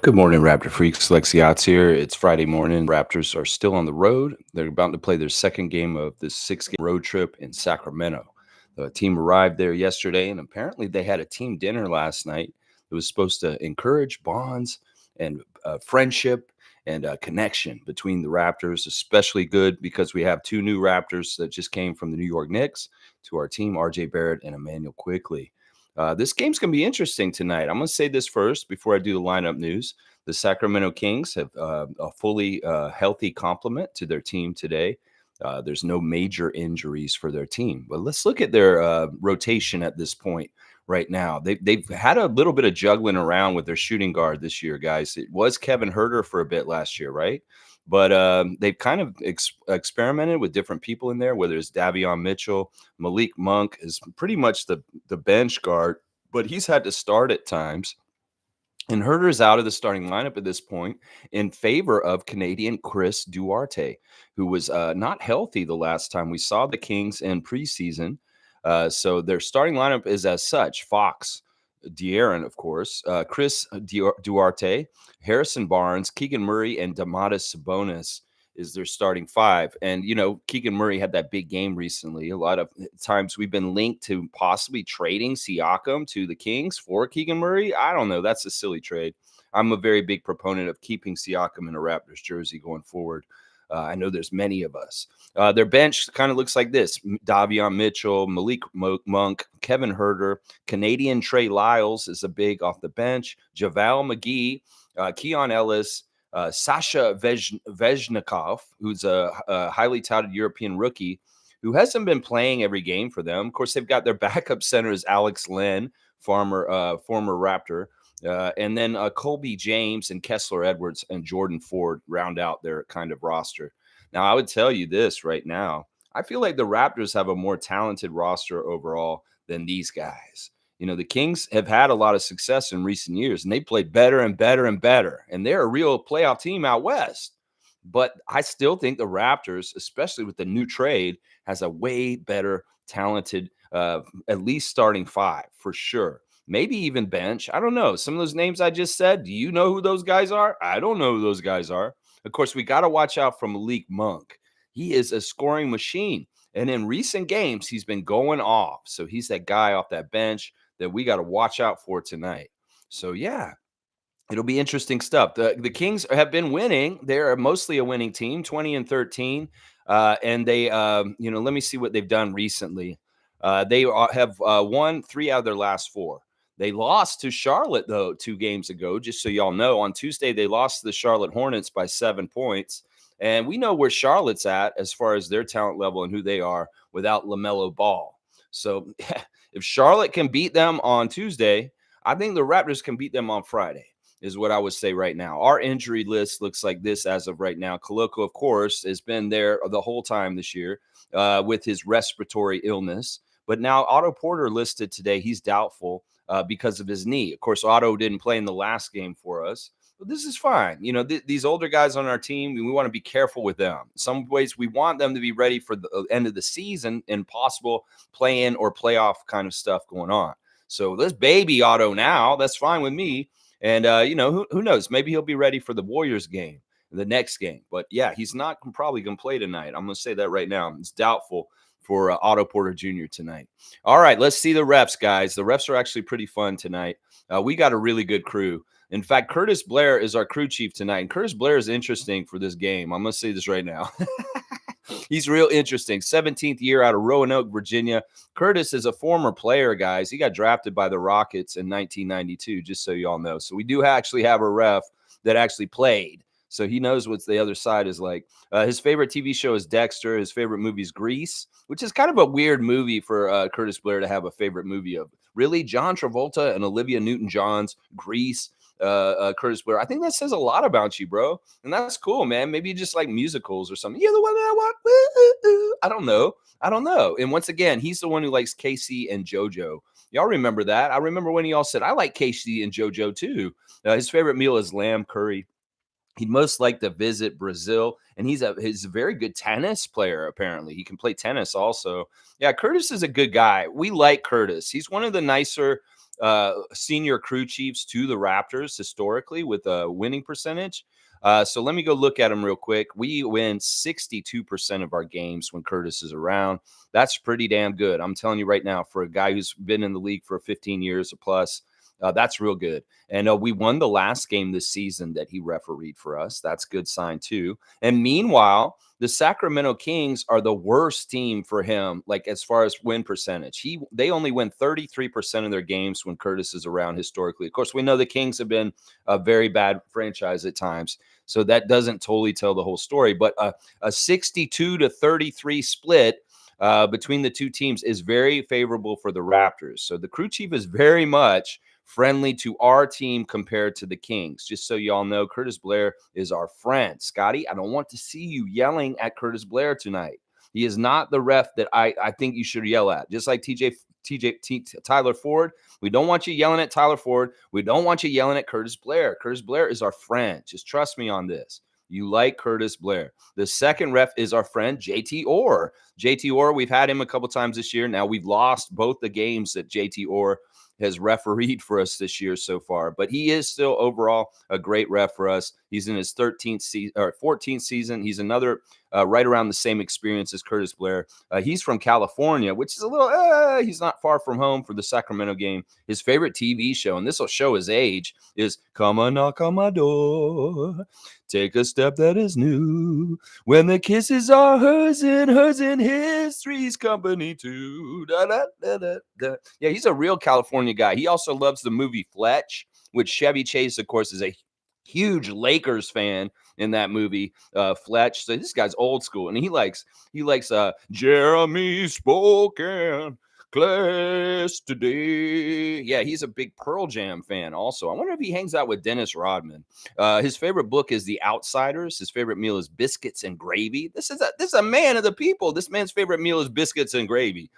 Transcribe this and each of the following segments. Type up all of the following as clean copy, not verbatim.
Good morning, Raptor freaks. Lexiot's here. It's Friday morning. Raptors are still on the road. They're about to play their second game of this six-game road trip in Sacramento. The team arrived there yesterday, and apparently they had a team dinner last night. It was supposed to encourage bonds and friendship and connection between the Raptors, especially good because we have two new Raptors that just came from the New York Knicks to our team, RJ Barrett and Emmanuel Quickly. This game's going to be interesting tonight. I'm going to say this first before I do the lineup news. The Sacramento Kings have a fully healthy complement to their team today. There's no major injuries for their team. But let's look at their rotation at this point right now. They've had a little bit of juggling around with their shooting guard this year, guys. It was Kevin Herter for a bit last year, right? But they've kind of experimented with different people in there, whether it's Davion Mitchell. Malik Monk is pretty much the bench guard, but he's had to start at times. And Herter's out of the starting lineup at this point in favor of Canadian Chris Duarte, who was not healthy the last time we saw the Kings in preseason. So their starting lineup is as such: Fox, De'Aaron, of course, Chris Duarte, Harrison Barnes, Keegan Murray, and Domantas Sabonis is their starting five. And, Keegan Murray had that big game recently. A lot of times we've been linked to possibly trading Siakam to the Kings for Keegan Murray. I don't know. That's a silly trade. I'm a very big proponent of keeping Siakam in a Raptors jersey going forward. I know there's many of us. Their bench kind of looks like this: Davion Mitchell, Malik Monk, Kevin Herter, Canadian Trey Lyles is a big off the bench, JaVale McGee, Keon Ellis, Sasha Vezhnikov, who's a highly touted European rookie who hasn't been playing every game for them. Of course, they've got their backup center is Alex Len, former Raptor. And then Colby James and Kessler Edwards and Jordan Ford round out their kind of roster. Now, I would tell you this right now. I feel like the Raptors have a more talented roster overall than these guys. The Kings have had a lot of success in recent years, and they played better and better and better. And they're a real playoff team out west. But I still think the Raptors, especially with the new trade, has a way better talented, at least starting five for sure. Maybe even bench. I don't know. Some of those names I just said, do you know who those guys are? I don't know who those guys are. Of course, we got to watch out for Malik Monk. He is a scoring machine. And in recent games, he's been going off. So he's that guy off that bench that we got to watch out for tonight. So, yeah, it'll be interesting stuff. The Kings have been winning. They're mostly a winning team, 20-13. And they, let me see what they've done recently. They have won 3 out of their last 4. They lost to Charlotte, though, 2 games ago, just so y'all know. On Tuesday, they lost to the Charlotte Hornets by 7 points. And we know where Charlotte's at as far as their talent level and who they are without LaMelo Ball. So if Charlotte can beat them on Tuesday, I think the Raptors can beat them on Friday, is what I would say right now. Our injury list looks like this as of right now. Koloko, of course, has been there the whole time this year with his respiratory illness. But now Otto Porter listed today. He's doubtful because of his knee. Of course, Otto didn't play in the last game for us. But this is fine. These older guys on our team, we want to be careful with them. In some ways, we want them to be ready for the end of the season and possible play-in or playoff kind of stuff going on. So let's baby Otto now. That's fine with me. And, who knows? Maybe he'll be ready for the Warriors game, the next game. But, yeah, he's not probably going to play tonight. I'm going to say that right now. It's doubtful for Otto Porter Jr. tonight. All right, let's see the refs, guys. The refs are actually pretty fun tonight. We got a really good crew. In fact, Curtis Blair is our crew chief tonight. And Curtis Blair is interesting for this game. I'm going to say this right now. He's real interesting. 17th year out of Roanoke, Virginia. Curtis is a former player, guys. He got drafted by the Rockets in 1992, just so y'all know. So we do actually have a ref that actually played. So he knows what the other side is like. His favorite TV show is Dexter. His favorite movie is Grease, which is kind of a weird movie for Curtis Blair to have a favorite movie of. Really? John Travolta and Olivia Newton-John's Grease. Curtis Blair. I think that says a lot about you, bro. And that's cool, man. Maybe you just like musicals or something. You're the one that I want. I don't know. And once again, he's the one who likes Casey and JoJo. Y'all remember that? I remember when y'all said, I like Casey and JoJo too. His favorite meal is lamb curry. He'd most like to visit Brazil, and he's a very good tennis player, apparently. He can play tennis also. Yeah, Curtis is a good guy. We like Curtis. He's one of the nicer senior crew chiefs to the Raptors historically with a winning percentage. So let me go look at them real quick. We win 62% of our games when Curtis is around. That's pretty damn good. I'm telling you right now, for a guy who's been in the league for 15 years or plus, that's real good. And we won the last game this season that he refereed for us. That's a good sign too. And meanwhile, the Sacramento Kings are the worst team for him, like as far as win percentage. They only win 33% of their games when Curtis is around historically. Of course, we know the Kings have been a very bad franchise at times, so that doesn't totally tell the whole story. But a 62-33 split between the two teams is very favorable for the Raptors. So the crew chief is very much friendly to our team compared to the Kings. Just so y'all know, Curtis Blair is our friend. Scotty, I don't want to see you yelling at Curtis Blair tonight. He is not the ref that I think you should yell at. Just like Tyler Ford. We don't want you yelling at Tyler Ford. We don't want you yelling at Curtis Blair. Curtis Blair is our friend. Just trust me on this. You like Curtis Blair. The second ref is our friend, JT Orr. JT Orr, we've had him a couple times this year. Now we've lost both the games that JT Orr has refereed for us this year so far, but he is still overall a great ref for us. He's in his 13th season or 14th season. He's another right around the same experience as Curtis Blair. He's from California, which is a little, he's not far from home for the Sacramento game. His favorite TV show, and this will show his age, is Come and Knock on My Door. Take a step that is new. When the kisses are hers in his, three's company too. Da, da, da, da, da. Yeah, he's a real California guy. He also loves the movie Fletch, which Chevy Chase, of course, is a huge Lakers fan in that movie, Fletch. So this guy's old school, and he likes Jeremy Spoken class today. Yeah, he's a big Pearl Jam fan also. I wonder if he hangs out with Dennis Rodman. His favorite book is The Outsiders. His favorite meal is biscuits and gravy. This is a man of the people. This man's favorite meal is biscuits and gravy.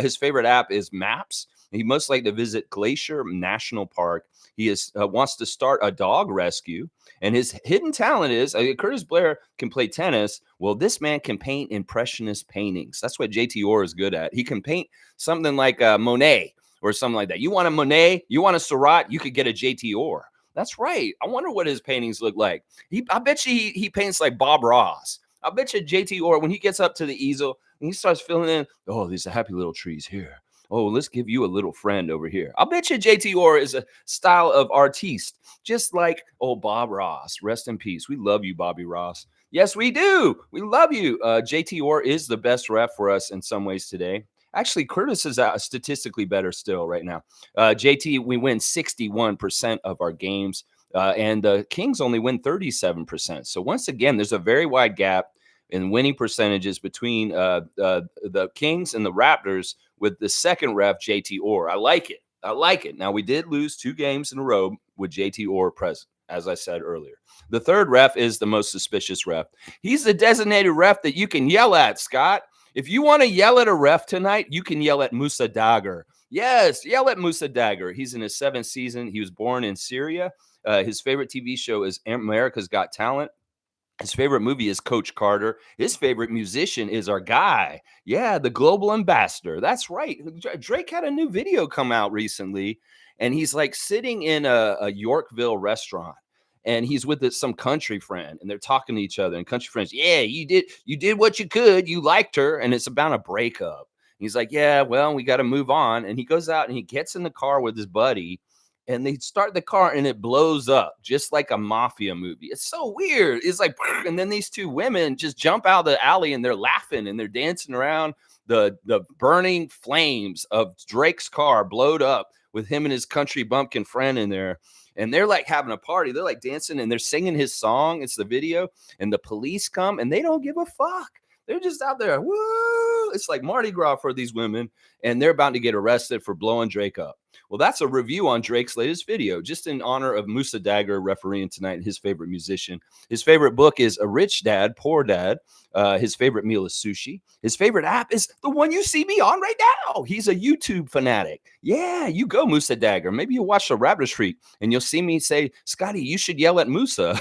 His favorite app is Maps. He most like to visit Glacier National Park. He wants to start a dog rescue. And his hidden talent is Curtis Blair can play tennis. Well, this man can paint impressionist paintings. That's what JT Orr is good at. He can paint something like Monet or something like that. You want a Monet? You want a Seurat? You could get a JT Orr. That's right. I wonder what his paintings look like. I bet you he paints like Bob Ross. I bet you JT Orr, when he gets up to the easel and he starts filling in, oh, these are happy little trees here. Oh, let's give you a little friend over here. I'll bet you JT Orr is a style of artiste, just like Bob Ross. Rest in peace. We love you, Bobby Ross. Yes, we do. We love you. JT Orr is the best ref for us in some ways today. Actually, Curtis is statistically better still right now. JT, we win 61% of our games, and the Kings only win 37%. So once again, there's a very wide gap in winning percentages between the Kings and the Raptors with the second ref, JT Orr. I like it. I like it. Now, we did lose 2 games in a row with JT Orr present, as I said earlier. The third ref is the most suspicious ref. He's the designated ref that you can yell at, Scott. If you want to yell at a ref tonight, you can yell at Musa Dagger. Yes, yell at Musa Dagger. He's in his 7th season. He was born in Syria. His favorite TV show is America's Got Talent. His favorite movie is Coach Carter. His favorite musician is our guy. Yeah, the global ambassador. That's right. Drake had a new video come out recently, and he's like sitting in a Yorkville restaurant, and he's with some country friend, and they're talking to each other. And country friends, yeah, you did what you could. You liked her, and it's about a breakup. He's like, yeah, well, we got to move on. And he goes out and he gets in the car with his buddy, and they start the car and it blows up just like a mafia movie. It's so weird. It's like, and then these 2 women just jump out of the alley and they're laughing and they're dancing around the burning flames of Drake's car blowed up with him and his country bumpkin friend in there. And they're like having a party. They're like dancing and they're singing his song. It's the video. And the police come and they don't give a fuck. They're just out there. Woo! It's like Mardi Gras for these women. And they're about to get arrested for blowing Drake up. Well, that's a review on Drake's latest video, just in honor of Musa Dagger refereeing tonight, his favorite musician. His favorite book is A Rich Dad, Poor Dad. His favorite meal is sushi. His favorite app is the one you see me on right now. He's a YouTube fanatic. Yeah, you go, Musa Dagger. Maybe you'll watch the Raptors Freak, and you'll see me say, Scotty, you should yell at Musa.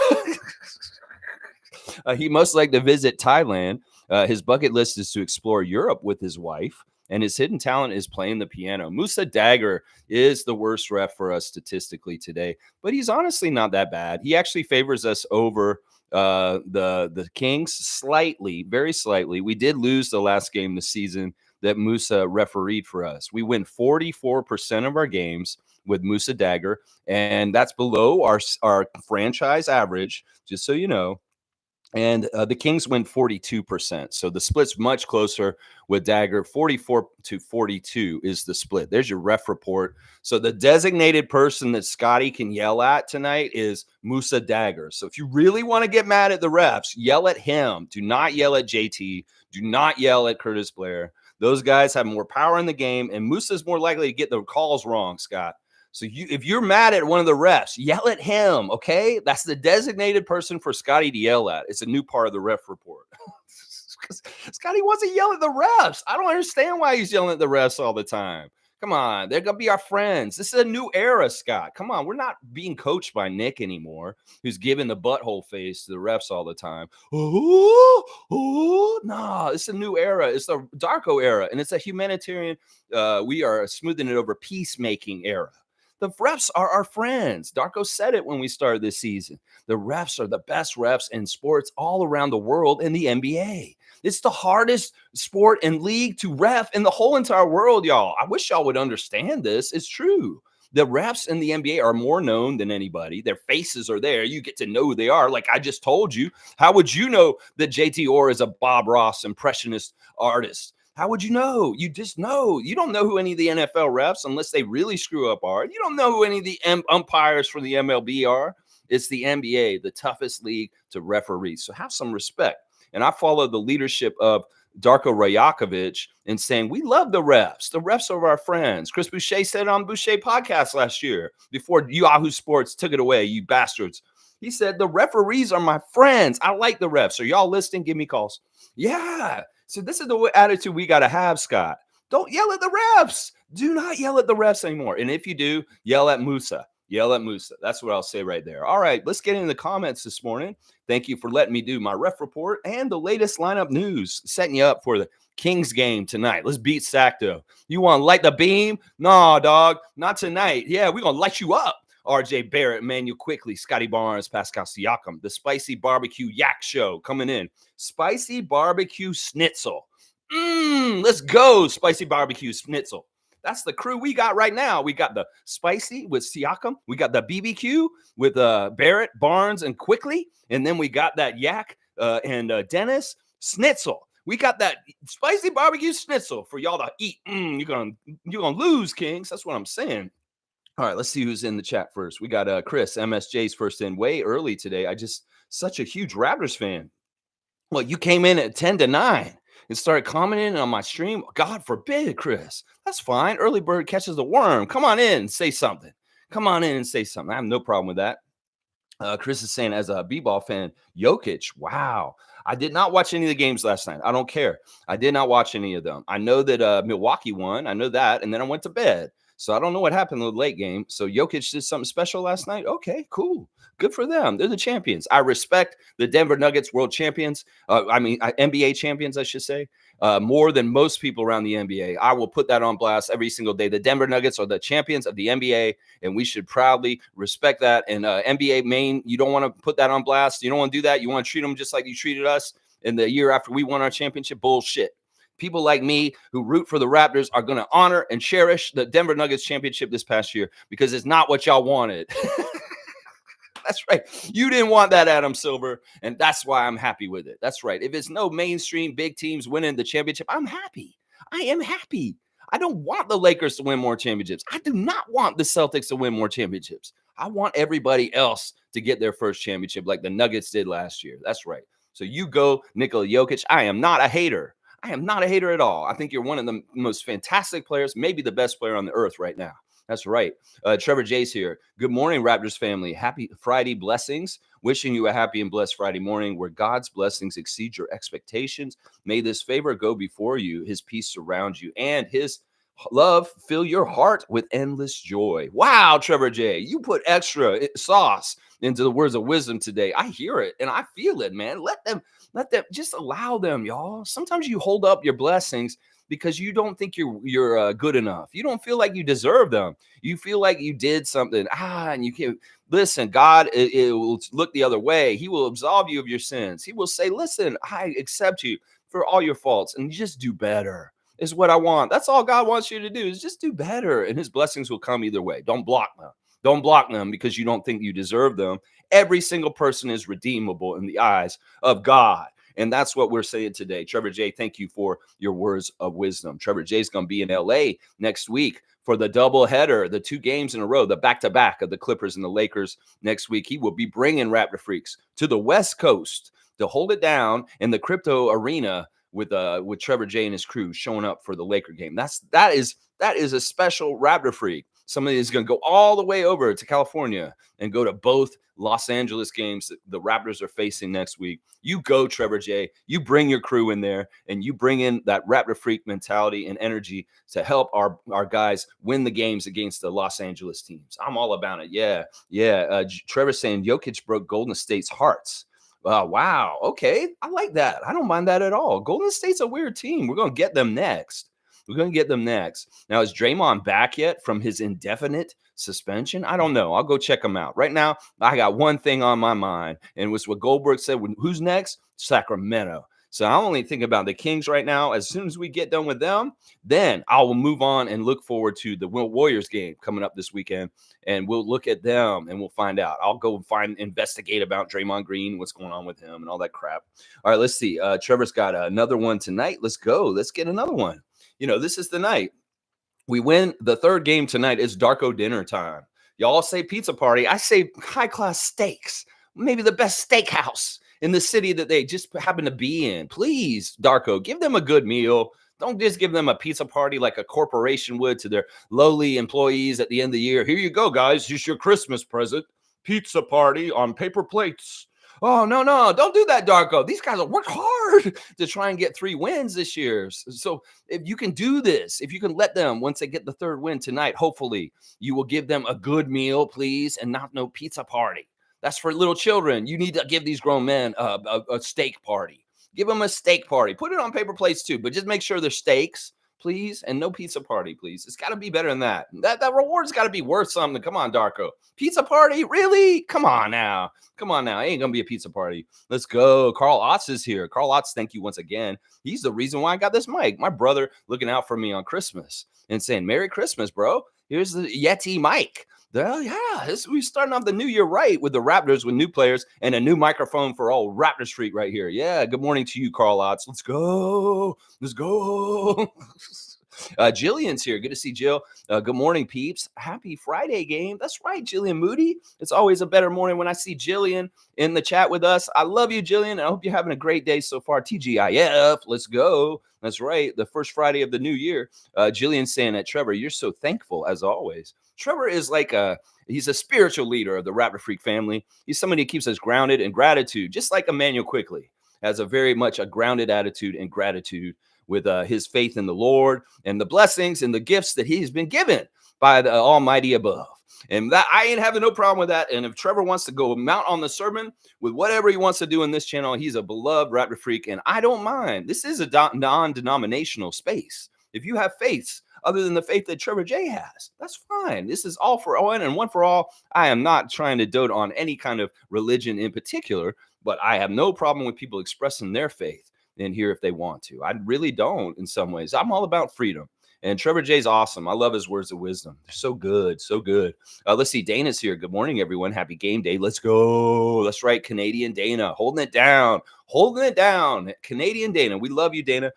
He most like to visit Thailand. His bucket list is to explore Europe with his wife. and his hidden talent is playing the piano. Musa Dagger is the worst ref for us statistically today, but he's honestly not that bad. He actually favors us over the Kings slightly, very slightly. We did lose the last game this season that Musa refereed for us. We win 44% of our games with Musa Dagger, and that's below our franchise average, just so you know. And the Kings win 42%. So the split's much closer with Dagger. 44-42 is the split. There's your ref report. So the designated person that Scotty can yell at tonight is Musa Dagger. So if you really want to get mad at the refs, yell at him. Do not yell at JT. Do not yell at Curtis Blair. Those guys have more power in the game, and Musa's more likely to get the calls wrong, Scott. So if you're mad at one of the refs, yell at him, okay? That's the designated person for Scotty to yell at. It's a new part of the ref report. Scotty wants to yell at the refs. I don't understand why he's yelling at the refs all the time. Come on, they're going to be our friends. This is a new era, Scott. Come on, we're not being coached by Nick anymore, who's giving the butthole face to the refs all the time. Nah, it's a new era. It's the Darko era, and it's a humanitarian, we are smoothing it over, peacemaking era. The refs are our friends. Darko said it when we started this season. The refs are the best refs in sports all around the world in the NBA. It's the hardest sport and league to ref in the whole entire world, y'all. I wish y'all would understand this. It's true. The refs in the NBA are more known than anybody. Their faces are there. You get to know who they are. Like I just told you. How would you know that JT Orr is a Bob Ross impressionist artist? How would you know? You just know. You don't know who any of the NFL refs, unless they really screw up, are. You don't know who any of the umpires for the MLB are. It's the NBA, the toughest league to referee. So have some respect. And I follow the leadership of Darko Rajakovic in saying, we love the refs. The refs are our friends. Chris Boucher said it on Boucher podcast last year before Yahoo Sports took it away, you bastards. He said, the referees are my friends. I like the refs. Are y'all listening? Give me calls. Yeah. So this is the attitude we got to have, Scott. Don't yell at the refs. Do not yell at the refs anymore. And if you do, yell at Musa. Yell at Musa. That's what I'll say right there. All right, let's get into the comments this morning. Thank you for letting me do my ref report and the latest lineup news, setting you up for the Kings game tonight. Let's beat Sacto. You want to light the beam? Nah, dog, not tonight. Yeah, we're going to light you up. RJ Barrett, Emmanuel Quickly, Scotty Barnes, Pascal Siakam, the Spicy Barbecue Yak Show coming in. Spicy Barbecue Schnitzel. Let's go, Spicy Barbecue Schnitzel. That's the crew we got right now. We got the Spicy with Siakam. We got the BBQ with Barrett, Barnes, and Quickly. And then we got that Yak and Dennis Schnitzel. We got that Spicy Barbecue Schnitzel for y'all to eat. You're gonna lose, Kings. That's what I'm saying. All right, let's see who's in the chat first. We got Chris, MSJ's first in way early today. Such a huge Raptors fan. Well, you came in at 10-9 and started commenting on my stream. God forbid, Chris. That's fine. Early bird catches the worm. Come on in and say something. Come on in and say something. I have no problem with that. Chris is saying, as a b-ball fan, Jokic, wow. I did not watch any of the games last night. I don't care. I did not watch any of them. I know that Milwaukee won. I know that. And then I went to bed. So I don't know what happened in the late game. So Jokic did something special last night. Okay, cool. Good for them. They're the champions. I respect the Denver Nuggets world champions. NBA champions, I should say, more than most people around the NBA. I will put that on blast every single day. The Denver Nuggets are the champions of the NBA, and we should proudly respect that. And NBA main, you don't want to put that on blast. You don't want to do that. You want to treat them just like you treated us in the year after we won our championship. Bullshit. People like me who root for the Raptors are going to honor and cherish the Denver Nuggets championship this past year because it's not what y'all wanted. That's right. You didn't want that, Adam Silver, and that's why I'm happy with it. That's right. If it's no mainstream big teams winning the championship, I'm happy. I am happy. I don't want the Lakers to win more championships. I do not want the Celtics to win more championships. I want everybody else to get their first championship like the Nuggets did last year. That's right. So you go, Nikola Jokic. I am not a hater. I am not a hater at all. I think you're one of the most fantastic players, maybe the best player on the earth right now. That's right. Trevor J's here. Good morning, Raptors family. Happy Friday blessings. Wishing you a happy and blessed Friday morning where God's blessings exceed your expectations. May this favor go before you, his peace surround you, and his love fill your heart with endless joy. Wow, Trevor J, you put extra sauce into the words of wisdom today. I hear it and I feel it, man. Let them just allow them, y'all. Sometimes you hold up your blessings because you don't think you're good enough. You don't feel like you deserve them. You feel like you did something. And you can't listen. God it will look the other way. He will absolve you of your sins. He will say, "Listen, I accept you for all your faults, and just do better." Is what I want. That's all God wants you to do is just do better, and His blessings will come either way. Don't block them. Don't block them because you don't think you deserve them. Every single person is redeemable in the eyes of God. And that's what we're saying today. Trevor J, thank you for your words of wisdom. Trevor J is going to be in LA next week for the double header, the 2 games in a row, the back-to-back of the Clippers and the Lakers next week. He will be bringing Raptor Freaks to the West Coast to hold it down in the crypto arena with Trevor J and his crew showing up for the Laker game. That is a special Raptor Freak. Somebody is going to go all the way over to California and go to both Los Angeles games that the Raptors are facing next week. You go, Trevor J. You bring your crew in there, and you bring in that Raptor Freak mentality and energy to help our guys win the games against the Los Angeles teams. I'm all about it. Yeah. Trevor's saying Jokic broke Golden State's hearts. Wow. Okay. I like that. I don't mind that at all. Golden State's a weird team. We're going to get them next. Now, is Draymond back yet from his indefinite suspension? I don't know. I'll go check him out. Right now, I got one thing on my mind, and it was what Goldberg said. Who's next? Sacramento. So I'm only thinking about the Kings right now. As soon as we get done with them, then I will move on and look forward to the Warriors game coming up this weekend, and we'll look at them and we'll find out. I'll go investigate about Draymond Green, what's going on with him and all that crap. All right, let's see. Trevor's got another one tonight. Let's go. Let's get another one. This is the night. We win the 3rd game tonight. It's Darko dinner time. Y'all say pizza party. I say high-class steaks. Maybe the best steakhouse in the city that they just happen to be in. Please, Darko, give them a good meal. Don't just give them a pizza party like a corporation would to their lowly employees at the end of the year. Here you go, guys. Here's your Christmas present. Pizza party on paper plates. Oh, no, don't do that, Darko. These guys have worked hard to try and get 3 wins this year. So if you can do this, if you can let them, once they get the 3rd win tonight, hopefully you will give them a good meal, please, and not no pizza party. That's for little children. You need to give these grown men a steak party. Give them a steak party. Put it on paper plates too, but just make sure they're steaks, please, and no pizza party, please. It's got to be better than that. That reward's got to be worth something. Come on, Darko. Pizza party? Really? Come on now. It ain't going to be a pizza party. Let's go. Carl Otts is here. Carl Otts, thank you once again. He's the reason why I got this mic. My brother looking out for me on Christmas and saying, Merry Christmas, bro. Here's the Yeti mic. We're starting off the new year right with the Raptors with new players and a new microphone for all Raptor Street right here. Yeah, good morning to you, Carl Otts. Let's go. Jillian's here. Good to see Jill. Good morning, peeps. Happy Friday game. That's right, Jillian Moody. It's always a better morning when I see Jillian in the chat with us. I love you, Jillian. I hope you're having a great day so far. TGIF. Let's go. That's right. The first Friday of the new year. Jillian's saying that, Trevor, you're so thankful as always. Trevor is he's a spiritual leader of the Raptor Freak family. He's somebody who keeps us grounded in gratitude, just like Emmanuel Quickly has a very much a grounded attitude and gratitude with his faith in the Lord and the blessings and the gifts that he's been given by the Almighty above. And that I ain't having no problem with that. And if Trevor wants to go mount on the sermon with whatever he wants to do in this channel, he's a beloved Raptor Freak, and I don't mind. This is a non-denominational space. If you have faiths other than the faith that Trevor J has, that's fine. This is all for one and one for all. I am not trying to dote on any kind of religion in particular, but I have no problem with people expressing their faith in here if they want to. I really don't in some ways. I'm all about freedom. And Trevor J's awesome. I love his words of wisdom. They're so good, so good. Let's see. Dana's here. Good morning, everyone. Happy game day. Let's go. That's right. Canadian Dana. Holding it down. Canadian Dana. We love you, Dana.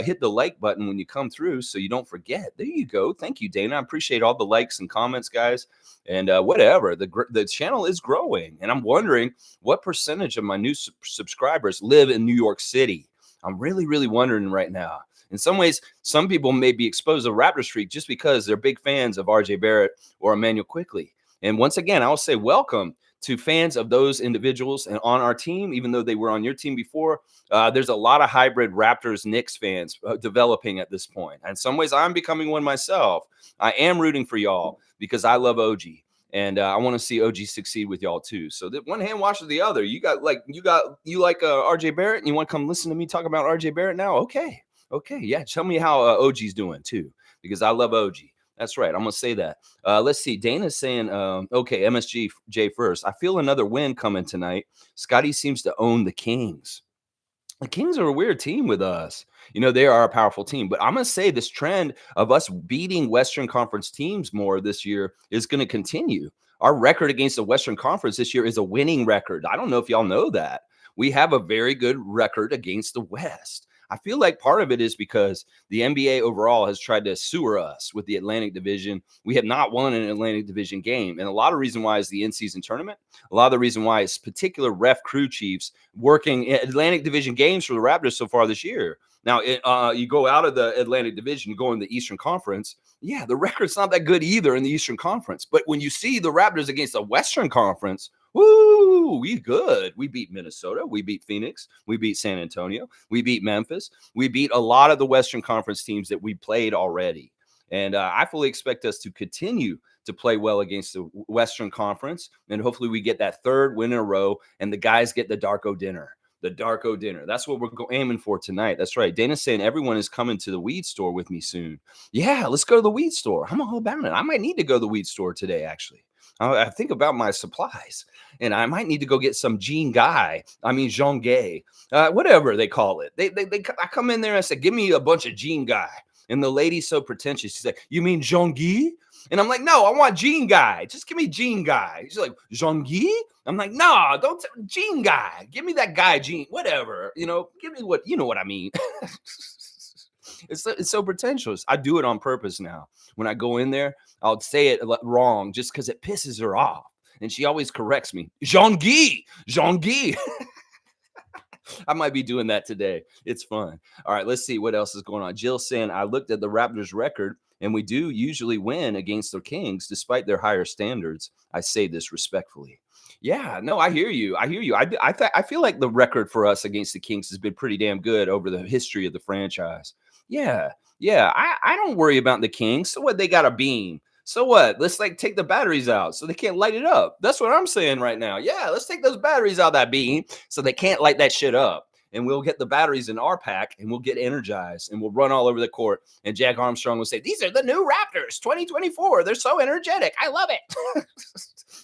Hit the like button when you come through so you don't forget. There you go. Thank you, Dana. I appreciate all the likes and comments, guys. And whatever. The channel is growing. And I'm wondering what percentage of my new subscribers live in New York City. I'm really, really wondering right now. In some ways, some people may be exposed to Raptor Streak just because they're big fans of RJ Barrett or Emmanuel Quickly. And once again, I'll say welcome to fans of those individuals and on our team, even though they were on your team before. There's a lot of hybrid Raptors Knicks fans developing at this point. And in some ways, I'm becoming one myself. I am rooting for y'all because I love OG. And I want to see OG succeed with y'all too. So that one hand washes the other. You like RJ Barrett, and you want to come listen to me talk about RJ Barrett now? Okay. Okay, yeah. Tell me how OG's doing too, because I love OG. That's right. I'm gonna say that. Let's see. Dana's saying, okay, MSG first. I feel another win coming tonight. Scotty seems to own the Kings. The Kings are a weird team with us. They are a powerful team, but I'm going to say this trend of us beating Western Conference teams more this year is going to continue. Our record against the Western Conference this year is a winning record. I don't know if y'all know that. We have a very good record against the West. I feel like part of it is because the NBA overall has tried to sewer us with the Atlantic Division. We have not won an Atlantic Division game. And a lot of reason why is the in-season tournament. A lot of the reason why is particular ref crew chiefs working Atlantic Division games for the Raptors so far this year. Now, you go out of the Atlantic Division, you go in the Eastern Conference. Yeah, the record's not that good either in the Eastern Conference. But when you see the Raptors against the Western Conference, woo, we good. We beat Minnesota. We beat Phoenix. We beat San Antonio. We beat Memphis. We beat a lot of the Western Conference teams that we played already. And I fully expect us to continue to play well against the Western Conference. And hopefully we get that third win in a row and the guys get the Darko dinner. The Darko dinner. That's what we're aiming for tonight. That's right. Dana's saying everyone is coming to the weed store with me soon. Yeah, let's go to the weed store. I'm all about it. I might need to go to the weed store today, actually. I think about my supplies, and I might need to go get some Jean Gay, whatever they call it. I come in there and I say, give me a bunch of Jean Guy. And the lady's so pretentious. She's like, you mean Jean Guy? And I'm like, no, I want Jean Guy. Just give me Jean Guy. She's like, Jean Guy? I'm like, no, don't Jean Guy. Give me that guy, Jean, whatever. Give me what, you know what I mean. It's so pretentious. I do it on purpose now. When I go in there, I'll say it wrong just because it pisses her off. And she always corrects me. Jean-Guy. I might be doing that today. It's fun. All right, let's see what else is going on. Jill saying, I looked at the Raptors record, and we do usually win against the Kings despite their higher standards. I say this respectfully. Yeah, no, I hear you. I feel like the record for us against the Kings has been pretty damn good over the history of the franchise. Yeah. I don't worry about the Kings. So what? They got a beam. So what? Let's take the batteries out so they can't light it up. That's what I'm saying right now. Yeah, let's take those batteries out of that beam so they can't light that shit up. And we'll get the batteries in our pack and we'll get energized and we'll run all over the court. And Jack Armstrong will say, these are the new Raptors 2024. They're so energetic. I love it.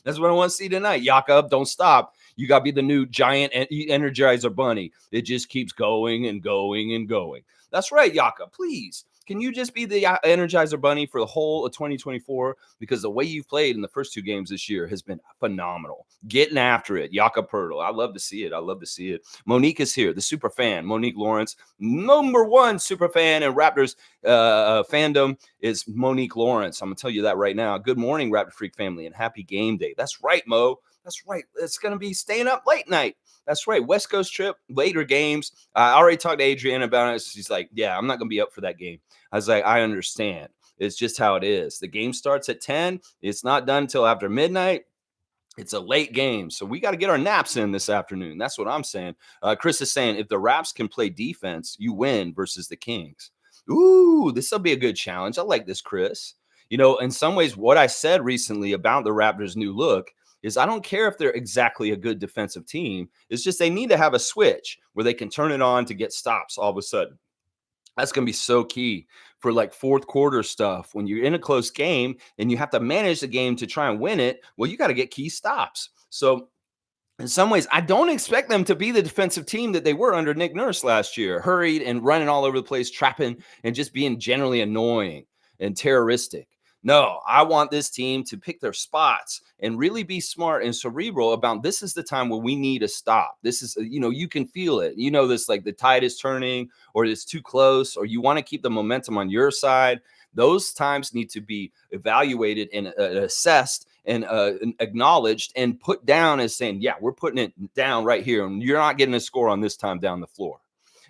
That's what I want to see tonight. Jakob, don't stop. You got to be the new giant Energizer bunny. It just keeps going and going and going. That's right, Jakob. Please. Can you just be the Energizer bunny for the whole of 2024? Because the way you've played in the first two games this year has been phenomenal. Getting after it. Jakob Pertl. I love to see it. Monique is here, the super fan. Monique Lawrence, number one super fan in Raptors fandom is Monique Lawrence. I'm going to tell you that right now. Good morning, Raptor Freak family, and happy game day. That's right, Mo. That's right. It's going to be staying up late night. That's right. West Coast trip, later games. I already talked to Adrienne about it. She's like, yeah, I'm not going to be up for that game. I was like, I understand. It's just how it is. The game starts at 10. It's not done until after midnight. It's a late game. So we got to get our naps in this afternoon. That's what I'm saying. Chris is saying, if the Raps can play defense, you win versus the Kings. Ooh, this will be a good challenge. I like this, Chris. In some ways, what I said recently about the Raptors' new look is I don't care if they're exactly a good defensive team. It's just they need to have a switch where they can turn it on to get stops all of a sudden. That's going to be so key for fourth quarter stuff. When you're in a close game and you have to manage the game to try and win it, well, you got to get key stops. So in some ways, I don't expect them to be the defensive team that they were under Nick Nurse last year, hurried and running all over the place, trapping and just being generally annoying and terroristic. No, I want this team to pick their spots and really be smart and cerebral about this is the time when we need to stop. This is, you can feel it. This the tide is turning or it's too close or you want to keep the momentum on your side. Those times need to be evaluated and assessed and acknowledged and put down as saying, yeah, we're putting it down right here. And you're not getting a score on this time down the floor.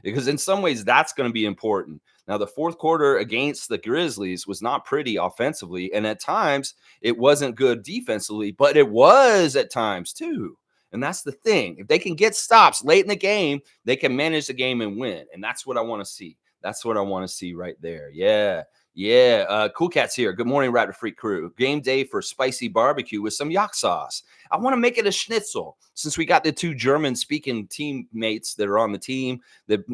Because in some ways, that's going to be important. Now, the fourth quarter against the Grizzlies was not pretty offensively. And at times, it wasn't good defensively, but it was at times too. And that's the thing. If they can get stops late in the game, they can manage the game and win. And that's what I want to see. That's what I want to see right there. Yeah. Yeah, Cool Cat's here. Good morning, Raptor Freak crew. Game day for spicy barbecue with some yak sauce. I want to make it a schnitzel since we got the two German-speaking teammates that are on the team. That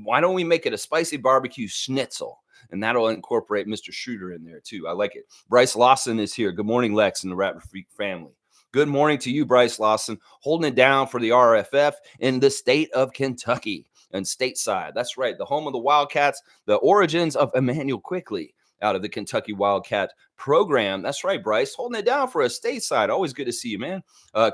why don't we make it a spicy barbecue schnitzel? And that'll incorporate Mr. Schroder in there too. I like it. Bryce Lawson is here. Good morning, Lex and the Raptor Freak family. Good morning to you, Bryce Lawson, holding it down for the RFF in the state of Kentucky and stateside. That's right, the home of the Wildcats, the origins of Emmanuel Quickly out of the Kentucky Wildcat program. That's right, Bryce, holding it down for a stateside. Always good to see you, man.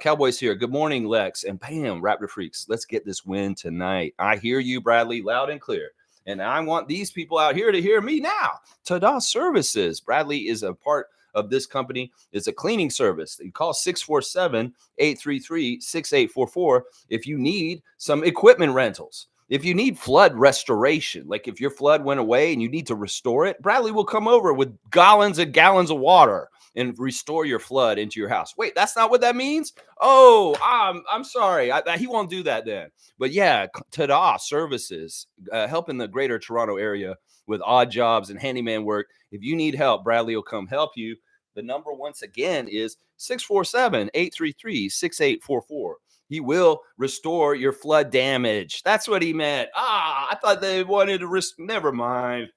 Cowboys here. Good morning, Lex. And bam, Raptor Freaks, let's get this win tonight. I hear you, Bradley, loud and clear. And I want these people out here to hear me now. Tada Services. Bradley is a part of this company. It's a cleaning service. You call 647-833-6844 if you need some equipment rentals. If you need flood restoration, like if your flood went away and you need to restore it, Bradley will come over with gallons and gallons of water and restore your flood into your house. Wait, that's not what that means? Oh, I'm sorry. He won't do that then. But yeah, Tada Services, helping the greater Toronto area with odd jobs and handyman work. If you need help, Bradley will come help you. The number once again is 647-833-6844. He will restore your flood damage. That's what he meant. I thought they wanted to risk. Never mind.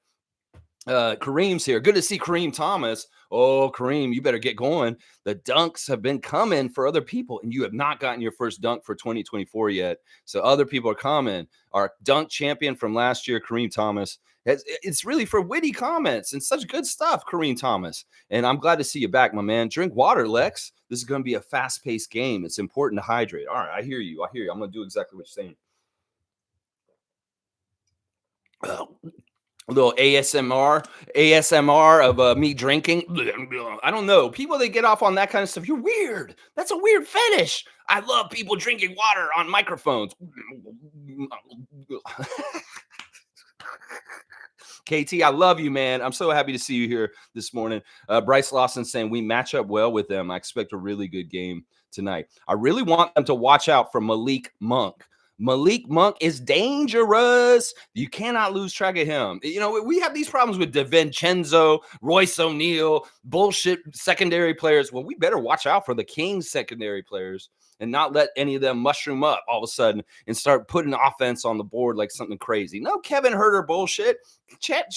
Kareem's here. Good to see Kareem Thomas. Oh, Kareem, you better get going. The dunks have been coming for other people, and you have not gotten your first dunk for 2024 yet. So other people are coming. Our dunk champion from last year, Kareem Thomas, it's really for witty comments and such good stuff, Kareem Thomas. And I'm glad to see you back, my man. Drink water, Lex. This is going to be a fast-paced game. It's important to hydrate. All right, I hear you. I'm going to do exactly what you're saying. A little ASMR of me drinking. I don't know. People that get off on that kind of stuff, you're weird. That's a weird fetish. I love people drinking water on microphones. KT, I love you, man. I'm so happy to see you here this morning. Bryce Lawson saying we match up well with them. I expect a really good game tonight. I really want them to watch out for Malik Monk. Malik Monk is dangerous. You cannot lose track of him. You know, we have these problems with DiVincenzo, Royce O'Neal, bullshit secondary players. Well, we better watch out for the Kings secondary players and not let any of them mushroom up all of a sudden and start putting offense on the board like something crazy. No Kevin Huerter bullshit. Check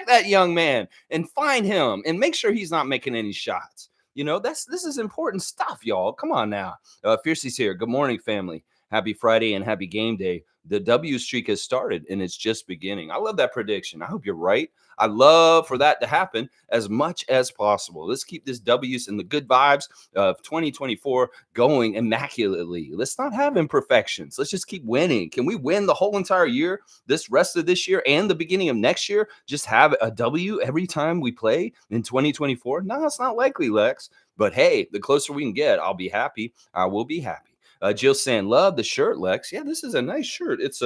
that young man and find him and make sure he's not making any shots. You know, this is important stuff, y'all. Come on now. Fiercey's here. Good morning, family. Happy Friday and happy game day. The W streak has started and it's just beginning. I love that prediction. I hope you're right. I love for that to happen as much as possible. Let's keep this W's and the good vibes of 2024 going immaculately. Let's not have imperfections. Let's just keep winning. Can we win the whole entire year, this rest of this year and the beginning of next year? Just have a W every time we play in 2024? No, it's not likely, Lex. But hey, the closer we can get, I'll be happy. I will be happy. Jill saying, love the shirt, Lex. Yeah, this is a nice shirt. It's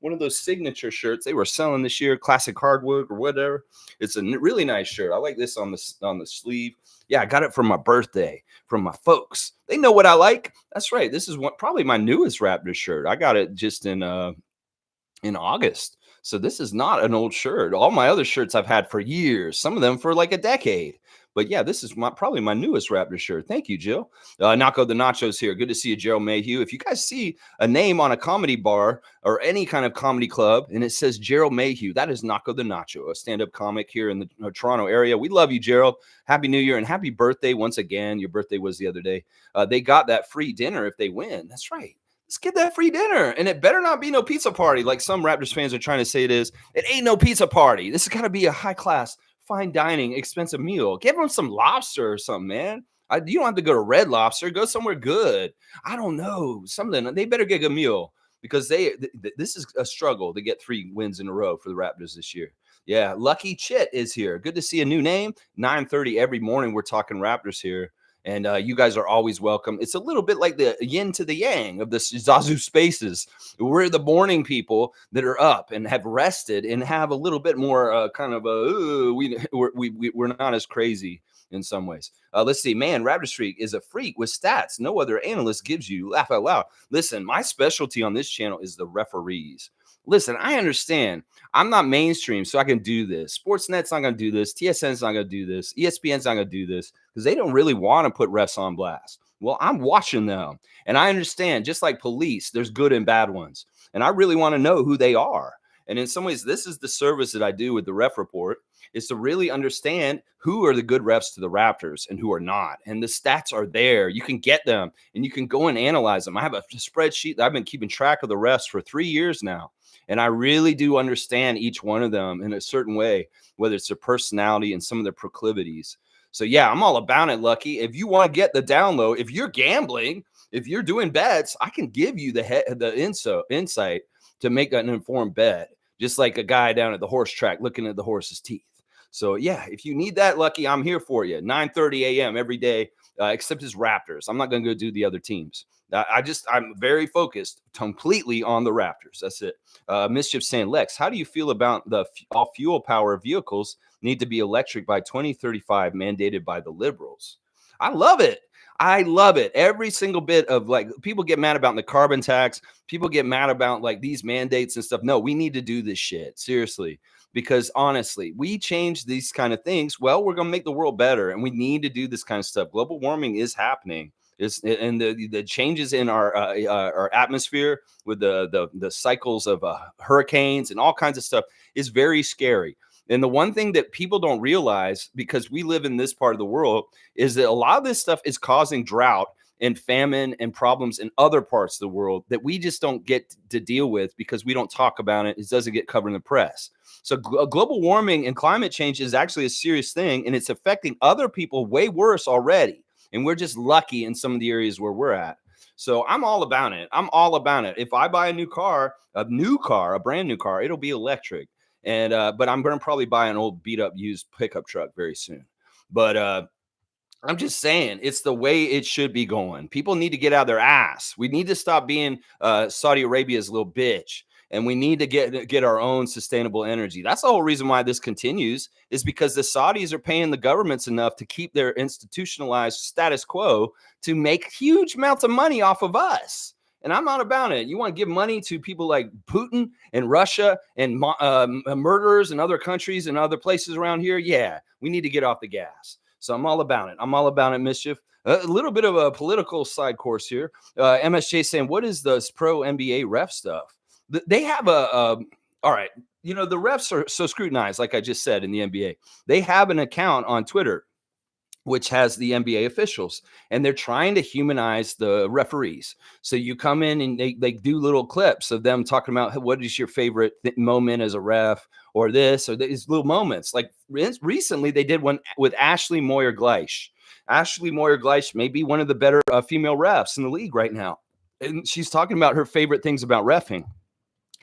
one of those signature shirts they were selling this year, classic hardwood or whatever. It's a really nice shirt. I like this on the sleeve. Yeah, I got it for my birthday from my folks. They know what I like. That's right. This is probably my newest Raptors shirt. I got it just in August. So this is not an old shirt. All my other shirts I've had for years, some of them for like a decade. But yeah, this is probably my newest Raptor shirt. Thank you, Jill. Naco the Nachos here. Good to see you, Gerald Mayhew. If you guys see a name on a comedy bar or any kind of comedy club and it says Gerald Mayhew, that is Naco the Nacho, a stand-up comic here in the Toronto area. We love you, Gerald. Happy New Year and happy birthday once again. Your birthday was the other day. They got that free dinner if they win. That's right. Let's get that free dinner. And it better not be no pizza party like some Raptors fans are trying to say it is. It ain't no pizza party. This has got to be a high-class, fine dining, expensive meal. Give them some lobster or something, man. You don't have to go to Red Lobster. Go somewhere good. I don't know. Something. They better get a meal because this is a struggle to get 3 wins in a row for the Raptors this year. Yeah, Lucky Chit is here. Good to see a new name. 9:30 every morning. We're talking Raptors here. And you guys are always welcome. It's a little bit like the yin to the yang of the Zazu spaces. We're the morning people that are up and have rested and have a little bit more kind of we're not as crazy in some ways. Let's see, man, Raptor Streak is a freak with stats no other analyst gives you. Laugh out loud. Listen, my specialty on this channel is the referees. Listen, I understand. I'm not mainstream, so I can do this. Sportsnet's not going to do this. TSN's not going to do this. ESPN's not going to do this because they don't really want to put refs on blast. Well, I'm watching them, and I understand. Just like police, there's good and bad ones, and I really want to know who they are. And in some ways, this is the service that I do with the Ref Report, is to really understand who are the good refs to the Raptors and who are not. And the stats are there. You can get them, and you can go and analyze them. I have a spreadsheet that I've been keeping track of the refs for 3 years now. And I really do understand each one of them in a certain way, whether it's their personality and some of their proclivities. So, yeah, I'm all about it, Lucky. If you want to get the download, if you're gambling, if you're doing bets, I can give you the insight to make an informed bet, just like a guy down at the horse track looking at the horse's teeth. So, yeah, if you need that, Lucky, I'm here for you. 9:30 a.m. every day, except it's Raptors. I'm not going to go do the other teams. I'm very focused completely on the Raptors. That's it. Mischief saying, Lex, how do you feel about the all fuel power vehicles need to be electric by 2035 mandated by the liberals? I love it. I love it. Every single bit of, like, people get mad about the carbon tax. People get mad about like these mandates and stuff. No, we need to do this shit. Seriously. Because honestly, we change these kind of things. Well, we're going to make the world better, and we need to do this kind of stuff. Global warming is happening. And the changes in our atmosphere with the cycles of hurricanes and all kinds of stuff is very scary. And the one thing that people don't realize, because we live in this part of the world, is that a lot of this stuff is causing drought and famine and problems in other parts of the world that we just don't get to deal with because we don't talk about it. It doesn't get covered in the press. So global warming and climate change is actually a serious thing, and it's affecting other people way worse already. And we're just lucky in some of the areas where we're at. So I'm all about it. I'm all about it. If I buy a brand new car, it'll be electric. And but I'm going to probably buy an old beat up used pickup truck very soon. But I'm just saying, it's the way it should be going. People need to get out of their ass. We need to stop being Saudi Arabia's little bitch. And we need to get our own sustainable energy. That's the whole reason why this continues, is because the Saudis are paying the governments enough to keep their institutionalized status quo to make huge amounts of money off of us. And I'm not about it. You want to give money to people like Putin and Russia and murderers in other countries and other places around here? Yeah, we need to get off the gas. So I'm all about it. I'm all about it, Mischief. A little bit of a political side course here. MSJ saying, what is this pro NBA ref stuff? They have all right. You know, the refs are so scrutinized, like I just said, in the NBA. They have an account on Twitter, which has the NBA officials, and they're trying to humanize the referees. So you come in and they do little clips of them talking about what is your favorite moment as a ref, or this, or these little moments. Like recently, they did one with Ashley Moyer-Gleish. Ashley Moyer-Gleish may be one of the better female refs in the league right now. And she's talking about her favorite things about reffing.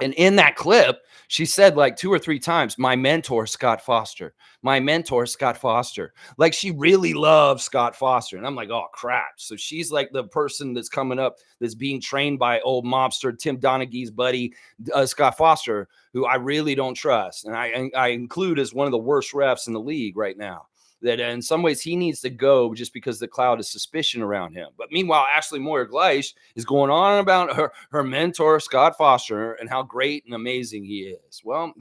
And in that clip, she said like 2 or 3 times, my mentor, Scott Foster, my mentor, Scott Foster. Like she really loves Scott Foster. And I'm like, oh, crap. So she's like the person that's coming up that's being trained by old mobster Tim Donaghy's buddy, Scott Foster, who I really don't trust. And I include as one of the worst refs in the league right now. That in some ways he needs to go just because the cloud of suspicion around him. But meanwhile, Ashley Moyer-Gleish is going on about her mentor, Scott Foster, and how great and amazing he is. Well,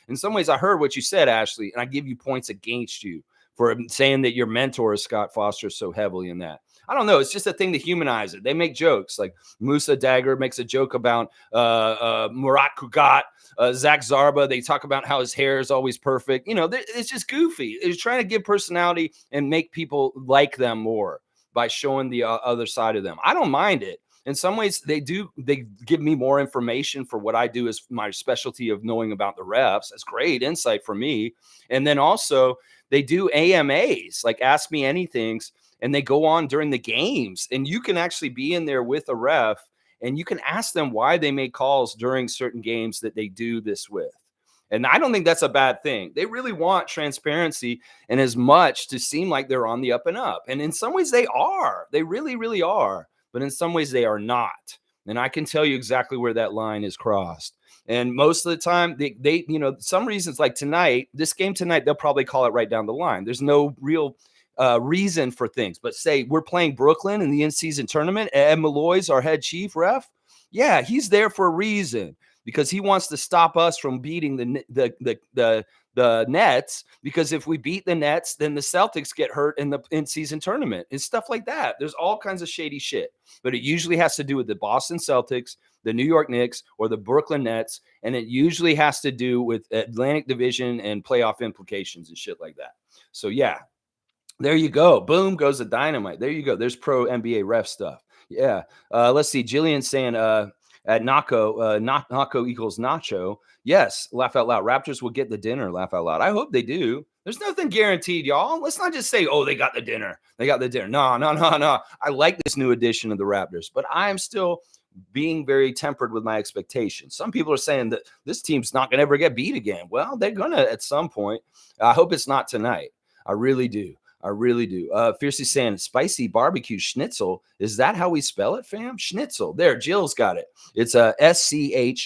in some ways, I heard what you said, Ashley, and I give you points against you for saying that your mentor is Scott Foster so heavily in that. I don't know. It's just a thing to humanize it. They make jokes. Like Musa Dagger makes a joke about Murat Kugat, Zach Zarba. They talk about how his hair is always perfect. You know, it's just goofy. It's trying to give personality and make people like them more by showing the other side of them. I don't mind it. In some ways, they give me more information for what I do as my specialty of knowing about the refs. That's great insight for me. And then also they do AMAs, like Ask Me Anythings, and they go on during the games. And you can actually be in there with a ref, and you can ask them why they make calls during certain games that they do this with. And I don't think that's a bad thing. They really want transparency and as much to seem like they're on the up and up. And in some ways they are. They really, really are. But in some ways they are not. And I can tell you exactly where that line is crossed. And most of the time, they you know, some reasons like tonight, this game tonight, they'll probably call it right down the line. There's no real reason for things. But say we're playing Brooklyn in the in-season tournament. Ed Malloy's our head chief ref. Yeah, he's there for a reason. because he wants to stop us from beating the Nets, because if we beat the Nets, then the Celtics get hurt in the in-season tournament and stuff like that. There's all kinds of shady shit, but it usually has to do with the Boston Celtics, the New York Knicks, or the Brooklyn Nets, and it usually has to do with Atlantic Division and playoff implications and shit like that. So yeah, there you go. Boom goes the dynamite. There you go. There's pro NBA ref stuff. Yeah. Let's see. Jillian's saying at Naco equals nacho. Yes. Laugh out loud. Raptors will get the dinner. Laugh out loud. I hope they do. There's nothing guaranteed, y'all. Let's not just say, oh, they got the dinner. They got the dinner. No, no, no, no. I like this new edition of the Raptors, but I'm still being very tempered with my expectations. Some people are saying that this team's not going to ever get beat again. Well, they're going to at some point. I hope it's not tonight. I really do. I really do. Fiercely saying spicy barbecue schnitzel. Is that how we spell it, fam? Schnitzel. There, Jill's got it. It's a Schnitzel.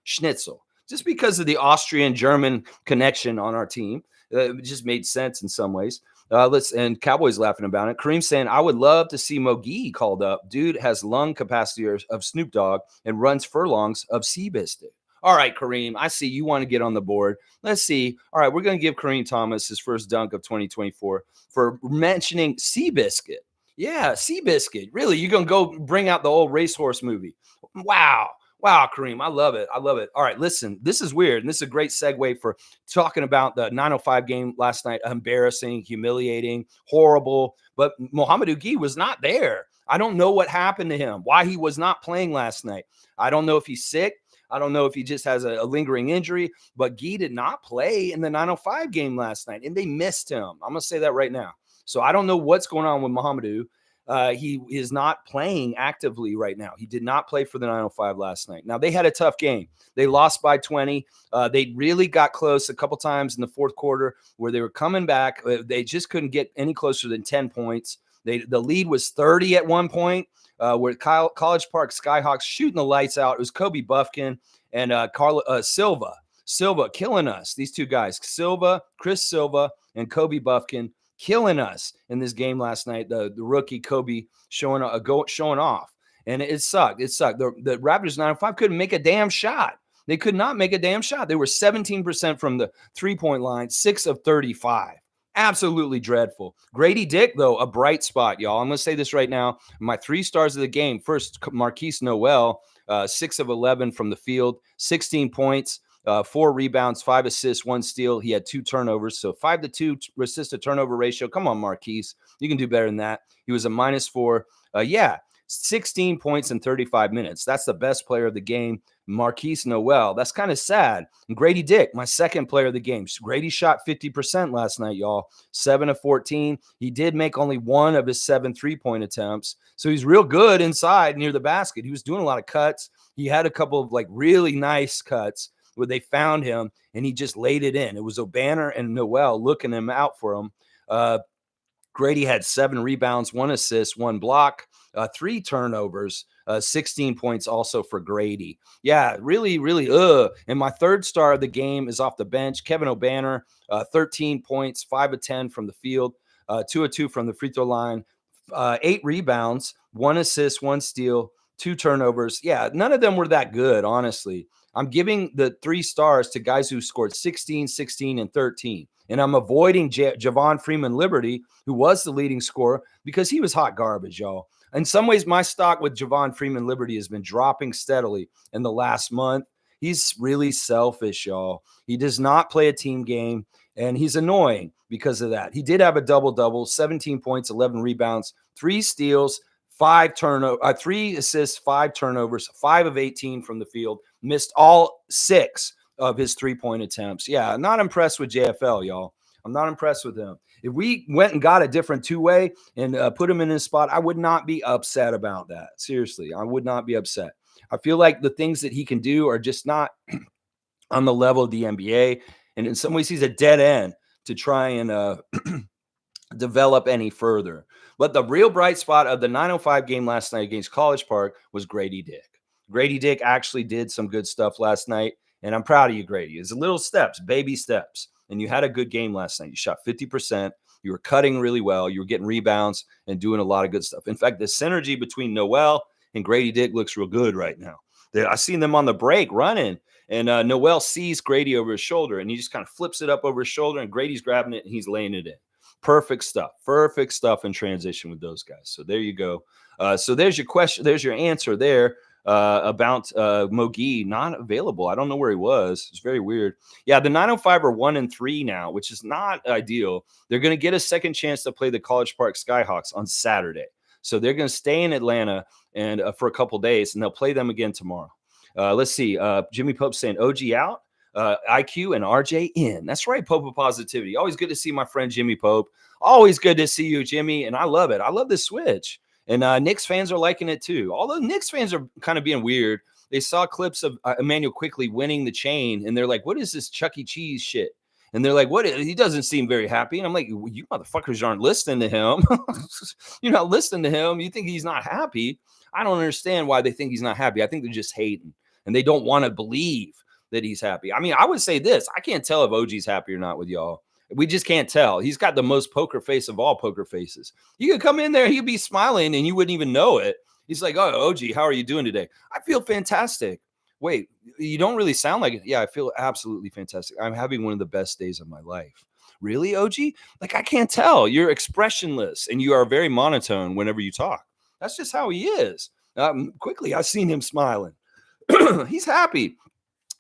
Schnitzel. Just because of the Austrian-German connection on our team, it just made sense in some ways. And Cowboys laughing about it. Kareem saying, I would love to see Mogi called up. Dude has lung capacity of Snoop Dogg and runs furlongs of Seabiscuit. All right, Kareem, I see you want to get on the board. Let's see. All right, we're going to give Kareem Thomas his first dunk of 2024 for mentioning Seabiscuit. Yeah, Seabiscuit. Really, you're going to go bring out the old racehorse movie. Wow. Wow, Kareem, I love it. I love it. All right, listen, this is weird, and this is a great segue for talking about the 905 game last night. Embarrassing, humiliating, horrible, but Mohamedou Gueye was not there. I don't know what happened to him, why he was not playing last night. I don't know if he's sick. I don't know if he just has a lingering injury, but Gueye did not play in the 905 game last night, and they missed him. I'm going to say that right now. So I don't know what's going on with Mohamedou. He is not playing actively right now. He did not play for the 905 last night. Now, they had a tough game. They lost by 20. They really got close a couple times in the fourth quarter where they were coming back. They just couldn't get any closer than 10 points. The lead was 30 at one point. Where College Park Skyhawks shooting the lights out. It was Kobe Buffkin and Silva killing us. These two guys, Chris Silva and Kobe Buffkin, killing us in this game last night. The rookie Kobe showing off, and it sucked. It sucked. The Raptors 905 couldn't make a damn shot. They could not make a damn shot. They were 17% from the 3-point line, 6 of 35. Absolutely dreadful. Grady Dick, though, a bright spot, y'all. I'm going to say this right now. My 3 stars of the game. First, Marquise Noel, 6 of 11 from the field, 16 points, 4 rebounds, 5 assists, 1 steal. He had 2 turnovers. So 5-2 assist to turnover ratio. Come on, Marquise. You can do better than that. He was a -4. 16 points in 35 minutes. That's the best player of the game. Marquise Noel. That's kind of sad. And Grady Dick, my second player of the game. Grady shot 50% last night, y'all. 7 of 14. He did make only 1 of his 7 3-point attempts. So he's real good inside near the basket. He was doing a lot of cuts. He had a couple of really nice cuts where they found him and he just laid it in. It was O'Banner and Noel looking him out for him. Grady had 7 rebounds, 1 assist, 1 block, 3 turnovers, 16 points also for Grady. Yeah, really, really, And my third star of the game is off the bench, Kevin O'Banner, 13 points, 5 of 10 from the field, 2 of 2 from the free throw line, 8 rebounds, 1 assist, 1 steal, 2 turnovers. Yeah, none of them were that good, honestly. I'm giving the 3 stars to guys who scored 16, 16, and 13. And I'm avoiding Javon Freeman Liberty, who was the leading scorer, because he was hot garbage, y'all. In some ways, my stock with Javon Freeman Liberty has been dropping steadily in the last month. He's really selfish, y'all. He does not play a team game, and he's annoying because of that. He did have a double-double, 17 points, 11 rebounds, 3 steals, 3 assists, 5 turnovers, 5 of 18 from the field, missed all 6 of his 3-point attempts. Yeah, not impressed with JFL, y'all. I'm not impressed with him. If we went and got a different 2-way and put him in his spot, I would not be upset about that. Seriously, I would not be upset. I feel like the things that he can do are just not on the level of the NBA. And in some ways, he's a dead end to try and develop any further. But the real bright spot of the 905 game last night against College Park was Grady Dick. Grady Dick actually did some good stuff last night, and I'm proud of you, Grady. It's little steps, baby steps. And you had a good game last night. You shot 50%. You were cutting really well. You were getting rebounds and doing a lot of good stuff. In fact, the synergy between Noel and Grady Dick looks real good right now. I seen them on the break running, and Noel sees Grady over his shoulder, and he just kind of flips it up over his shoulder, and Grady's grabbing it, and he's laying it in. Perfect stuff. Perfect stuff in transition with those guys. So there you go. So there's your question. There's your answer there about Mogi not available. I don't know where he was. It's very weird. Yeah, the 905 are 1-3 now, which is not ideal. They're going to get a second chance to play the College Park Skyhawks on Saturday. So they're going to stay in Atlanta and for a couple days, and they'll play them again tomorrow. Let's see. Jimmy Pope saying OG out, IQ and RJ in. That's right, Pope of Positivity. Always good to see my friend Jimmy Pope. Always good to see you, Jimmy. And I love it. I love this switch. And Knicks fans are liking it too. Although Knicks fans are kind of being weird. They saw clips of Emmanuel Quickly winning the chain, and they're like, what is this Chuck E. Cheese shit? And they're like, what? He doesn't seem very happy. And I'm like, well, you motherfuckers aren't listening to him. You're not listening to him. You think he's not happy. I don't understand why they think he's not happy. I think they're just hating, and they don't want to believe that he's happy. I mean, I would say this. I can't tell if OG's happy or not with y'all. We just can't tell. He's got the most poker face of all poker faces. You could come in there, he'd be smiling, and you wouldn't even know it. He's like, oh, OG, how are you doing today? I feel fantastic. Wait, you don't really sound like it. Yeah, I feel absolutely fantastic. I'm having one of the best days of my life. Really, OG? Like, I can't tell. You're expressionless, and you are very monotone whenever you talk. That's just how he is. Quickly, I've seen him smiling. He's happy.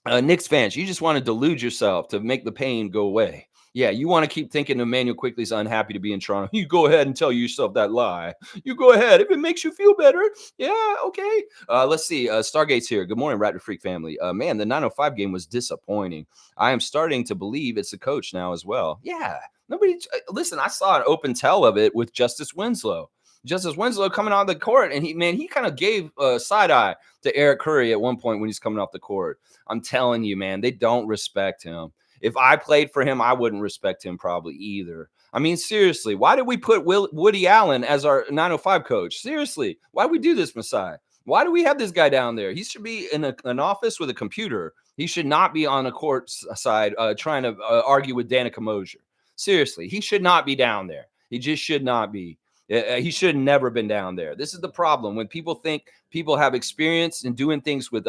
Knicks fans, you just want to delude yourself to make the pain go away. Yeah, you want to keep thinking Emmanuel Quickly's unhappy to be in Toronto. You go ahead and tell yourself that lie. You go ahead. If it makes you feel better, yeah, okay. Let's see. Stargate's here. Good morning, Raptor Freak family. Man, the 905 game was disappointing. I am starting to believe it's the coach now as well. Yeah, nobody. Listen, I saw an open tell of it with Justice Winslow. Justice Winslow coming out of the court, and he kind of gave a side eye to Eric Curry at one point when he's coming off the court. I'm telling you, man, they don't respect him. If I played for him, I wouldn't respect him probably either. I mean, seriously, why did we put Woody Allen as our 905 coach? Seriously, why do we do this, Messiah? Why do we have this guy down there? He should be in an office with a computer. He should not be on a court side trying to argue with Danica Mosier. Seriously, he should not be down there. He just should not be. He should have never been down there. This is the problem. When people think people have experience in doing things with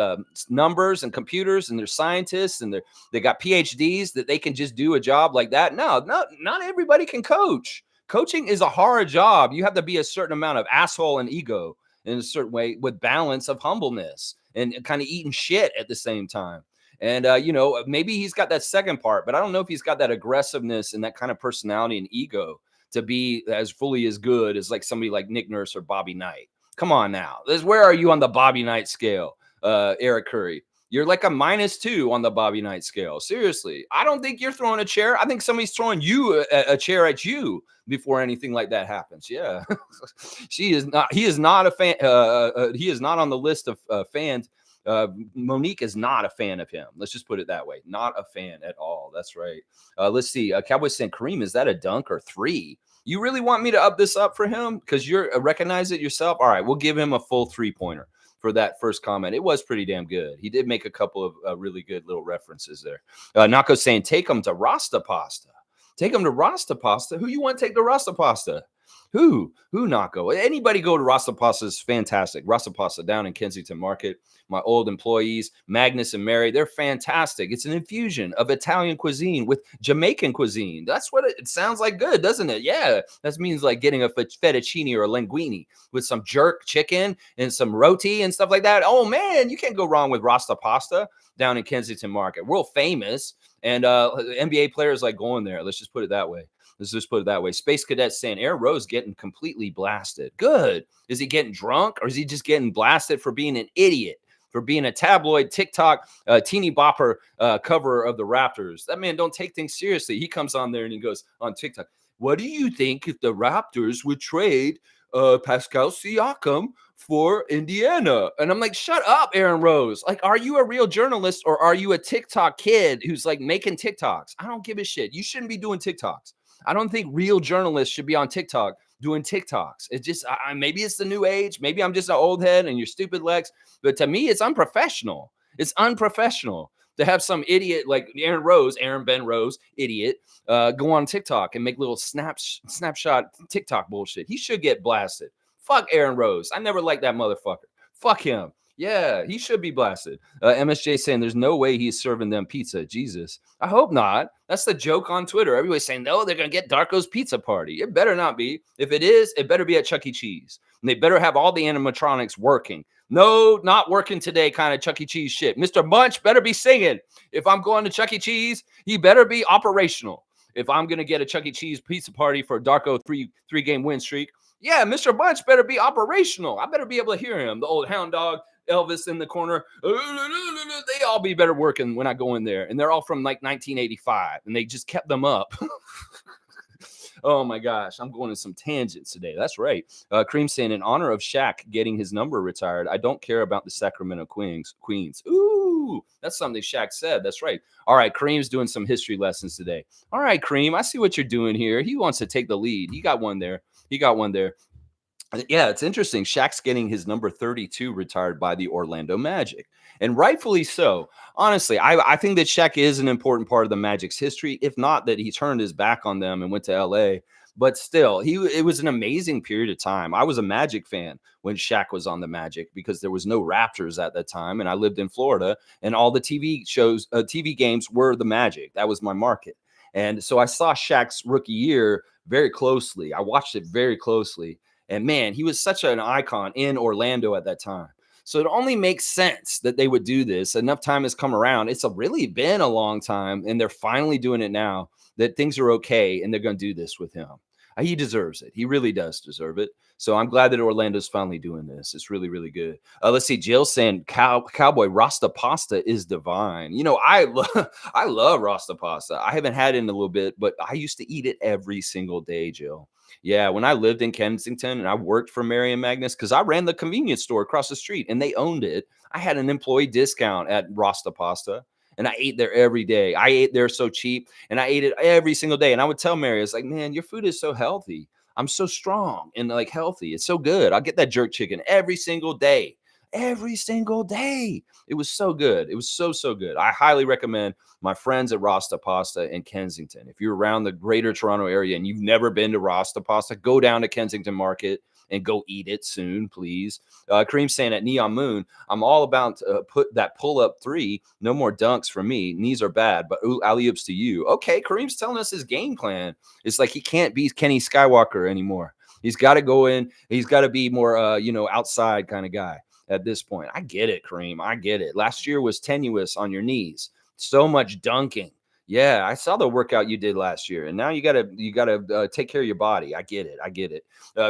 numbers and computers, and they're scientists and they got PhDs that they can just do a job like that. No, not everybody can coach. Coaching is a hard job. You have to be a certain amount of asshole and ego in a certain way with balance of humbleness and kind of eating shit at the same time. And, maybe he's got that second part, but I don't know if he's got that aggressiveness and that kind of personality and ego to be as fully as good as like somebody like Nick Nurse or Bobby Knight. Come on now. Where are you on the Bobby Knight scale, Eric Curry? You're like a -2 on the Bobby Knight scale. Seriously. I don't think you're throwing a chair. I think somebody's throwing you a chair at you before anything like that happens. Yeah. He is not a fan. He is not on the list of fans. Monique is not a fan of him. Let's just put it that way. Not a fan at all. That's right. Let's see. Cowboys saying, Kareem, is that a dunk or 3? You really want me to up this up for him? Because you're recognize it yourself? All right, we'll give him a full 3-pointer for that first comment. It was pretty damn good. He did make a couple of really good little references there. Nako saying, take him to Rasta Pasta. Take him to Rasta Pasta? Who you want to take to Rasta Pasta? Who Nako? Anybody go to Rasta Pasta is fantastic. Rasta Pasta down in Kensington Market. My old employees, Magnus and Mary, they're fantastic. It's an infusion of Italian cuisine with Jamaican cuisine. That's what it sounds like good, doesn't it? Yeah, that means like getting a fettuccine or a linguine with some jerk chicken and some roti and stuff like that. Oh, man, you can't go wrong with Rasta Pasta down in Kensington Market. World famous. And NBA players like going there. Let's just put it that way. Space Cadet saying Aaron Rose getting completely blasted. Good. Is he getting drunk or is he just getting blasted for being an idiot? For being a tabloid TikTok teeny bopper cover of the Raptors. That man don't take things seriously. He comes on there and he goes on TikTok. What do you think if the Raptors would trade Pascal Siakam for Indiana? And I'm like, shut up, Aaron Rose. Like, are you a real journalist or are you a TikTok kid who's like making TikToks? I don't give a shit. You shouldn't be doing TikToks. I don't think real journalists should be on TikTok doing TikToks. It's just, maybe it's the new age. Maybe I'm just an old head and you're stupid, Lex. But to me, it's unprofessional. It's unprofessional to have some idiot like Aaron Ben Rose, idiot, go on TikTok and make little snapshot TikTok bullshit. He should get blasted. Fuck Aaron Rose. I never liked that motherfucker. Fuck him. Yeah, he should be blasted. MSJ saying there's no way he's serving them pizza. Jesus. I hope not. That's the joke on Twitter. Everybody's saying, no, they're going to get Darko's pizza party. It better not be. If it is, it better be at Chuck E. Cheese. And they better have all the animatronics working. No, not working today kind of Chuck E. Cheese shit. Mr. Bunch better be singing. If I'm going to Chuck E. Cheese, he better be operational. If I'm going to get a Chuck E. Cheese pizza party for Darko three-game win streak, yeah, Mr. Bunch better be operational. I better be able to hear him. The old hound dog, Elvis in the corner. They all be better working when I go in there. And they're all from like 1985. And they just kept them up. Oh my gosh, I'm going to some tangents today. That's right. Cream saying, in honor of Shaq getting his number retired, I don't care about the Sacramento Queens. Ooh, that's something Shaq said. That's right. All right, Cream's doing some history lessons today. All right, Cream, I see what you're doing here. He wants to take the lead. He got one there. Yeah, it's interesting. Shaq's getting his number 32 retired by the Orlando Magic, and rightfully so. Honestly, I think that Shaq is an important part of the Magic's history, if not that he turned his back on them and went to LA. But still, it was an amazing period of time. I was a Magic fan when Shaq was on the Magic because there was no Raptors at that time, and I lived in Florida, and all the TV games were the Magic. That was my market. And so I saw Shaq's rookie year very closely. I watched it very closely. And man, he was such an icon in Orlando at that time. So it only makes sense that they would do this. Enough time has come around. It's really been a long time, and they're finally doing it now that things are okay, and they're going to do this with him. He deserves it. He really does deserve it. So I'm glad that Orlando's finally doing this. It's really, really good. Let's see. Jill saying Cowboy Rasta pasta is divine. You know, I love Rasta pasta. I haven't had it in a little bit, but I used to eat it every single day, Jill. Yeah, when I lived in Kensington and I worked for Mary and Magnus, because I ran the convenience store across the street and they owned it. I had an employee discount at Rasta Pasta, and I ate there every day. I ate there so cheap, and I ate it every single day. And I would tell Mary, it's like, man, your food is so healthy. I'm so strong and like healthy. It's so good. I'll get that jerk chicken every single day. Every single day. It was so good. It was so good. I highly recommend my friends at Rasta Pasta in Kensington. If you're around the greater Toronto area and you've never been to Rasta Pasta, go down to Kensington Market and go eat it soon, please. Kareem saying at Neon Moon, I'm all about put that pull-up three. No more dunks for me. Knees are bad, but alley-oops to you. Okay, Kareem's telling us his game plan. It's like he can't be Kenny Skywalker anymore. He's got to go in. He's got to be more, outside kind of guy at this point. I get it, Kareem. I get it. Last year was tenuous on your knees. So much dunking. Yeah, I saw the workout you did last year, and now you gotta take care of your body. I get it.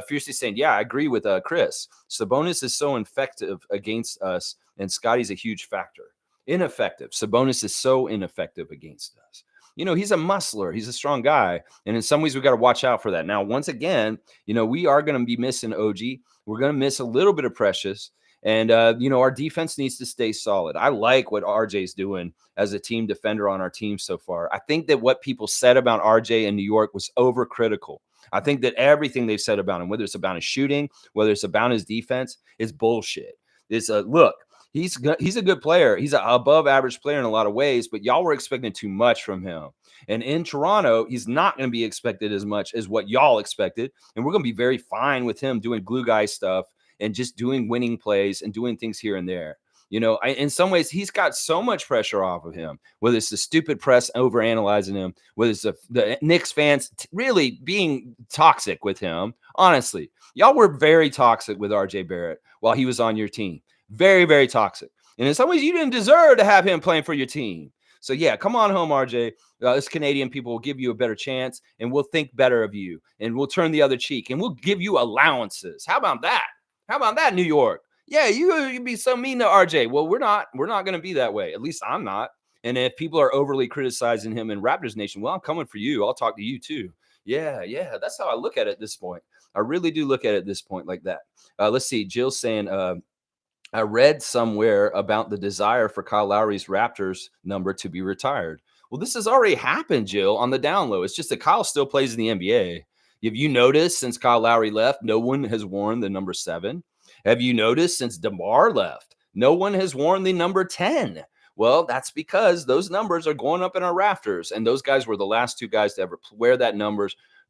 Fiercely saying, yeah, I agree with Chris. Sabonis is so effective against us, and Scotty's a huge factor. Ineffective. Sabonis is so ineffective against us. You know, he's a muscler. He's a strong guy, and in some ways we got to watch out for that. Now, once again, we are going to be missing OG. We're going to miss a little bit of Precious. And, our defense needs to stay solid. I like what RJ's doing as a team defender on our team so far. I think that what people said about RJ in New York was overcritical. I think that everything they've said about him, whether it's about his shooting, whether it's about his defense, is bullshit. Look, he's a good player. He's an above average player in a lot of ways, but y'all were expecting too much from him. And in Toronto, he's not going to be expected as much as what y'all expected. And we're going to be very fine with him doing glue guy stuff and just doing winning plays and doing things here and there. In some ways, he's got so much pressure off of him, whether it's the stupid press overanalyzing him, whether it's the Knicks fans really being toxic with him. Honestly, y'all were very toxic with RJ Barrett while he was on your team. Very, very toxic. And in some ways, you didn't deserve to have him playing for your team. So, yeah, come on home, RJ. Us Canadian people will give you a better chance, and we'll think better of you, and we'll turn the other cheek, and we'll give you allowances. How about that? How about that, New York? Yeah, you be so mean to RJ. Well, we're not going to be that way. At least I'm not. And if people are overly criticizing him in Raptors Nation, well, I'm coming for you. I'll talk to you too. Yeah. That's how I look at it at this point. I really do look at it at this point like that. Let's see. Jill's saying, I read somewhere about the desire for Kyle Lowry's Raptors number to be retired. Well, this has already happened, Jill, on the down low. It's just that Kyle still plays in the NBA. Have you noticed since Kyle Lowry left, no one has worn the number 7? Have you noticed since DeMar left, no one has worn the number 10? Well, that's because those numbers are going up in our rafters, and those guys were the last two guys to ever wear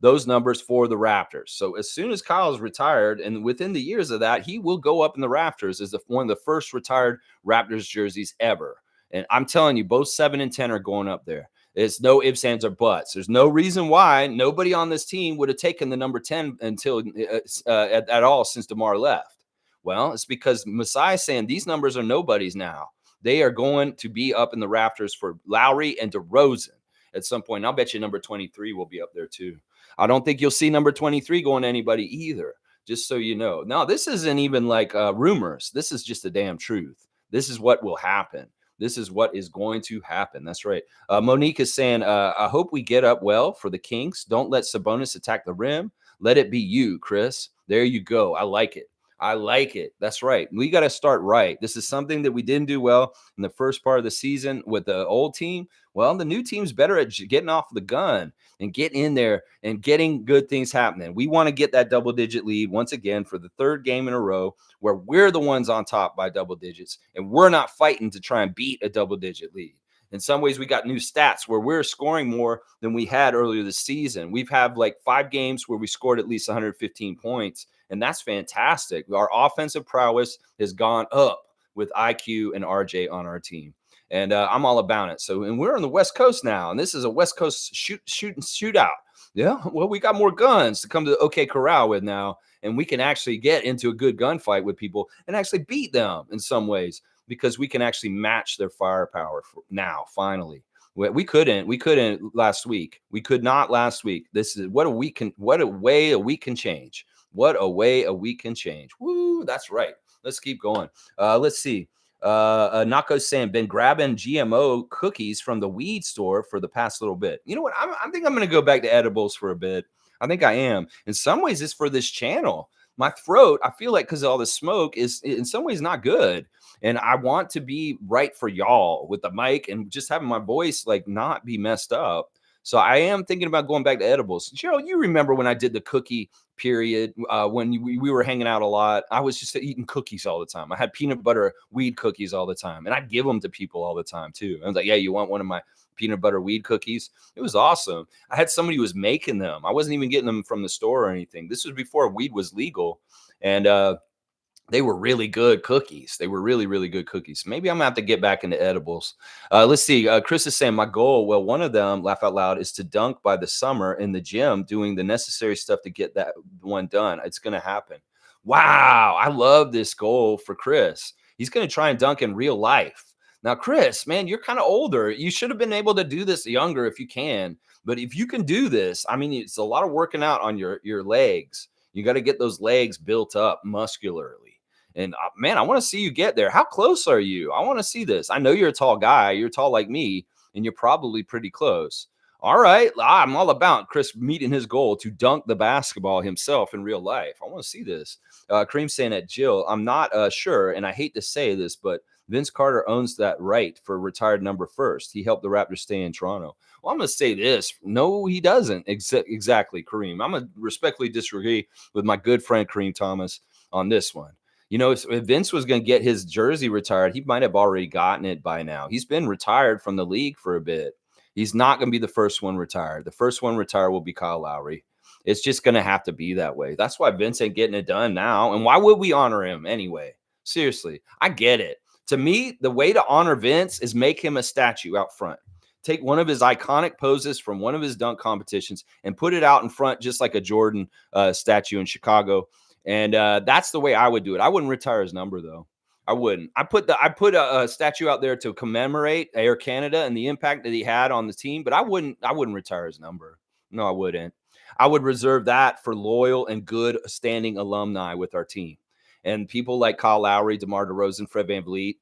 those numbers for the Raptors. So as soon as Kyle's retired, and within the years of that, he will go up in the Raptors as one of the first retired Raptors jerseys ever. And I'm telling you, both 7 and 10 are going up there. It's no ifs, ands, or buts. There's no reason why nobody on this team would have taken the number 10 until at all since DeMar left. Well, it's because Masai is saying these numbers are nobody's now. They are going to be up in the Raptors for Lowry and DeRozan at some point. And I'll bet you number 23 will be up there too. I don't think you'll see number 23 going to anybody either, just so you know. Now, this isn't even like rumors. This is just the damn truth. This is what will happen. This is what is going to happen. That's right. Monique is saying, I hope we get up well for the Kings. Don't let Sabonis attack the rim. Let it be you, Chris. There you go. I like it. I like it. That's right. We got to start right. This is something that we didn't do well in the first part of the season with the old team. Well, the new team's better at getting off the gun and get in there and getting good things happening. We want to get that double-digit lead once again for the third game in a row where we're the ones on top by double digits, and we're not fighting to try and beat a double-digit lead. In some ways, we got new stats where we're scoring more than we had earlier this season. We've had like 5 games where we scored at least 115 points, and that's fantastic. Our offensive prowess has gone up with IQ and RJ on our team. And I'm all about it. So, and we're on the West Coast now, and this is a West Coast shootout. Yeah, well, we got more guns to come to the OK Corral with now, and we can actually get into a good gunfight with people and actually beat them in some ways because we can actually match their firepower now. Finally, we couldn't last week. We could not last week. This is what a way a week can change. What a way a week can change. Woo, that's right. Let's keep going. Let's see. Nako's saying, been grabbing GMO cookies from the weed store for the past little bit. You know what? I think I'm going to go back to edibles for a bit. I think I am. In some ways, it's for this channel. My throat, I feel like because of all the smoke is in some ways not good. And I want to be right for y'all with the mic and just having my voice like not be messed up. So I am thinking about going back to edibles. Gerald, you remember when I did the cookie period when we were hanging out a lot? I was just eating cookies all the time. I had peanut butter weed cookies all the time, and I'd give them to people all the time too. I was like, yeah, you want one of my peanut butter weed cookies? It was awesome. I had somebody who was making them. I wasn't even getting them from the store or anything. This was before weed was legal, and they were really good cookies. They were really, really good cookies. Maybe I'm going to have to get back into edibles. Let's see. Chris is saying my goal, well, one of them, laugh out loud, is to dunk by the summer in the gym, doing the necessary stuff to get that one done. It's going to happen. Wow. I love this goal for Chris. He's going to try and dunk in real life. Now, Chris, man, you're kind of older. You should have been able to do this younger if you can. But if you can do this, I mean, it's a lot of working out on your legs. You got to get those legs built up muscularly. And man, I want to see you get there. How close are you? I want to see this. I know you're a tall guy. You're tall like me, and you're probably pretty close. All right. I'm all about Chris meeting his goal to dunk the basketball himself in real life. I want to see this. Kareem saying that, Jill, I'm not sure, and I hate to say this, but Vince Carter owns that right for retired number first. He helped the Raptors stay in Toronto. Well, I'm going to say this. No, he doesn't. Exactly, Kareem. I'm going to respectfully disagree with my good friend Kareem Thomas on this one. You know, if Vince was going to get his jersey retired, he might have already gotten it by now. He's been retired from the league for a bit. He's not going to be the first one retired. The first one retired will be Kyle Lowry. It's just going to have to be that way. That's why Vince ain't getting it done now. And why would we honor him anyway? Seriously, I get it. To me, the way to honor Vince is make him a statue out front. Take one of his iconic poses from one of his dunk competitions and put it out in front just like a Jordan statue in Chicago. And that's the way I would do it. I wouldn't retire his number, though. I wouldn't. I put a statue out there to commemorate Air Canada and the impact that he had on the team, but I wouldn't retire his number. No, I wouldn't. I would reserve that for loyal and good standing alumni with our team. And people like Kyle Lowry, DeMar DeRozan, Fred VanVleet,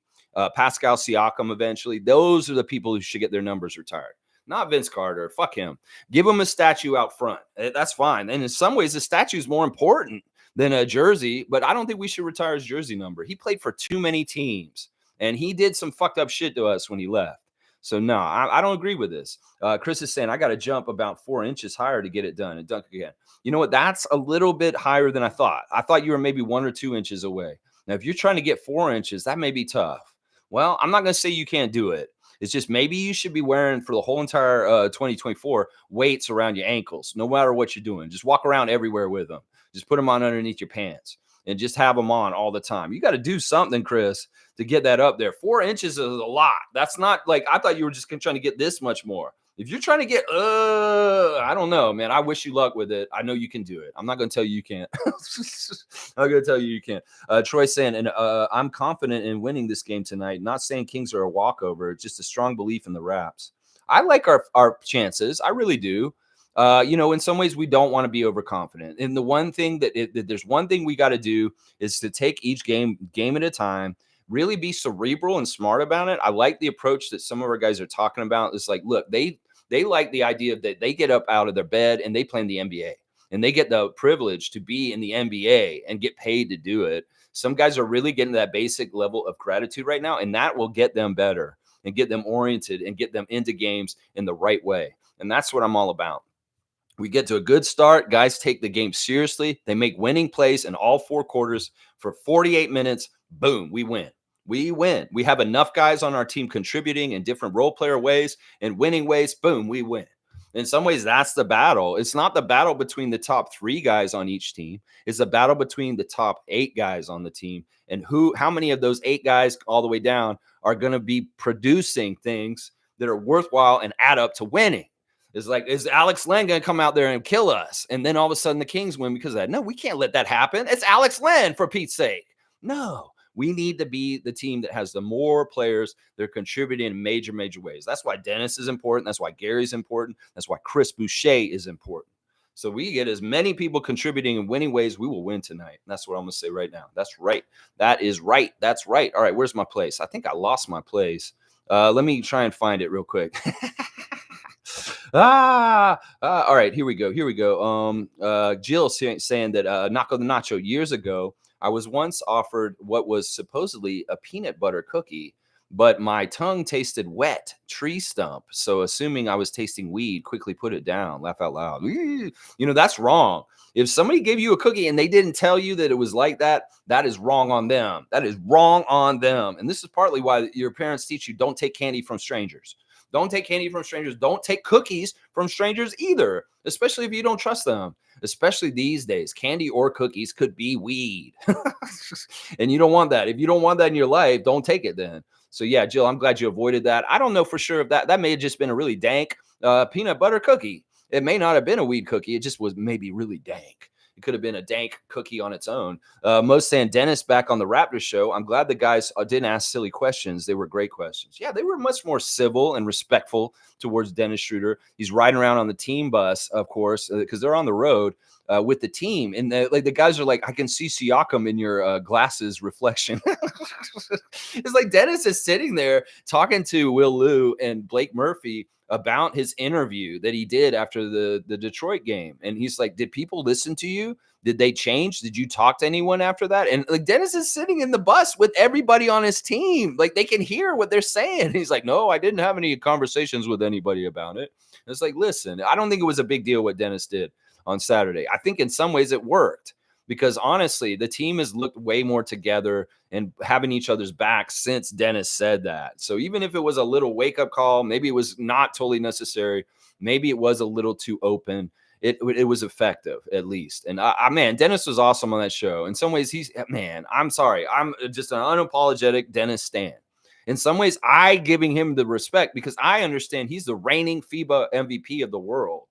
Pascal Siakam eventually. Those are the people who should get their numbers retired. Not Vince Carter. Fuck him. Give him a statue out front. That's fine. And in some ways, the statue is more important than a jersey, but I don't think we should retire his jersey number. He played for too many teams, and he did some fucked up shit to us when he left. So, no, I don't agree with this. Chris is saying, I got to jump about 4 inches higher to get it done and dunk again. You know what? That's a little bit higher than I thought. I thought you were maybe 1 or 2 inches away. Now, if you're trying to get 4 inches, that may be tough. Well, I'm not going to say you can't do it. It's just maybe you should be wearing for the whole entire 2024 weights around your ankles, no matter what you're doing. Just walk around everywhere with them. Just put them on underneath your pants and just have them on all the time. You got to do something, Chris, to get that up there. 4 inches is a lot. That's not like, I thought you were just trying to get this much more. If you're trying to get, I don't know, man. I wish you luck with it. I know you can do it. I'm not going to tell you you can't. I'm going to tell you can't. Troy saying, and I'm confident in winning this game tonight. Not saying Kings are a walkover, just a strong belief in the Raps. I like our chances. I really do. In some ways we don't want to be overconfident. And the one thing that there's one thing we got to do is to take each game at a time, really be cerebral and smart about it. I like the approach that some of our guys are talking about. It's like, look, they like the idea that they get up out of their bed and they play in the NBA and they get the privilege to be in the NBA and get paid to do it. Some guys are really getting that basic level of gratitude right now, and that will get them better and get them oriented and get them into games in the right way. And that's what I'm all about. We get to a good start. Guys take the game seriously. They make winning plays in all 4 quarters for 48 minutes. Boom, we win. We win. We have enough guys on our team contributing in different role player ways and winning ways. Boom, we win. In some ways, that's the battle. It's not the battle between the top 3 guys on each team. It's the battle between the top 8 guys on the team. And how many of those 8 guys all the way down are going to be producing things that are worthwhile and add up to winning? It's like, is Alex Len going to come out there and kill us? And then all of a sudden the Kings win because of that. No, we can't let that happen. It's Alex Len, for Pete's sake. No, we need to be the team that has the more players that are contributing in major, major ways. That's why Dennis is important. That's why Gary's important. That's why Chris Boucher is important. So we get as many people contributing in winning ways, we will win tonight. And that's what I'm going to say right now. That's right. That is right. That's right. All right, where's my place? I think I lost my place. Let me try and find it real quick. All right, here we go. Jill saying that Naco the Nacho, years ago, I was once offered what was supposedly a peanut butter cookie, but my tongue tasted wet tree stump. So assuming I was tasting weed, quickly put it down, laugh out loud. That's wrong. If somebody gave you a cookie and they didn't tell you that it was like that, that is wrong on them. That is wrong on them. And this is partly why your parents teach you don't take candy from strangers. Don't take candy from strangers. Don't take cookies from strangers either, especially if you don't trust them. Especially these days, candy or cookies could be weed. And you don't want that. If you don't want that in your life, don't take it then. So yeah, Jill, I'm glad you avoided that. I don't know for sure if that may have just been a really dank peanut butter cookie. It may not have been a weed cookie. It just was maybe really dank. It could have been a dank cookie on its own. Most saying Dennis back on the Raptors show. I'm glad the guys didn't ask silly questions. They were great questions. Yeah, they were much more civil and respectful towards Dennis Schroder. He's riding around on the team bus, of course, because they're on the road with the team. And the guys are like, I can see Siakam in your glasses reflection. It's like Dennis is sitting there talking to Will Liu and Blake Murphy about his interview that he did after the Detroit game. And he's like, did people listen to you? Did they change? Did you talk to anyone after that? And like Dennis is sitting in the bus with everybody on his team. Like they can hear what they're saying. He's like, no, I didn't have any conversations with anybody about it. And it's like, listen, I don't think it was a big deal what Dennis did on Saturday. I think in some ways it worked. Because honestly, the team has looked way more together and having each other's backs since Dennis said that. So even if it was a little wake-up call, maybe it was not totally necessary, maybe it was a little too open, it was effective at least. And man, Dennis was awesome on that show. In some ways, I'm sorry. I'm just an unapologetic Dennis stan. In some ways, I giving him the respect because I understand he's the reigning FIBA MVP of the world.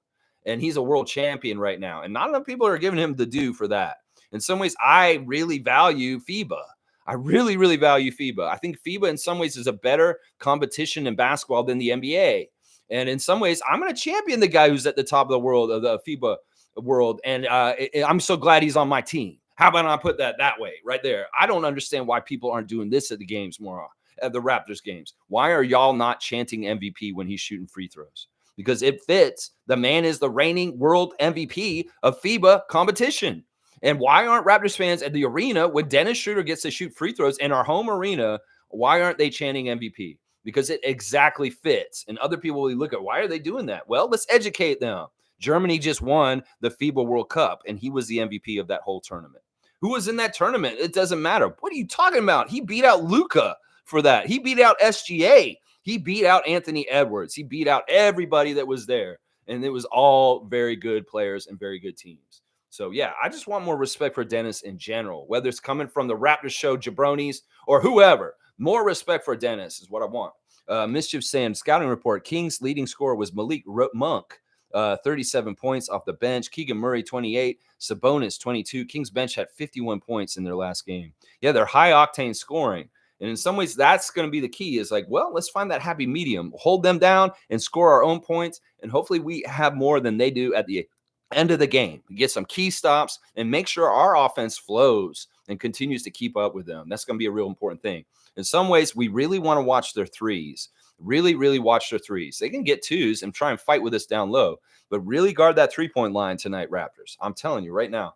And he's a world champion right now. And not enough people are giving him the due for that. In some ways, I really value FIBA. I really, really value FIBA. I think FIBA in some ways is a better competition in basketball than the NBA. And in some ways, I'm going to champion the guy who's at the top of the world, of the FIBA world. And I'm so glad he's on my team. How about I put that way right there? I don't understand why people aren't doing this at the games more, at the Raptors games. Why are y'all not chanting MVP when he's shooting free throws? Because it fits. The man is the reigning world MVP of FIBA competition. And why aren't Raptors fans at the arena when Dennis Schroder gets to shoot free throws in our home arena? Why aren't they chanting MVP? Because it exactly fits. And other people will look at, why are they doing that? Well, let's educate them. Germany just won the FIBA World Cup, and he was the MVP of that whole tournament. Who was in that tournament? It doesn't matter. What are you talking about? He beat out Luka for that. He beat out SGA He beat out Anthony Edwards. He beat out everybody that was there. And it was all very good players and very good teams. So, yeah, I just want more respect for Dennis in general, whether it's coming from the Raptors show, jabronis, or whoever. More respect for Dennis is what I want. Mischief saying, scouting report, Kings leading scorer was Malik Monk, 37 points off the bench. Keegan Murray, 28. Sabonis, 22. Kings bench had 51 points in their last game. Yeah, they're high-octane scoring. And in some ways, that's going to be the key is like, well, let's find that happy medium, hold them down and score our own points. And hopefully we have more than they do at the end of the game. Get some key stops and make sure our offense flows and continues to keep up with them. That's going to be a real important thing. In some ways, we really want to watch their threes. Really, really watch their threes. They can get twos and try and fight with us down low, but really guard that three-point line tonight, Raptors. I'm telling you right now.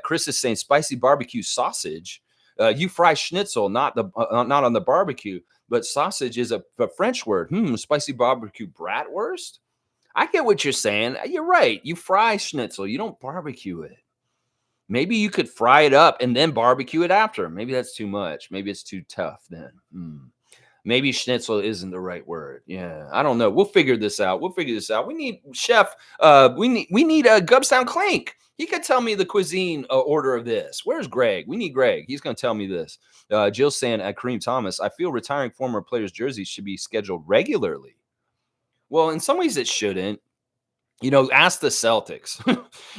Chris is saying spicy barbecue sausage. You fry schnitzel, not on the barbecue, but sausage is a French word. Spicy barbecue bratwurst. I get what you're saying. You're right. You fry schnitzel. You don't barbecue it. Maybe you could fry it up and then barbecue it after. Maybe that's too much. Maybe it's too tough then. Maybe schnitzel isn't the right word. Yeah, I don't know. We'll figure this out. We need chef. We need a Gubstown Clink. He could tell me the cuisine order of this. Where's Greg? We need Greg. He's going to tell me this. Jill saying at Kareem Thomas, I feel retiring former players' jerseys should be scheduled regularly. Well, in some ways it shouldn't. Ask the Celtics.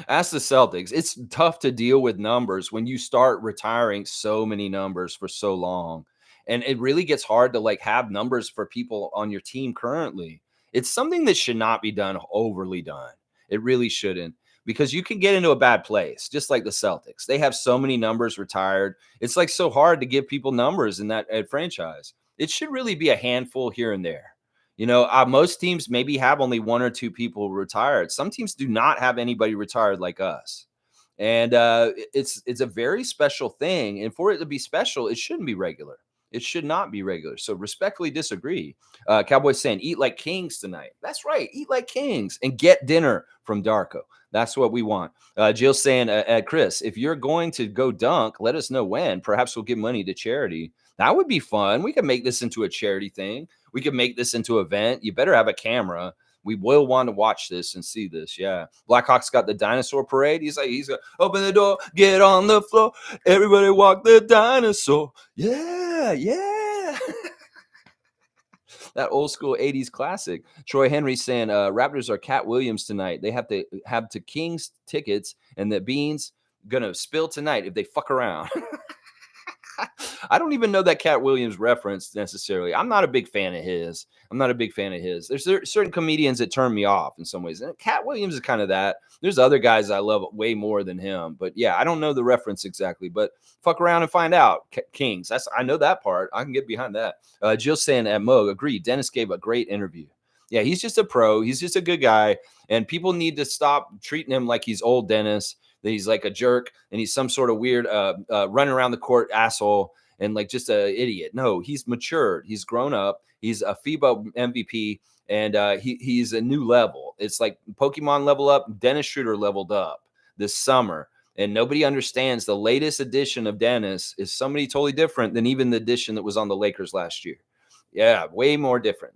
Ask the Celtics. It's tough to deal with numbers when you start retiring so many numbers for so long. And it really gets hard to have numbers for people on your team currently. It's something that should not be done overly done. It really shouldn't, because you can get into a bad place, just like the Celtics. They have so many numbers retired. It's so hard to give people numbers in that franchise. It should really be a handful here and there. Most teams maybe have only one or two people retired. Some teams do not have anybody retired like us. And it's a very special thing. And for it to be special, it shouldn't be regular. It should not be regular. So respectfully disagree. Cowboys saying, eat like kings tonight. That's right. Eat like kings and get dinner from Darko. That's what we want. Jill saying, Chris, if you're going to go dunk, let us know when. Perhaps we'll give money to charity. That would be fun. We could make this into a charity thing. We could make this into an event. You better have a camera. We will want to watch this and see this. Yeah. Blackhawks got the dinosaur parade. He's like, open the door, get on the floor. Everybody walk the dinosaur. Yeah. Yeah. That old school 80s classic. Troy Henry saying, Raptors are Cat Williams tonight. They have to have to Kings tickets, and the beans going to spill tonight if they fuck around. I don't even know that Cat Williams reference necessarily. I'm not a big fan of his. There's certain comedians that turn me off in some ways. And Cat Williams is kind of that. There's other guys I love way more than him. But yeah, I don't know the reference exactly. But fuck around and find out. Kings. I know that part. I can get behind that. Jill saying at Moog, agreed. Dennis gave a great interview. Yeah, he's just a pro. He's just a good guy. And people need to stop treating him like he's old Dennis, that he's like a jerk and he's some sort of weird running around the court asshole and just an idiot. No, he's matured. He's grown up. He's a FIBA MVP, and he's a new level. It's like Pokemon level up. Dennis Schroder leveled up this summer, and nobody understands the latest edition of Dennis is somebody totally different than even the edition that was on the Lakers last year. Yeah, way more different.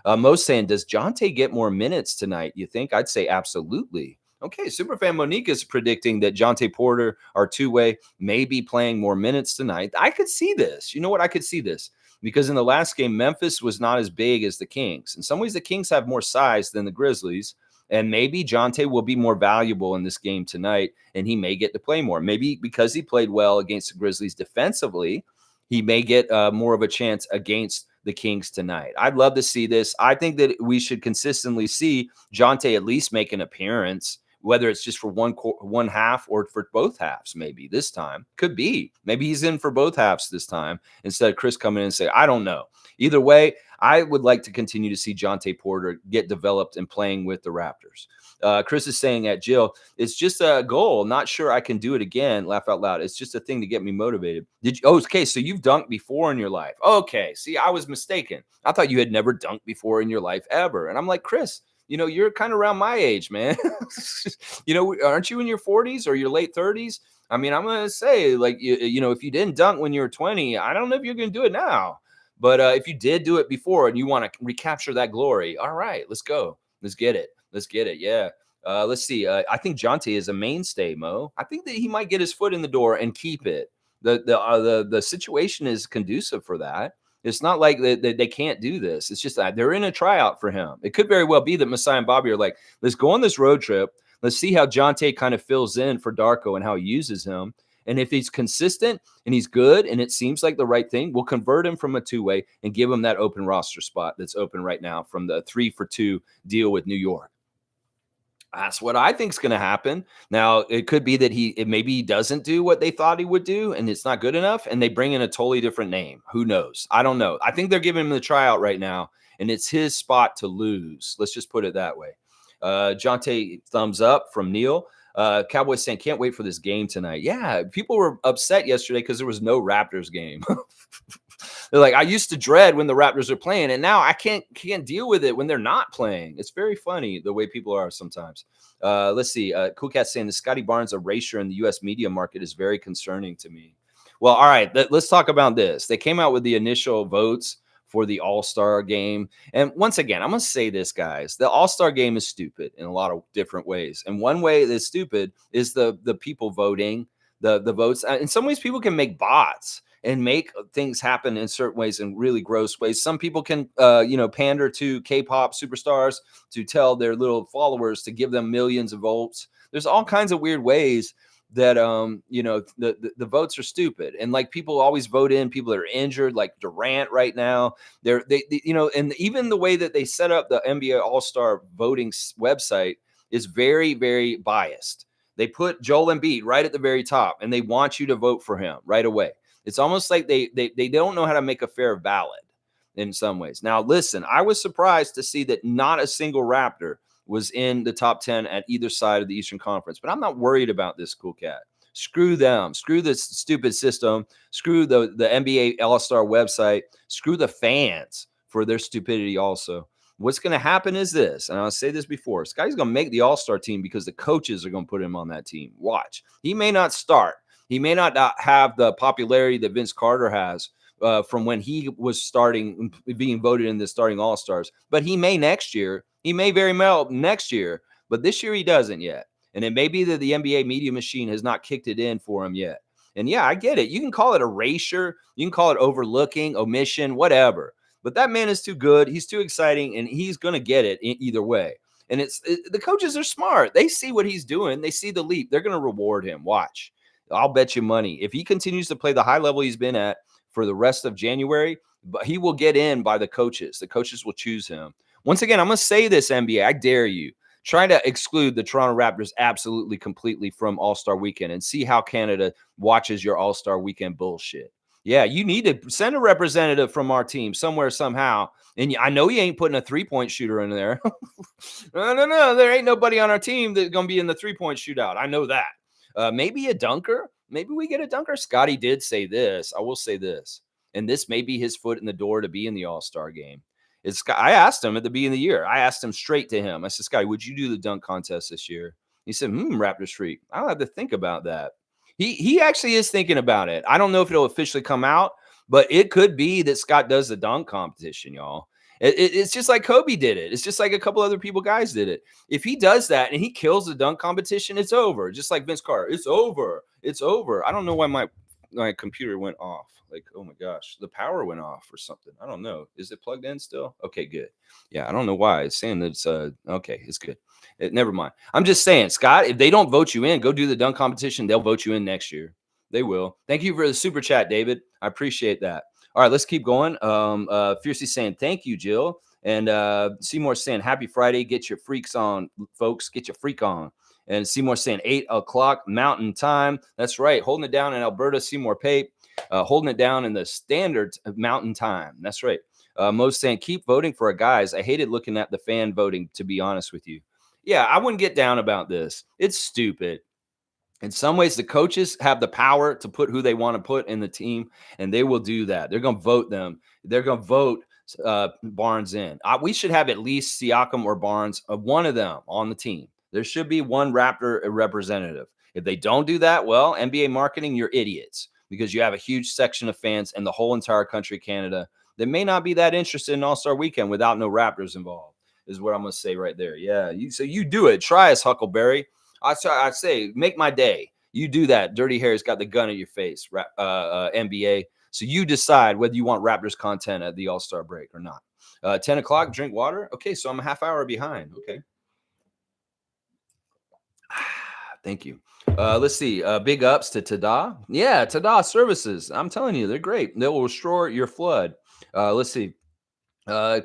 Most saying, does Jonte get more minutes tonight? You think? I'd say absolutely. Okay, Superfan Monique is predicting that Jonte Porter, our two-way, may be playing more minutes tonight. I could see this. You know what? I could see this because in the last game, Memphis was not as big as the Kings. In some ways, the Kings have more size than the Grizzlies, and maybe Jonte will be more valuable in this game tonight, and he may get to play more. Maybe because he played well against the Grizzlies defensively, he may get more of a chance against the Kings tonight. I'd love to see this. I think that we should consistently see Jonte at least make an appearance, whether it's just for one half or for both halves. Maybe this time could be. Maybe he's in for both halves this time instead of Chris coming in and say, I don't know. Either way, I would like to continue to see Jonte Porter get developed and playing with the Raptors. Chris is saying at Jill, it's just a goal. Not sure I can do it again. Laugh out loud. It's just a thing to get me motivated. Okay, so you've dunked before in your life. Okay, see, I was mistaken. I thought you had never dunked before in your life ever. And I'm like, Chris, you're kind of around my age, man. Aren't you in your 40s or your late 30s? I mean, I'm going to say, if you didn't dunk when you were 20, I don't know if you're going to do it now. But if you did do it before and you want to recapture that glory, all right, let's go. Let's get it. Let's get it. Yeah. Let's see. I think Jonte is a mainstay, Mo. I think that he might get his foot in the door and keep it. The situation is conducive for that. It's not like they can't do this. It's just that they're in a tryout for him. It could very well be that Masai and Bobby are like, let's go on this road trip. Let's see how Jonte kind of fills in for Darko and how he uses him. And if he's consistent and he's good and it seems like the right thing, we'll convert him from a two-way and give him that open roster spot that's open right now from the 3-for-2 deal with New York. That's what I think is going to happen. Now, it could be that maybe he doesn't do what they thought he would do, and it's not good enough, and they bring in a totally different name. Who knows? I don't know. I think they're giving him the tryout right now, and it's his spot to lose. Let's just put it that way. Jonte, thumbs up from Neil. Cowboys saying, can't wait for this game tonight. Yeah, people were upset yesterday because there was no Raptors game. They're like, I used to dread when the Raptors are playing, and now I can't deal with it when they're not playing. It's very funny the way people are sometimes. Let's see. Cool Cat saying the Scotty Barnes erasure in the U.S. media market is very concerning to me. Well, all right, let's talk about this. They came out with the initial votes for the All-Star game. And once again, I'm going to say this, guys. The All-Star game is stupid in a lot of different ways. And one way that's stupid is the people voting, the votes. In some ways, people can make bots and make things happen in certain ways, in really gross ways. Some people can, pander to K-pop superstars to tell their little followers to give them millions of votes. There's all kinds of weird ways that, the votes are stupid. And like people always vote in people that are injured, like Durant right now. And even the way that they set up the NBA All-Star voting website is very, very biased. They put Joel Embiid right at the very top, and they want you to vote for him right away. It's almost like they don't know how to make a fair ballot in some ways. Now, listen, I was surprised to see that not a single Raptor was in the top 10 at either side of the Eastern Conference. But I'm not worried about this, Cool Cat. Screw them. Screw this stupid system. Screw the NBA All-Star website. Screw the fans for their stupidity also. What's going to happen is this, and I'll say this before, Scotty's going to make the All-Star team because the coaches are going to put him on that team. Watch. He may not start. He may not have the popularity that Vince Carter has from when he was being voted in the starting All-Stars, but he may next year. He may very well next year, but this year he doesn't yet. And it may be that the NBA media machine has not kicked it in for him yet. And yeah, I get it. You can call it erasure. You can call it overlooking, omission, whatever. But that man is too good. He's too exciting, and he's going to get it either way. And the coaches are smart. They see what he's doing. They see the leap. They're going to reward him. Watch. I'll bet you money. If he continues to play the high level he's been at for the rest of January, but he will get in by the coaches. The coaches will choose him. Once again, I'm going to say this, NBA. I dare you. Try to exclude the Toronto Raptors absolutely, completely from All-Star Weekend and see how Canada watches your All-Star Weekend bullshit. Yeah, you need to send a representative from our team somewhere, somehow. And I know you ain't putting a three-point shooter in there. No. There ain't nobody on our team that's going to be in the three-point shootout. I know that. Maybe a dunker. Maybe we get a dunker. Scotty did say this. I will say this. And this may be his foot in the door to be in the All-Star game. I asked him at the beginning of the year. I asked him straight to him. I said, Scotty, would you do the dunk contest this year? He said, Raptors freak. I'll have to think about that. He actually is thinking about it. I don't know if it'll officially come out, but it could be that Scott does the dunk competition, y'all. It's just like Kobe did it. It's just like a couple other guys did it. If he does that and he kills the dunk competition, it's over. Just like Vince Carter. It's over. It's over. I don't know why my computer went off. Like, oh my gosh, the power went off or something. I don't know. Is it plugged in still? Okay, good. Yeah, I don't know why. It's saying that it's okay, it's good. Never mind. I'm just saying, Scott, if they don't vote you in, go do the dunk competition. They'll vote you in next year. They will. Thank you for the super chat, David. I appreciate that. All right, let's keep going. Fiercely saying, thank you, Jill. And Seymour saying, happy Friday. Get your freaks on, folks. Get your freak on. And Seymour saying 8 o'clock Mountain Time. That's right. Holding it down in Alberta, Seymour Pape. Holding it down in the standard Mountain Time. That's right. Mo's saying, keep voting for our guys. I hated looking at the fan voting, to be honest with you. Yeah, I wouldn't get down about this. It's stupid. In some ways, the coaches have the power to put who they want to put in the team, and they will do that. They're going to vote them. They're going to vote Barnes in. We should have at least Siakam or Barnes, one of them on the team. There should be one Raptor representative. If they don't do that, well, NBA marketing, you're idiots because you have a huge section of fans and the whole entire country, Canada, that may not be that interested in All-Star Weekend without no Raptors involved, is what I'm gonna say right there. Yeah, so you do it. Try us, Huckleberry. I say, make my day. You do that. Dirty Harry's got the gun at your face, NBA. So you decide whether you want Raptors content at the All-Star break or not. 10 o'clock, drink water. Okay, so I'm a half hour behind. Okay. Thank you. Let's see. Big ups to Tada. Yeah, Tada Services. I'm telling you, they're great. They will restore your flood. Let's see.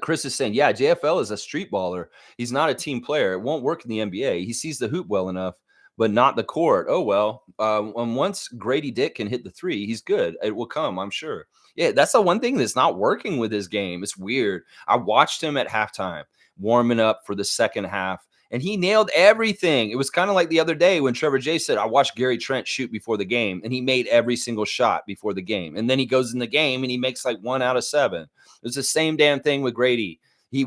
Chris is saying, yeah, JFL is a street baller. He's not a team player. It won't work in the NBA. He sees the hoop well enough, but not the court. Oh, well. Once Grady Dick can hit the three, he's good. It will come, I'm sure. Yeah, that's the one thing that's not working with his game. It's weird. I watched him at halftime, warming up for the second half, and he nailed everything. It was kind of like the other day when Trevor J said, I watched Gary Trent shoot before the game, and he made every single shot before the game. And then he goes in the game, and he makes like 1 out of 7. It was the same damn thing with Grady. I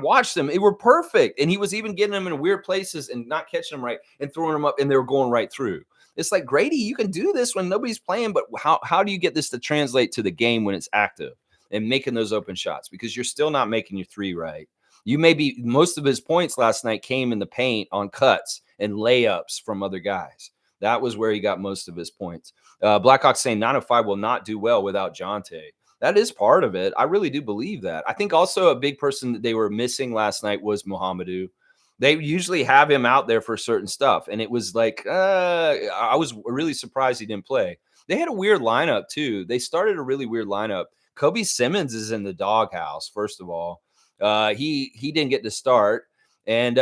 watched them. They were perfect. And he was even getting them in weird places and not catching them right and throwing them up, and they were going right through. It's like, Grady, you can do this when nobody's playing, but how do you get this to translate to the game when it's active and making those open shots? Because you're still not making your three right. Most of his points last night came in the paint on cuts and layups from other guys. That was where he got most of his points. Blackhawks saying 905 will not do well without Jonte. That is part of it. I really do believe that. I think also a big person that they were missing last night was Mohamedou. They usually have him out there for certain stuff. And it was like, I was really surprised he didn't play. They had a weird lineup too. They started a really weird lineup. Kobe Simmons is in the doghouse, first of all. He didn't get to start. And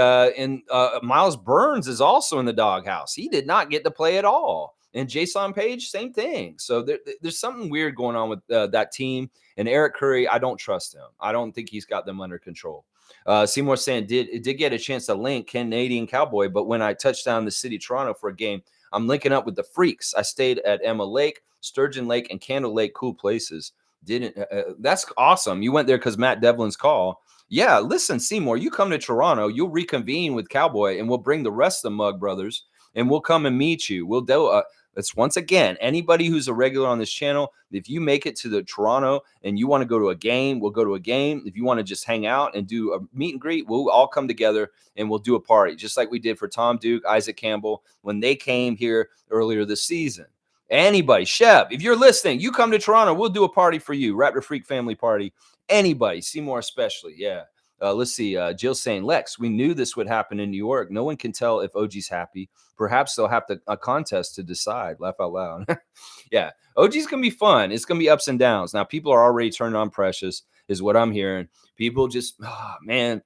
Miles Burns is also in the doghouse. He did not get to play at all. And Jason Page, same thing. So there's something weird going on with that team. And Eric Curry, I don't trust him. I don't think he's got them under control. Seymour saying did get a chance to link Canadian Cowboy, but when I touched down the city of Toronto for a game, I'm linking up with the freaks. I stayed at Emma Lake, Sturgeon Lake, and Candle Lake. Cool places. That's awesome. You went there because Matt Devlin's call. Yeah, listen, Seymour, you come to Toronto, you'll reconvene with Cowboy, and we'll bring the rest of the Mug Brothers, and we'll come and meet you. We'll do. It's once again, anybody who's a regular on this channel, if you make it to the Toronto and you want to go to a game, we'll go to a game. If you want to just hang out and do a meet and greet, we'll all come together and we'll do a party, just like we did for Tom Duke, Isaac Campbell, when they came here earlier this season. Anybody, Shep, if you're listening, you come to Toronto, we'll do a party for you. Raptor Freak family party. Anybody, Seymour especially. Yeah. Let's see. Jill saying, Lex, we knew this would happen in New York. No one can tell if OG's happy. Perhaps they'll have a contest to decide. Laugh out loud. Yeah. OG's going to be fun. It's going to be ups and downs. Now, people are already turning on Precious, is what I'm hearing. People just, man,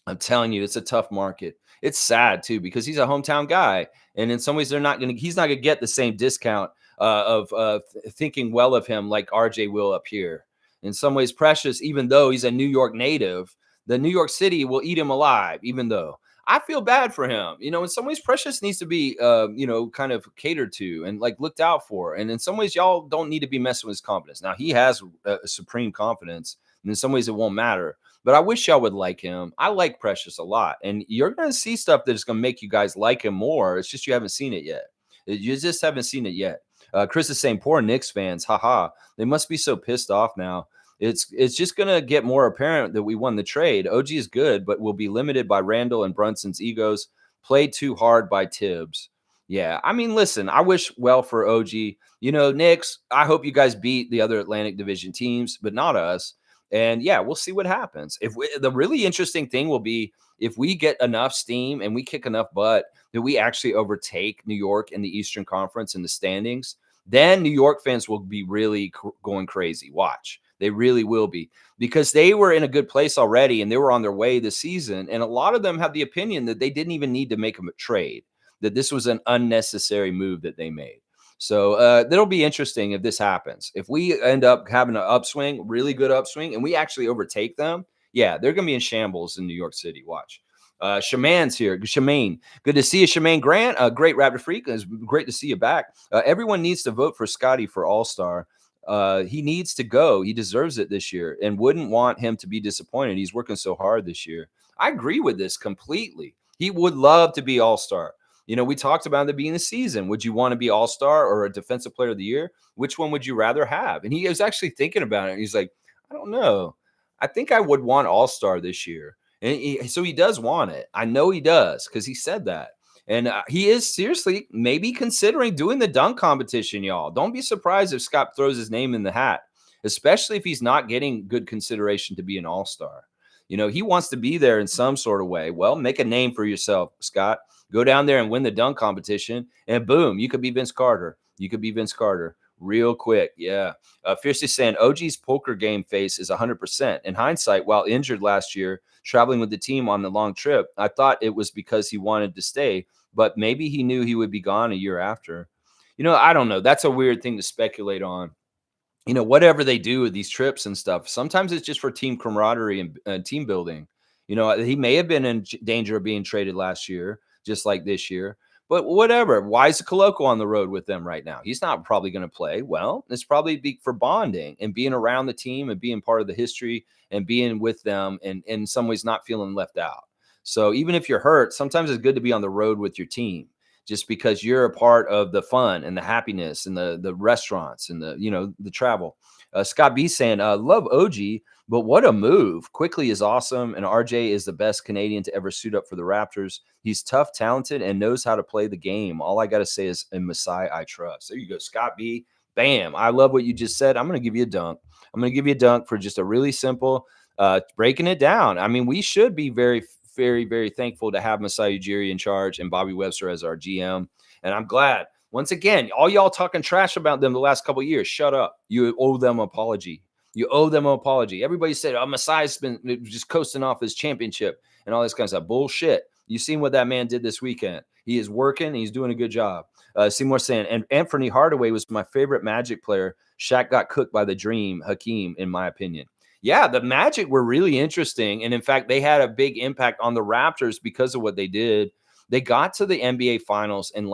I'm telling you, it's a tough market. It's sad, too, because he's a hometown guy. And in some ways, he's not going to get the same discount of thinking well of him like RJ will up here. In some ways, Precious, even though he's a New York native, the New York City will eat him alive, even though I feel bad for him. In some ways, Precious needs to be, kind of catered to and like looked out for. And in some ways, y'all don't need to be messing with his confidence. Now, he has supreme confidence. And in some ways, it won't matter. But I wish y'all would like him. I like Precious a lot. And you're going to see stuff that is going to make you guys like him more. It's just you haven't seen it yet. You just haven't seen it yet. Chris is saying, poor Knicks fans. Haha. They must be so pissed off now. It's just going to get more apparent that we won the trade. OG is good, but will be limited by Randall and Brunson's egos. Played too hard by Tibbs. Yeah, I mean, listen, I wish well for OG. Knicks, I hope you guys beat the other Atlantic Division teams, but not us. And yeah, we'll see what happens. The really interesting thing will be if we get enough steam and we kick enough butt that we actually overtake New York in the Eastern Conference in the standings, then New York fans will be really going crazy. Watch. They really will be, because they were in a good place already and they were on their way this season. And a lot of them have the opinion that they didn't even need to make a trade, that this was an unnecessary move that they made. So that'll be interesting if this happens. If we end up having an upswing, really good upswing, and we actually overtake them, yeah, they're going to be in shambles in New York City. Watch. Shaman's here. Shemaine, good to see you, Shemaine Grant. Great Raptor Freak. It's great to see you back. Everyone needs to vote for Scotty for All-Star. He needs to go. He deserves it this year, and wouldn't want him to be disappointed. He's working so hard this year. I agree with this completely. He would love to be All-Star. We talked about at the beginning of the season. Would you want to be All-Star or a Defensive Player of the Year? Which one would you rather have? And he was actually thinking about it. He's like, I don't know. I think I would want All-Star this year. And so he does want it. I know he does because he said that. And he is seriously maybe considering doing the dunk competition, y'all. Don't be surprised if Scott throws his name in the hat, especially if he's not getting good consideration to be an All-Star. He wants to be there in some sort of way. Well, make a name for yourself, Scott. Go down there and win the dunk competition, and boom, you could be Vince Carter. You could be Vince Carter real quick. Yeah. Fiercely saying OG's poker game face is 100%. In hindsight, while injured last year, traveling with the team on the long trip, I thought it was because he wanted to stay, but maybe he knew he would be gone a year after. I don't know. That's a weird thing to speculate on. Whatever they do with these trips and stuff, sometimes it's just for team camaraderie and team building. He may have been in danger of being traded last year, just like this year. But whatever. Why is Koloko on the road with them right now? He's not probably going to play. Well, it's probably for bonding and being around the team and being part of the history and being with them and in some ways not feeling left out. So even if you're hurt, sometimes it's good to be on the road with your team just because you're a part of the fun and the happiness and the restaurants and the travel. Scott B saying, love OG, but what a move. Quickly is awesome, and RJ is the best Canadian to ever suit up for the Raptors. He's tough, talented, and knows how to play the game. All I got to say is, in Masai, I trust. There you go, Scott B. Bam. I love what you just said. I'm going to give you a dunk. I'm going to give you a dunk for just a really simple breaking it down. I mean, we should be very, very, very thankful to have Masai Ujiri in charge and Bobby Webster as our GM. And I'm glad. Once again, all y'all talking trash about them the last couple of years, shut up. You owe them an apology. You owe them an apology. Everybody said, Masai's been just coasting off his championship and all this kind of stuff. Bullshit. You seen what that man did this weekend. He is working. And he's doing a good job. Seymour saying, and Anthony Hardaway was my favorite Magic player. Shaq got cooked by the Dream, Hakeem, in my opinion. Yeah, the Magic were really interesting. And in fact, they had a big impact on the Raptors because of what they did. They got to the NBA Finals in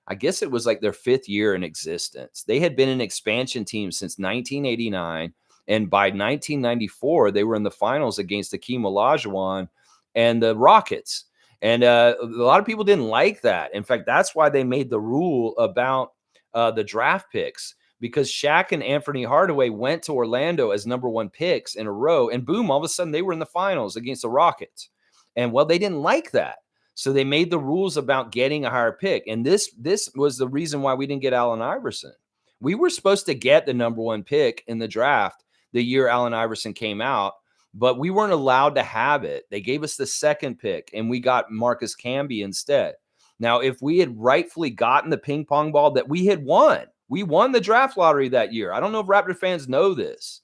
I guess it was like their 5th year in existence. They had been an expansion team since 1989. And by 1994, they were in the finals against Hakeem Olajuwon and the Rockets. And a lot of people didn't like that. In fact, that's why they made the rule about the draft picks, because Shaq and Anthony Hardaway went to Orlando as number 1 picks in a row. And boom, all of a sudden they were in the finals against the Rockets. And well, they didn't like that. So they made the rules about getting a higher pick. And this was the reason why we didn't get Allen Iverson. We were supposed to get the number 1 pick in the draft the year Allen Iverson came out, but we weren't allowed to have it. They gave us the 2nd pick, and we got Marcus Camby instead. Now, if we had rightfully gotten the ping pong ball that we had won, we won the draft lottery that year. I don't know if Raptor fans know this.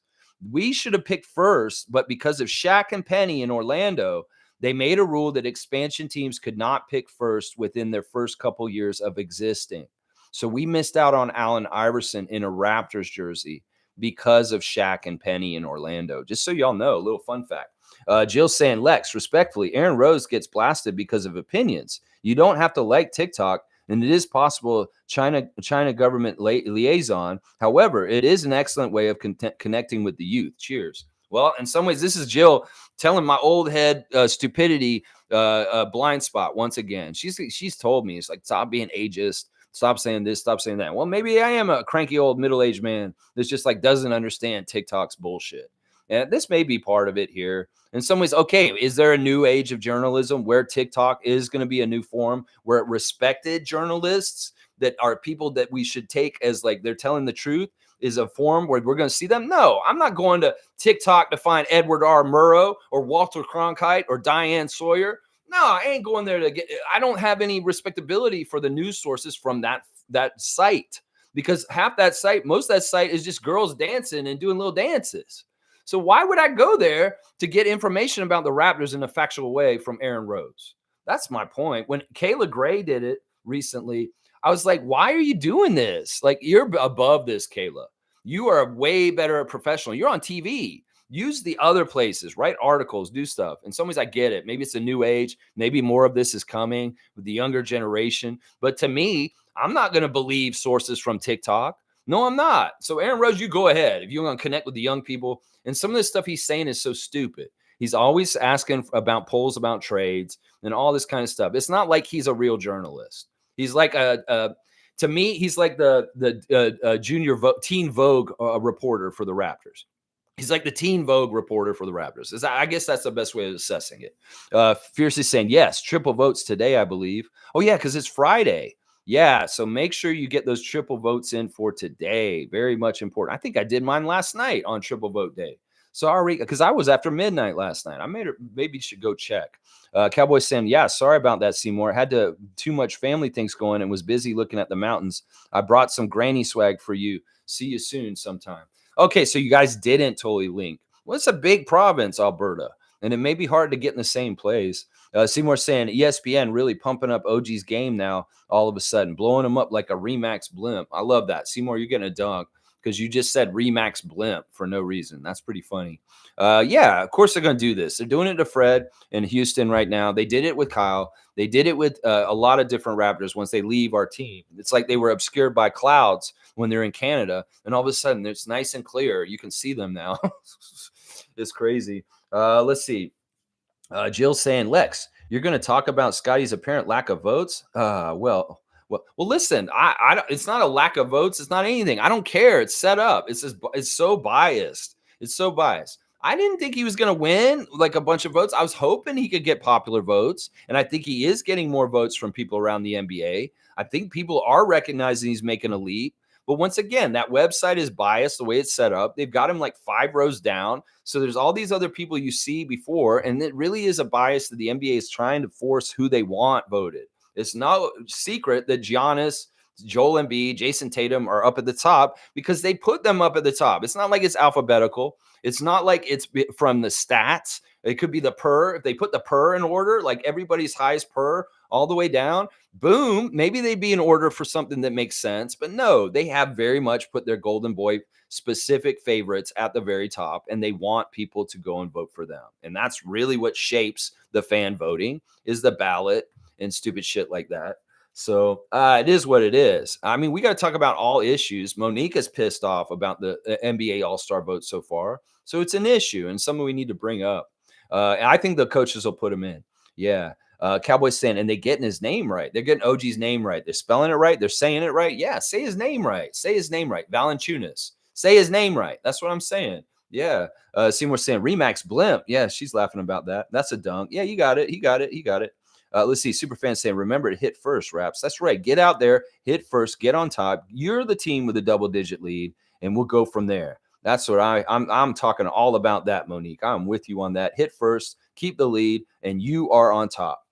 We should have picked first, but because of Shaq and Penny in Orlando, they made a rule that expansion teams could not pick first within their first couple years of existing. So we missed out on Allen Iverson in a Raptors jersey because of Shaq and Penny in Orlando. Just so y'all know, a little fun fact. Jill saying, Lex, respectfully, Aaron Rose gets blasted because of opinions. You don't have to like TikTok, and it is possible China government liaison. However, it is an excellent way of connecting with the youth. Cheers. Well, in some ways, this is Jill telling my old head stupidity blind spot once again. She's told me, it's like, stop being ageist, stop saying this, stop saying that. Well, maybe I am a cranky old middle-aged man that's just like doesn't understand TikTok's bullshit. And this may be part of it here. In some ways, okay, is there a new age of journalism where TikTok is going to be a new form where respected journalists that are people that we should take as like they're telling the truth is a form where we're going to see them? No, I'm not going to TikTok to find Edward R. Murrow or Walter Cronkite or Diane Sawyer. No, I ain't going there to get. I don't have any respectability for the news sources from that site, because half that site, most of that site is just girls dancing and doing little dances. So why would I go there to get information about the Raptors in a factual way from Aaron Rose? That's my point. When Kayla Gray did it recently, I was like, why are you doing this? Like, you're above this, Kayla. You are a way better professional. You're on TV. Use the other places, write articles, do stuff. In some ways, I get it. Maybe it's a new age. Maybe more of this is coming with the younger generation. But to me, I'm not going to believe sources from TikTok. No, I'm not. So Aaron Rose, you go ahead. If you're going to connect with the young people. And some of this stuff he's saying is so stupid. He's always asking about polls about trades and all this kind of stuff. It's not like he's a real journalist. He's like To me, he's like the junior teen Vogue reporter for the Raptors. He's like the Teen Vogue reporter for the Raptors. I guess that's the best way of assessing it. Fierce is saying, yes, triple votes today, I believe. Oh, yeah, because it's Friday. Yeah, so make sure you get those triple votes in for today. Very much important. I think I did mine last night on triple vote day. Sorry, because I was after midnight last night. I made it. Maybe you should go check. Cowboy Sam, yeah, sorry about that, Seymour. Had too much family things going and was busy looking at the mountains. I brought some granny swag for you. See you soon sometime. Okay, so you guys didn't totally link. Well, it's a big province, Alberta, and it may be hard to get in the same place. Seymour saying ESPN really pumping up OG's game now all of a sudden, blowing him up like a Remax blimp. I love that. Seymour, you're getting a dunk because you just said Remax blimp for no reason. That's pretty funny. Yeah, of course they're going to do this. They're doing it to Fred in Houston right now. They did it with Kyle. They did it with a lot of different Raptors once they leave our team. It's like they were obscured by clouds when they're in Canada, and all of a sudden it's nice and clear. You can see them now. It's crazy. Let's see. Jill saying, Lex, you're going to talk about Scotty's apparent lack of votes? Well, listen, it's not a lack of votes. It's not anything. I don't care. It's set up. It's so biased. It's so biased. I didn't think he was going to win like a bunch of votes. I was hoping he could get popular votes, and I think he is getting more votes from people around the NBA. I think people are recognizing he's making a leap. But once again, that website is biased the way it's set up. They've got him like 5 rows down. So there's all these other people you see before, and it really is a bias that the NBA is trying to force who they want voted. It's no secret that Giannis, Joel Embiid, Jason Tatum are up at the top because they put them up at the top. It's not like it's alphabetical. It's not like it's from the stats. It could be the per. If they put the per in order, like everybody's highest per all the way down, boom, maybe they'd be in order for something that makes sense. But no, they have very much put their golden boy specific favorites at the very top, and they want people to go and vote for them. And that's really what shapes the fan voting is the ballot and stupid shit like that. So it is what it is. I mean, we got to talk about all issues. Monique is pissed off about the NBA All-Star vote so far. So it's an issue and something we need to bring up. And I think the coaches will put him in. Yeah. Cowboys saying, and they're getting his name right. They're getting OG's name right. They're spelling it right. They're saying it right. Yeah. Say his name right. Say his name right. Valanciunas. Say his name right. That's what I'm saying. Yeah. Seymour saying Remax blimp. Yeah. She's laughing about that. That's a dunk. Yeah. You got it. He got it. He got it. Let's see. Superfan saying, remember to hit first, Raps. That's right. Get out there, hit first, get on top. You're the team with a double-digit lead, and we'll go from there. That's what I'm talking all about that, Monique. I'm with you on that. Hit first, keep the lead, and you are on top.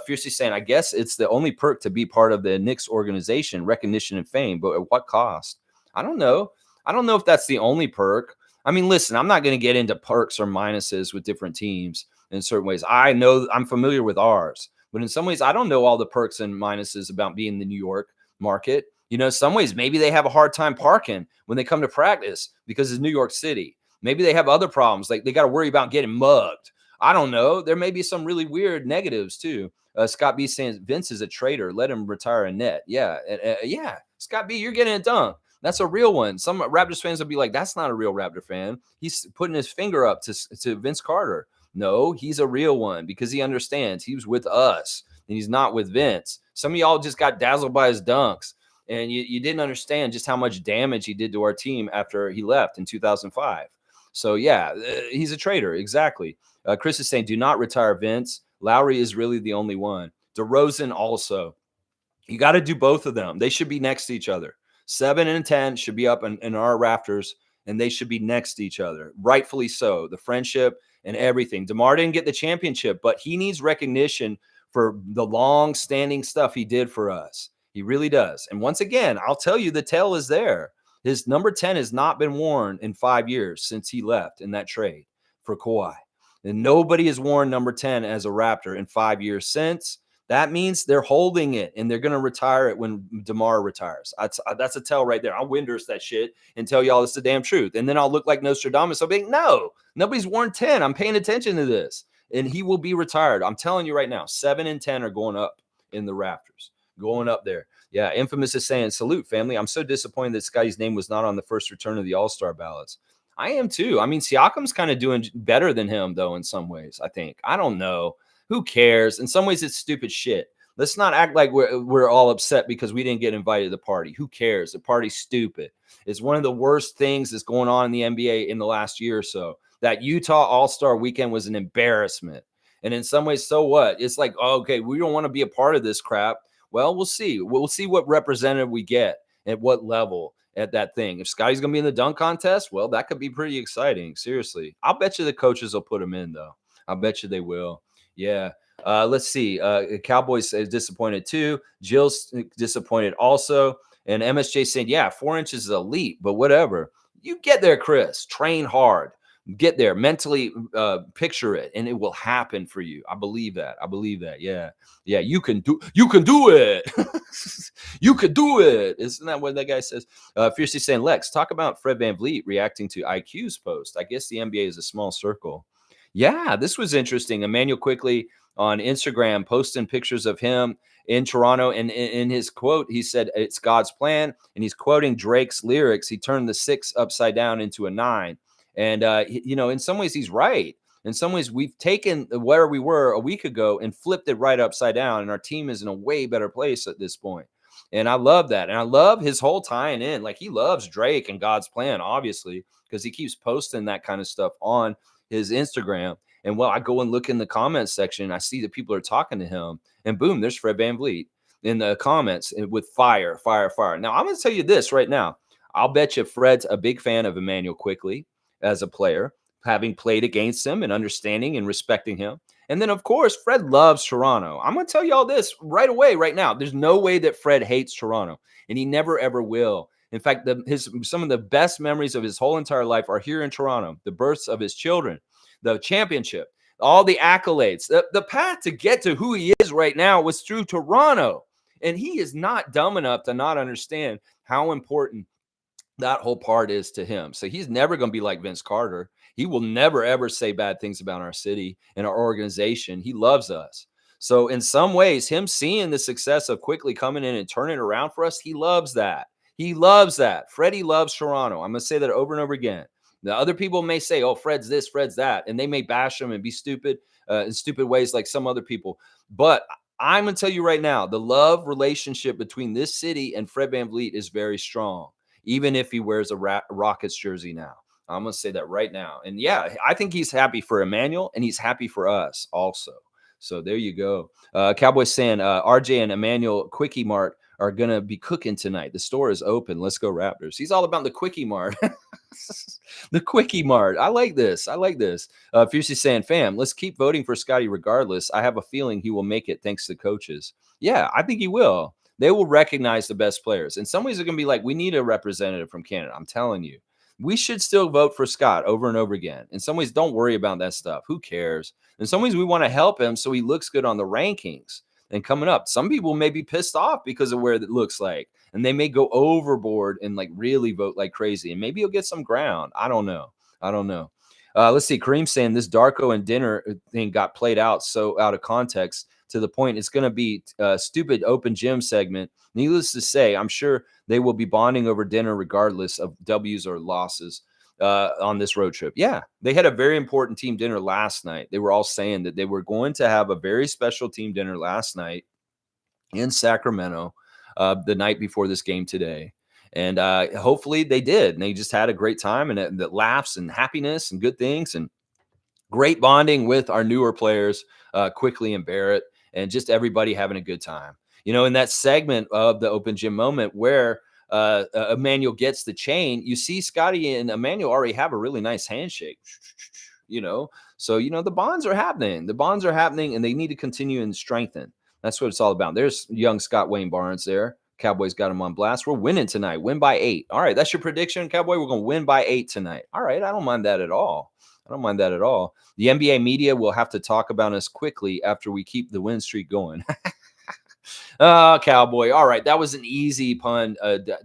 Fiercely saying, I guess it's the only perk to be part of the Knicks organization, recognition and fame, but at what cost? I don't know. I don't know if that's the only perk. I mean, listen, I'm not going to get into perks or minuses with different teams in certain ways. I know I'm familiar with ours. But in some ways, I don't know all the perks and minuses about being in the New York market. You know, some ways, maybe they have a hard time parking when they come to practice because it's New York City. Maybe they have other problems, like they got to worry about getting mugged. I don't know. There may be some really weird negatives too. Scott B saying Vince is a traitor. Let him retire a net. Yeah. Yeah. Scott B, you're getting it done. That's a real one. Some Raptors fans will be like, that's not a real Raptor fan. He's putting his finger up to Vince Carter. No, he's a real one because he understands he was with us and he's not with Vince. Some of y'all just got dazzled by his dunks and you didn't understand just how much damage he did to our team after he left in 2005. So, yeah, he's a traitor. Exactly. Chris is saying, do not retire Vince. Lowry is really the only one. DeRozan also. You got to do both of them. They should be next to each other. 7 and 10 should be up in our Raptors, and they should be next to each other. Rightfully so. The friendship and everything. DeMar didn't get the championship, but he needs recognition for the long-standing stuff he did for us. He really does. And once again, I'll tell you, the tale is there. His number 10 has not been worn in 5 years since he left in that trade for Kawhi. And nobody has worn number 10 as a Raptor in 5 years since. That means they're holding it, and they're going to retire it when DeMar retires. That's a tell right there. I'll Winders that shit and tell y'all it's the damn truth. And then I'll look like Nostradamus. I'll be like, no, nobody's worn 10. I'm paying attention to this. And he will be retired. I'm telling you right now, 7 and 10 are going up in the Raptors. Going up there. Yeah, Infamous is saying, salute, family. I'm so disappointed that Scotty's name was not on the first return of the All-Star ballots. I am too. I mean, Siakam's kind of doing better than him, though, in some ways, I think. I don't know. Who cares? In some ways, it's stupid shit. Let's not act like we're all upset because we didn't get invited to the party. Who cares? The party's stupid. It's one of the worst things that's going on in the NBA in the last year or so. That Utah All-Star weekend was an embarrassment. And in some ways, so what? It's like, oh, okay, we don't want to be a part of this crap. Well, we'll see. We'll see what representative we get at what level at that thing. If Scotty's going to be in the dunk contest, well, that could be pretty exciting. Seriously. I'll bet you the coaches will put him in, though. I'll bet you they will. Yeah. Let's see. Cowboys is disappointed too. Jill's disappointed also. And MSJ saying, yeah, 4 inches is elite, but whatever. You get there, Chris. Train hard. Get there mentally, picture it, and it will happen for you. I believe that. Yeah. You can do it. you can do it. Isn't that what that guy says? Fiercely saying, Lex, talk about Fred VanVleet reacting to IQ's post. I guess the NBA is a small circle. Yeah, this was interesting. Emmanuel quickly on Instagram posting pictures of him in Toronto, and in his quote, he said it's God's plan, and he's quoting Drake's lyrics. He turned the 6 upside down into a 9. And, in some ways, he's right. In some ways, we've taken where we were a week ago and flipped it right upside down. And our team is in a way better place at this point. And I love that. And I love his whole tying in. Like, he loves Drake and God's plan, obviously, because he keeps posting that kind of stuff on his Instagram. And I go and look in the comments section, and I see that people are talking to him. And boom, there's Fred VanVleet in the comments with fire. Now, I'm going to tell you this right now. I'll bet you Fred's a big fan of Emmanuel Quickly as a player, having played against him and understanding and respecting him. And then, of course, Fred loves Toronto. I'm going to tell you all this right away, right now. There's no way that Fred hates Toronto, and he never, ever will. In fact, some of the best memories of his whole entire life are here in Toronto, the births of his children, the championship, all the accolades. The path to get to who he is right now was through Toronto. And he is not dumb enough to not understand how important that whole part is to him. So he's never going to be like Vince Carter. He will never, ever say bad things about our city and our organization. He loves us. So in some ways, him seeing the success of Quickly coming in and turning it around for us, he loves that. He loves that. Freddie loves Toronto. I'm going to say that over and over again. The other people may say, oh, Fred's this, Fred's that, and they may bash him and be stupid in stupid ways like some other people. But I'm going to tell you right now, the love relationship between this city and Fred VanVleet is very strong, even if he wears a Rockets jersey now. I'm going to say that right now. And yeah, I think he's happy for Emmanuel, and he's happy for us also. So there you go. Cowboys saying RJ and Emmanuel Quickie Mart are going to be cooking tonight. The store is open. Let's go Raptors. He's all about the Quickie Mart. The Quickie Mart. I like this. Fiercely saying, fam, let's keep voting for Scotty regardless. I have a feeling he will make it thanks to coaches. Yeah, I think he will. They will recognize the best players. In some ways, they're going to be like, we need a representative from Canada. I'm telling you. We should still vote for Scott over and over again. In some ways, don't worry about that stuff. Who cares? In some ways, we want to help him so he looks good on the rankings and coming up. Some people may be pissed off because of where it looks like, and they may go overboard and like really vote like crazy, and maybe he'll get some ground. I don't know. Let's see. Kareem saying this Darko and dinner thing got played out so out of context to the point it's going to be a stupid open gym segment. Needless to say, I'm sure they will be bonding over dinner regardless of W's or losses on this road trip. Yeah, they had a very important team dinner last night. They were all saying that they were going to have a very special team dinner last night in Sacramento the night before this game today. And hopefully they did. And they just had a great time and the laughs and happiness and good things and great bonding with our newer players, Quickly and Barrett, and just everybody having a good time. In that segment of the open gym moment where Emmanuel gets the chain, you see Scotty and Emmanuel already have a really nice handshake, So, the bonds are happening. And they need to continue and strengthen. That's what it's all about. There's young Scott Wayne Barnes there. Cowboys got him on blast. We're winning tonight. Win by 8. All right, that's your prediction, Cowboy. We're going to win by 8 tonight. All right, I don't mind that at all. The NBA media will have to talk about us quickly after we keep the win streak going. Oh, Cowboy. All right, that was an easy pun,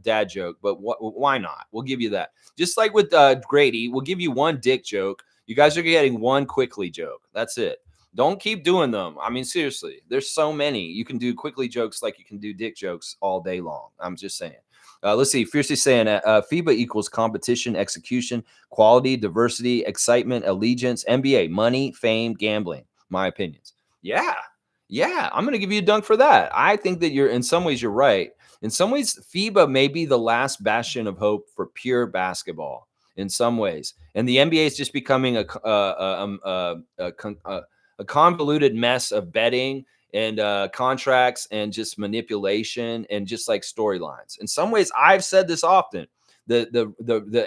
dad joke, but why not? We'll give you that. Just like with Grady, we'll give you one dick joke. You guys are getting one Quickly joke. That's it. Don't keep doing them. I mean, seriously, there's so many. You can do Quickly jokes like you can do dick jokes all day long. I'm just saying. Let's see. Fiercely saying FIBA equals competition, execution, quality, diversity, excitement, allegiance, NBA, money, fame, gambling. My opinions. Yeah. Yeah, I'm gonna give you a dunk for that. I think that you're in some ways you're right. In some ways, FIBA may be the last bastion of hope for pure basketball. In some ways, and the NBA is just becoming a convoluted mess of betting and contracts and just manipulation and just like storylines. In some ways, I've said this often. The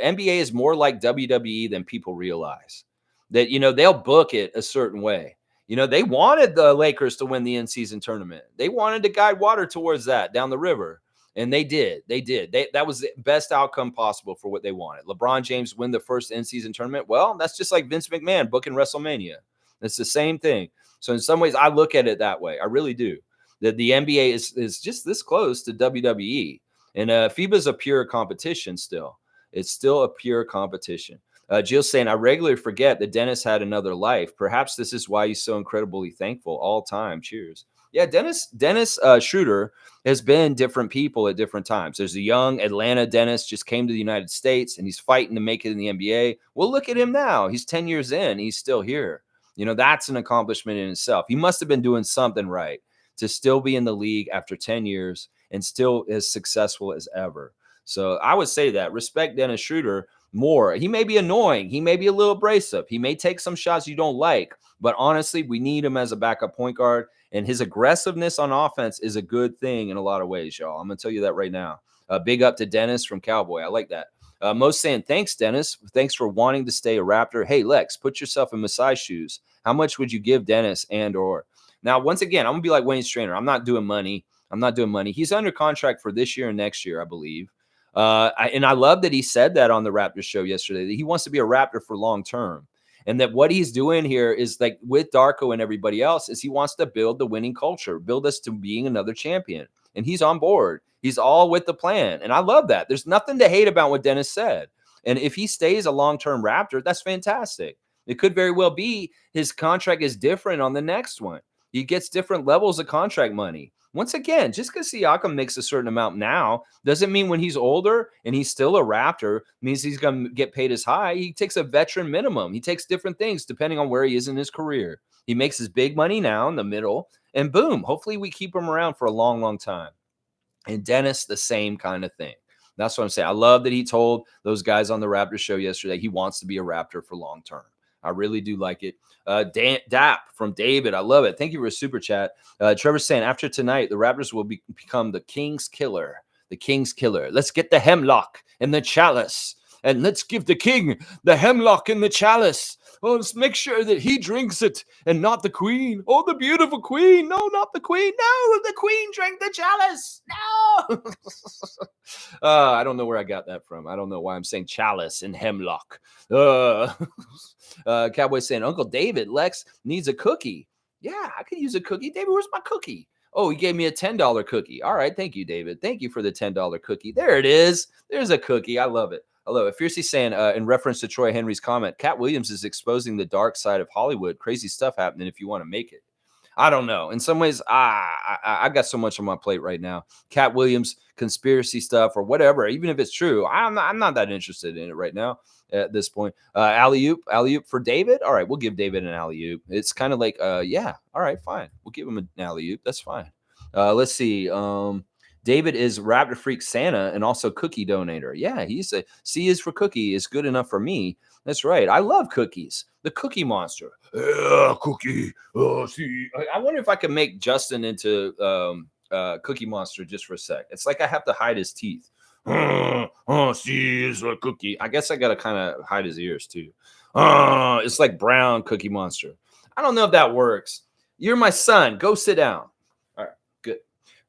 NBA is more like WWE than people realize. That they'll book it a certain way. They wanted the Lakers to win the in-season tournament. They wanted to guide water towards that down the river, and they did. They did. That was the best outcome possible for what they wanted. LeBron James win the first in-season tournament. Well, that's just like Vince McMahon booking WrestleMania. It's the same thing. So in some ways, I look at it that way. I really do. That the NBA is just this close to WWE, and FIBA is a pure competition still. It's still a pure competition. Jill's saying, I regularly forget that Dennis had another life. Perhaps this is why he's so incredibly thankful all time. Cheers. Yeah, Dennis Schroder has been different people at different times. There's a young Atlanta Dennis just came to the United States and he's fighting to make it in the NBA. Well, look at him now. He's 10 years in. He's still here. That's an accomplishment in itself. He must have been doing something right to still be in the league after 10 years and still as successful as ever. So I would say that respect Dennis Schroder more. He may be annoying. He may be a little abrasive. He may take some shots you don't like, but honestly, we need him as a backup point guard. And his aggressiveness on offense is a good thing in a lot of ways, y'all. I'm going to tell you that right now. Big up to Dennis from Cowboy. I like that. Most saying, thanks, Dennis. Thanks for wanting to stay a Raptor. Hey, Lex, put yourself in Masai's shoes. How much would you give Dennis and or? Now, once again, I'm going to be like Wayne Strainer. I'm not doing money. He's under contract for this year and next year, I believe. And I love that he said that on the Raptors show yesterday, that he wants to be a Raptor for long term. And that what he's doing here is like with Darko and everybody else is he wants to build the winning culture, build us to being another champion. And he's on board. He's all with the plan. And I love that. There's nothing to hate about what Dennis said. And if he stays a long-term Raptor, that's fantastic. It could very well be his contract is different on the next one. He gets different levels of contract money. Once again, just because Siakam makes a certain amount now doesn't mean when he's older and he's still a Raptor means he's going to get paid as high. He takes a veteran minimum. He takes different things depending on where he is in his career. He makes his big money now in the middle, and boom, hopefully we keep him around for a long, long time. And Dennis, the same kind of thing. That's what I'm saying. I love that he told those guys on the Raptors show yesterday he wants to be a Raptor for long term. I really do like it. Dap from David. I love it. Thank you for a super chat. Trevor's saying, after tonight, the Raptors will become the King's Killer. The King's Killer. Let's get the hemlock and the chalice. And let's give the king the hemlock and the chalice. Oh, let's make sure that he drinks it and not the queen. Oh, the beautiful queen. No, not the queen. No, the queen drank the chalice. No. I don't know where I got that from. I don't know why I'm saying chalice and hemlock. Cowboy saying, Uncle David, Lex needs a cookie. Yeah, I could use a cookie. David, where's my cookie? Oh, he gave me a $10 cookie. All right. Thank you, David. Thank you for the $10 cookie. There it is. There's a cookie. I love it. Hello. Fiercely saying, in reference to Troy Henry's comment, Cat Williams is exposing the dark side of Hollywood. Crazy stuff happening if you want to make it. I don't know. In some ways, I got so much on my plate right now. Cat Williams, conspiracy stuff or whatever, even if it's true, I'm not that interested in it right now at this point. Alley-oop for David. All right, we'll give David an alley-oop. It's kind of like, yeah, all right, fine. We'll give him an alley-oop. That's fine. Let's see. David is Raptor Freak Santa and also cookie donator. Yeah, he's a C is for cookie is good enough for me. That's right. I love cookies. The Cookie Monster. Yeah, cookie. Oh, see. I wonder if I could make Justin into Cookie Monster just for a sec. It's like I have to hide his teeth. See, is a cookie. I guess I got to kind of hide his ears too. It's like brown Cookie Monster. I don't know if that works. You're my son. Go sit down. All right, good.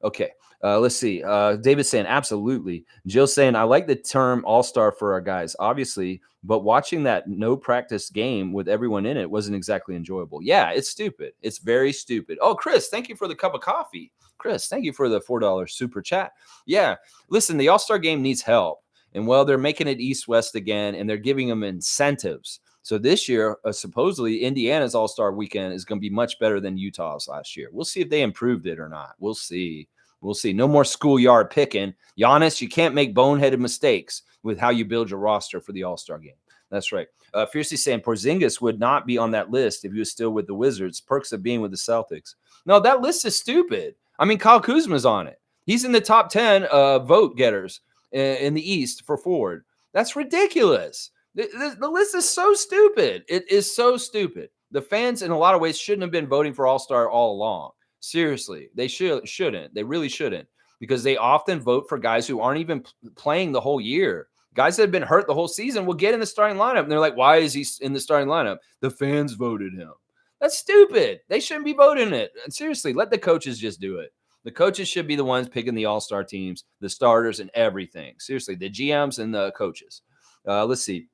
Okay. Let's see. David's saying, absolutely. Jill's saying, I like the term all-star for our guys, obviously, but watching that no practice game with everyone in it wasn't exactly enjoyable. Yeah, it's stupid. It's very stupid. Oh, Chris, thank you for the cup of coffee. Chris, thank you for the $4 super chat. Yeah, listen, the all-star game needs help. And, well, they're making it East-West again, and they're giving them incentives. So this year, supposedly, Indiana's all-star weekend is going to be much better than Utah's last year. We'll see if they improved it or not. We'll see. We'll see. No more schoolyard picking. Giannis, you can't make boneheaded mistakes. with how you build your roster for the All-Star game. That's right. Fiercely saying Porzingis would not be on that list if he was still with the Wizards. Perks of being with the Celtics. No, that list is stupid. I mean, Kyle Kuzma's on it. He's in the top 10 vote getters in the East for forward. That's ridiculous. The list is so stupid. It is so stupid. The fans, in a lot of ways, shouldn't have been voting for All-Star all along. Seriously, they shouldn't. They really shouldn't, because they often vote for guys who aren't even playing the whole year. Guys that have been hurt the whole season will get in the starting lineup, and they're like, why is he in the starting lineup? The fans voted him. That's stupid. They shouldn't be voting it. And seriously, let the coaches just do it. The coaches should be the ones picking the all-star teams, the starters, and everything. Seriously, the GMs and the coaches. Let's see.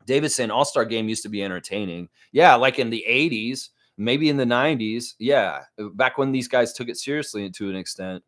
David saying all-star game used to be entertaining. Yeah, like in the 80s, maybe in the 90s. Yeah, back when these guys took it seriously to an extent.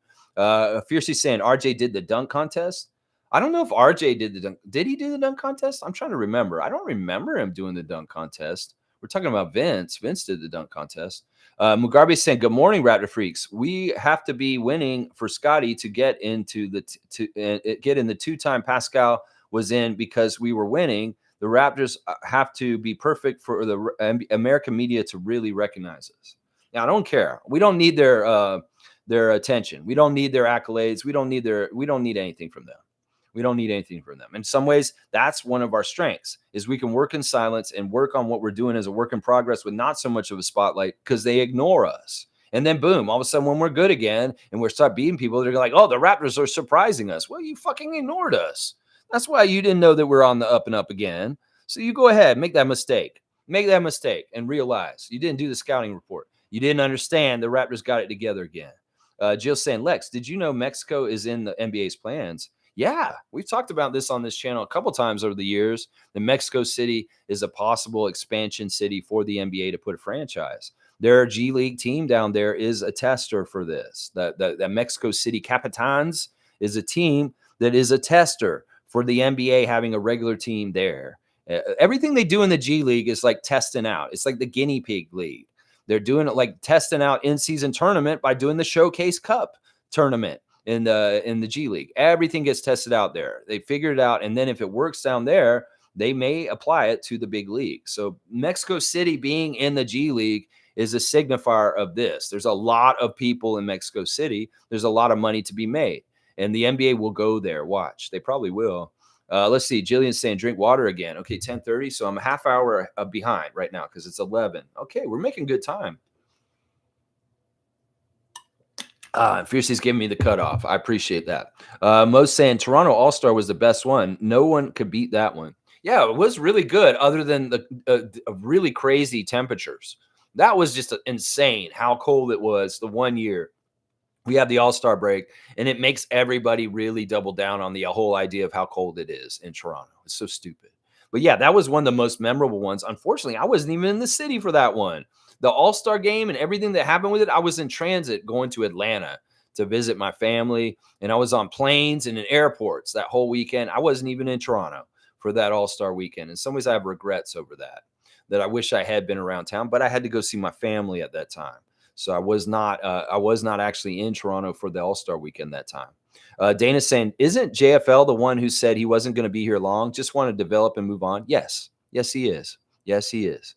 Fiercely saying RJ did the dunk contest. I don't know if RJ did the dunk. Did he do the dunk contest? I'm trying to remember. I don't remember him doing the dunk contest. We're talking about Vince. Vince did the dunk contest. Mugabe saying, "Good morning, Raptor freaks. We have to be winning for Scotty to get into the get in the 2-time Pascal was in because we were winning. The Raptors have to be perfect for the American media to really recognize us. Now, I don't care. We don't need their attention. We don't need their accolades. We don't need anything from them. We don't need anything from them. In some ways, that's one of our strengths, is we can work in silence and work on what we're doing as a work in progress with not so much of a spotlight, because they ignore us. And then boom, all of a sudden when we're good again and we start beating people, they're like, oh, the Raptors are surprising us. Well, you fucking ignored us. That's why you didn't know that we're on the up and up again. So you go ahead, make that mistake. Make that mistake and realize you didn't do the scouting report. You didn't understand the Raptors got it together again. Jill saying, Lex, did you know Mexico is in the NBA's plans? Yeah, we've talked about this on this channel a couple times over the years. The Mexico City is a possible expansion city for the NBA to put a franchise. Their G League team down there is a tester for this. The Mexico City Capitans is a team that is a tester for the NBA having a regular team there. Everything they do in the G League is like testing out. It's like the guinea pig league. They're doing it like testing out in-season tournament by doing the Showcase Cup tournament in the G League. Everything gets tested out there. They figure it out, and then if it works down there, they may apply it to the big league. So Mexico City being in the G League is a signifier of this. There's a lot of people in Mexico City. There's a lot of money to be made, and the NBA will go there. Watch. They probably will. Let's see. Jillian's saying drink water again. Okay, 10:30. So I'm a half hour behind right now because it's 11. Okay, we're making good time. Fiercey's giving me the cutoff. I appreciate that. Most saying Toronto All-Star was the best one. No one could beat that one. Yeah, it was really good other than the really crazy temperatures. That was just insane how cold it was the one year. We have the All-Star break, and it makes everybody really double down on the whole idea of how cold it is in Toronto. It's so stupid. But yeah, that was one of the most memorable ones. Unfortunately, I wasn't even in the city for that one. The All-Star game and everything that happened with it, I was in transit going to Atlanta to visit my family, and I was on planes and in airports that whole weekend. I wasn't even in Toronto for that All-Star weekend. In some ways, I have regrets over that I wish I had been around town, but I had to go see my family at that time. So I was not actually in Toronto for the All-Star weekend that time. Dana's saying, isn't JFL the one who said he wasn't going to be here long, just want to develop and move on? Yes, he is. Yes, he is.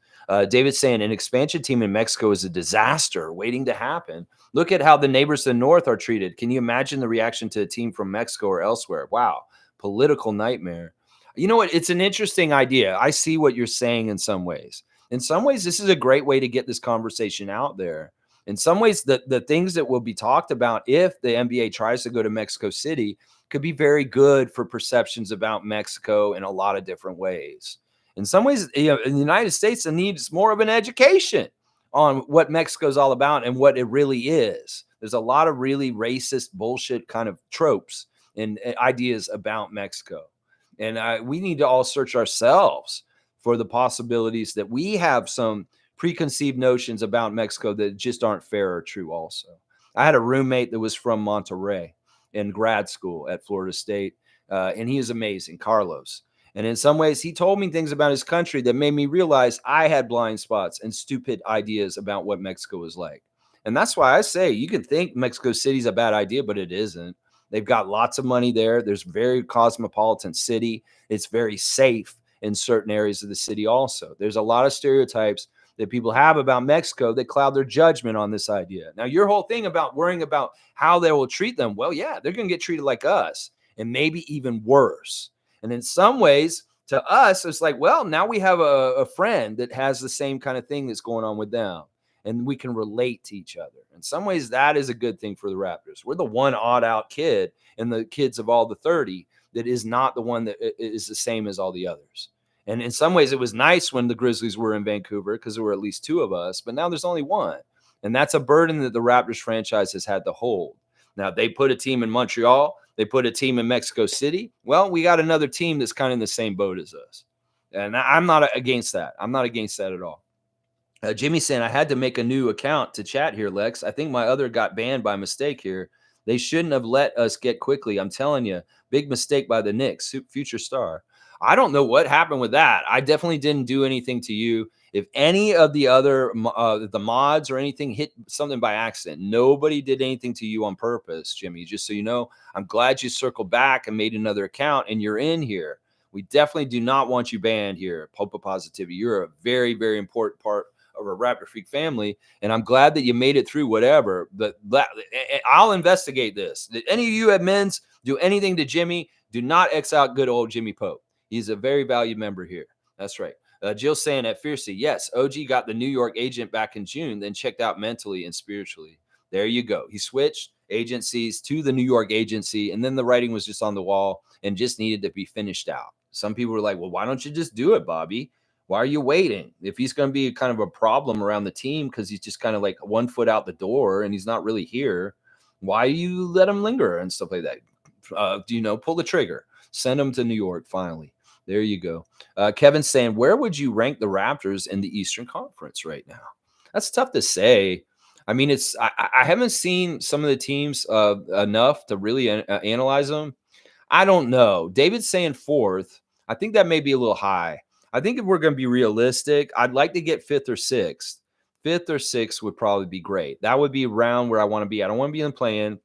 David's saying an expansion team in Mexico is a disaster waiting to happen. Look at how the neighbors to the north are treated. Can you imagine the reaction to a team from Mexico or elsewhere? Wow, political nightmare. You know what? It's an interesting idea. I see what you're saying in some ways. In some ways, this is a great way to get this conversation out there. In some ways, the things that will be talked about if the NBA tries to go to Mexico City could be very good for perceptions about Mexico in a lot of different ways. In some ways, in the United States, it needs more of an education on what Mexico is all about and what it really is. There's a lot of really racist bullshit kind of tropes and ideas about Mexico. And we need to all search ourselves for the possibilities that we have some preconceived notions about Mexico that just aren't fair or true also. I had a roommate that was from Monterrey in grad school at Florida State, and he is amazing, Carlos. And in some ways, he told me things about his country that made me realize I had blind spots and stupid ideas about what Mexico was like. And that's why I say you can think Mexico City's a bad idea, but it isn't. They've got lots of money there. There's very cosmopolitan city. It's very safe in certain areas of the city also. There's a lot of stereotypes that people have about Mexico that cloud their judgment on this idea. Now, your whole thing about worrying about how they will treat them, well, yeah, they're going to get treated like us and maybe even worse. And in some ways, to us, it's like, well, now we have a friend that has the same kind of thing that's going on with them, and we can relate to each other. In some ways, that is a good thing for the Raptors. We're the one odd out kid and the kids of all the 30 that is not the one that is the same as all the others. And in some ways, it was nice when the Grizzlies were in Vancouver because there were at least two of us, but now there's only one. And that's a burden that the Raptors franchise has had to hold. Now, they put a team in Montreal. They put a team in Mexico City. Well, we got another team that's kind of in the same boat as us. And I'm not against that. I'm not against that at all. Jimmy saying, I had to make a new account to chat here, Lex. I think my other got banned by mistake here. They shouldn't have let us get quickly. I'm telling you, big mistake by the Knicks, future star. I don't know what happened with that. I definitely didn't do anything to you. If any of the other the mods or anything hit something by accident, nobody did anything to you on purpose, Jimmy. Just so you know, I'm glad you circled back and made another account and you're in here. We definitely do not want you banned here. Popa Positivity. You're a very, very important part of a Raptor Freak family, and I'm glad that you made it through whatever. But I'll investigate this. Did any of you admins do anything to Jimmy? Do not X out good old Jimmy Pope. He's a very valued member here. That's right. Jill saying at Fiercey, yes, OG got the New York agent back in June, then checked out mentally and spiritually. There you go. He switched agencies to the New York agency, and then the writing was just on the wall and just needed to be finished out. Some people were like, well, why don't you just do it, Bobby? Why are you waiting? If he's going to be kind of a problem around the team because he's just kind of like 1 foot out the door and he's not really here, why you let him linger and stuff like that? Pull the trigger. Send him to New York finally. There you go. Kevin's saying, where would you rank the Raptors in the Eastern Conference right now? That's tough to say. I mean, I haven't seen some of the teams enough to really analyze them. I don't know. David's saying fourth. I think that may be a little high. I think if we're going to be realistic, I'd like to get fifth or sixth. Fifth or sixth would probably be great. That would be around where I want to be. I don't want to be in play-in.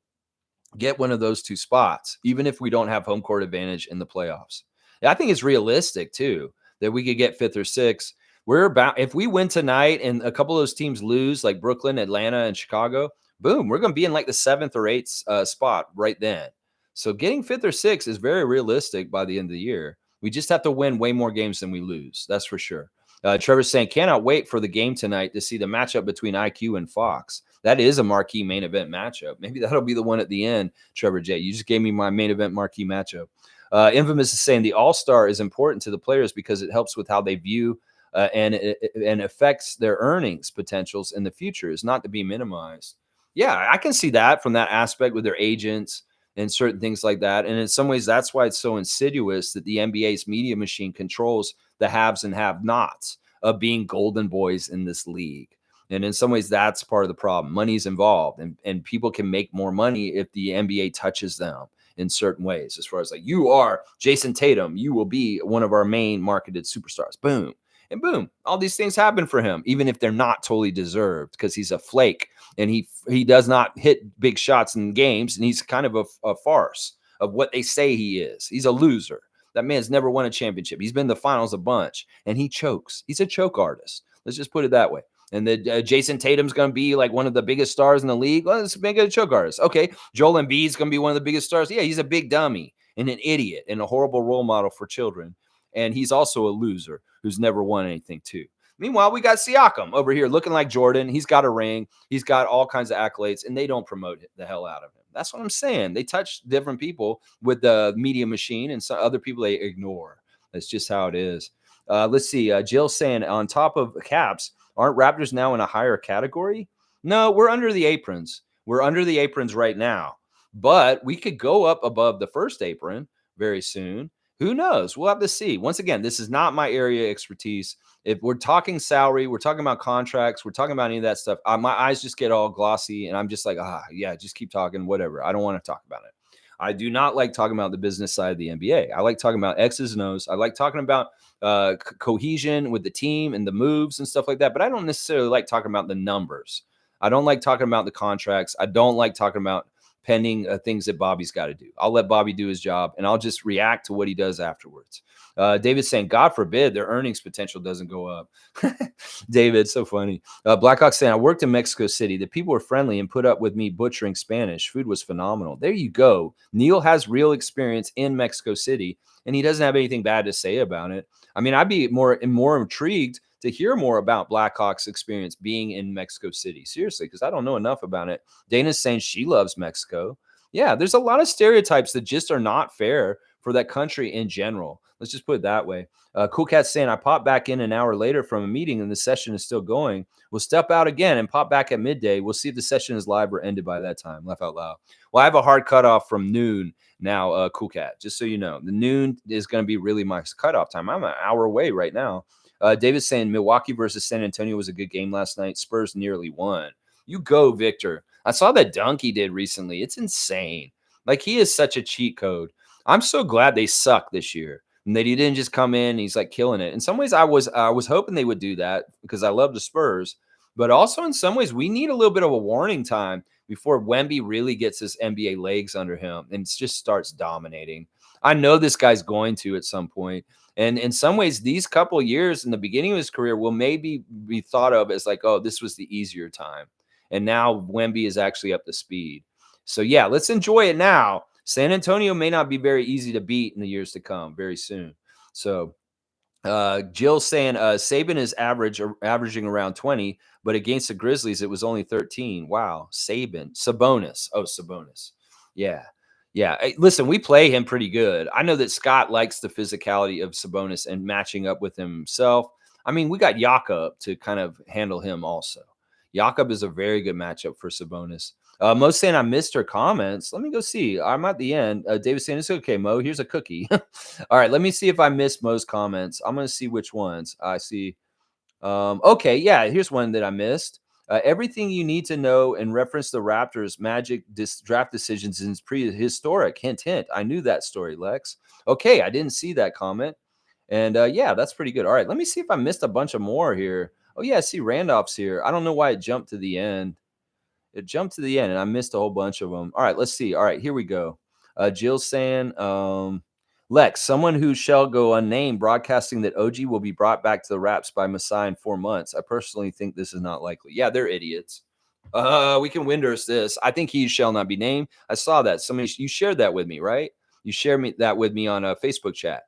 Get one of those two spots, even if we don't have home court advantage in the playoffs. I think it's realistic, too, that we could get fifth or sixth. If we win tonight and a couple of those teams lose, like Brooklyn, Atlanta, and Chicago, boom, we're going to be in like the seventh or eighth spot right then. So getting fifth or sixth is very realistic by the end of the year. We just have to win way more games than we lose. That's for sure. Trevor's saying, cannot wait for the game tonight to see the matchup between IQ and Fox. That is a marquee main event matchup. Maybe that'll be the one at the end, Trevor J. You just gave me my main event marquee matchup. Infamous is saying the All-Star is important to the players because it helps with how they view and affects their earnings potentials in the future. Is not to be minimized. Yeah, I can see that from that aspect with their agents and certain things like that. And in some ways, that's why it's so insidious that the NBA's media machine controls the haves and have-nots of being golden boys in this league. And in some ways, that's part of the problem. Money's involved, and people can make more money if the NBA touches them in certain ways. As far as like, you are Jason Tatum, you will be one of our main marketed superstars. Boom. And boom, all these things happen for him, even if they're not totally deserved, because he's a flake and he does not hit big shots in games, and he's kind of a farce of what they say he is. He's a loser. That man's never won a championship. He's been in the finals a bunch, and he chokes. He's a choke artist. Let's just put it that way. And that Jason Tatum's going to be like one of the biggest stars in the league. Well, let's make it a choke artist. Okay, Joel Embiid's going to be one of the biggest stars. Yeah, he's a big dummy and an idiot and a horrible role model for children. And he's also a loser who's never won anything too. Meanwhile, we got Siakam over here looking like Jordan. He's got a ring. He's got all kinds of accolades, and they don't promote the hell out of him. That's what I'm saying. They touch different people with the media machine, and some other people they ignore. That's just how it is. Let's see. Jill saying, on top of caps, aren't Raptors now in a higher category? No, we're under the aprons. We're under the aprons right now. But we could go up above the first apron very soon. Who knows? We'll have to see. Once again, this is not my area of expertise. If we're talking salary, we're talking about contracts, we're talking about any of that stuff, my eyes just get all glossy, and I'm just like, yeah, just keep talking, whatever. I don't want to talk about it. I do not like talking about the business side of the NBA. I like talking about X's and O's. I like talking about cohesion with the team and the moves and stuff like that, but I don't necessarily like talking about the numbers. I don't like talking about the contracts. I don't like talking about pending things that Bobby's got to do. I'll let Bobby do his job, and I'll just react to what he does afterwards. David's saying, God forbid their earnings potential doesn't go up. David, so funny. Blackhawk saying, I worked in Mexico City. The people were friendly and put up with me butchering Spanish. Food was phenomenal. There you go. Neil has real experience in Mexico City, and he doesn't have anything bad to say about it. I mean, I'd be more intrigued to hear more about Blackhawks' experience being in Mexico City. Seriously, because I don't know enough about it. Dana's saying she loves Mexico. Yeah, there's a lot of stereotypes that just are not fair for that country in general. Let's just put it that way. Cool Cat's saying, I popped back in an hour later from a meeting and the session is still going. We'll step out again and pop back at midday. We'll see if the session is live or ended by that time. Laugh out loud. Well, I have a hard cutoff from noon now, Cool Cat, just so you know. The noon is going to be really my cutoff time. I'm an hour away right now. David's saying Milwaukee versus San Antonio was a good game last night. Spurs nearly won. You go, Victor. I saw that dunk he did recently. It's insane. Like, he is such a cheat code. I'm so glad they suck this year and that he didn't just come in and he's like killing it. In some ways, I was hoping they would do that because I love the Spurs. But also in some ways, we need a little bit of a warning time before Wemby really gets his NBA legs under him and just starts dominating. I know this guy's going to at some point. And in some ways, these couple of years in the beginning of his career will maybe be thought of as like, oh, this was the easier time. And now Wemby is actually up to speed. So, yeah, let's enjoy it now. San Antonio may not be very easy to beat in the years to come very soon. So, Jill saying Saban is averaging around 20, but against the Grizzlies, it was only 13. Wow. Sabonis. Oh, Sabonis. Yeah. Yeah. Hey, listen, we play him pretty good. I know that Scott likes the physicality of Sabonis and matching up with himself. I mean, we got Jakob to kind of handle him also. Jakob is a very good matchup for Sabonis. Mo's saying I missed her comments. Let me go see. I'm at the end. David saying it's okay, Mo. Here's a cookie. All right, let me see if I missed Mo's comments. I'm going to see which ones I see. Okay, yeah, here's one that I missed. Everything you need to know in reference to Raptors Magic draft decisions is prehistoric. Hint, hint. I knew that story, Lex. Okay, I didn't see that comment. And yeah, that's pretty good. All right, let me see if I missed a bunch of more here. Oh, yeah, I see Randolph's here. I don't know why it jumped to the end. It jumped to the end, and I missed a whole bunch of them. All right, let's see. All right, here we go. Jill's saying, Lex, someone who shall go unnamed, broadcasting that OG will be brought back to the Raps by Masai in 4 months. I personally think this is not likely. Yeah, they're idiots. We can Windurst this. I think he shall not be named. I saw that. You shared that with me, right? You shared that with me on a Facebook chat.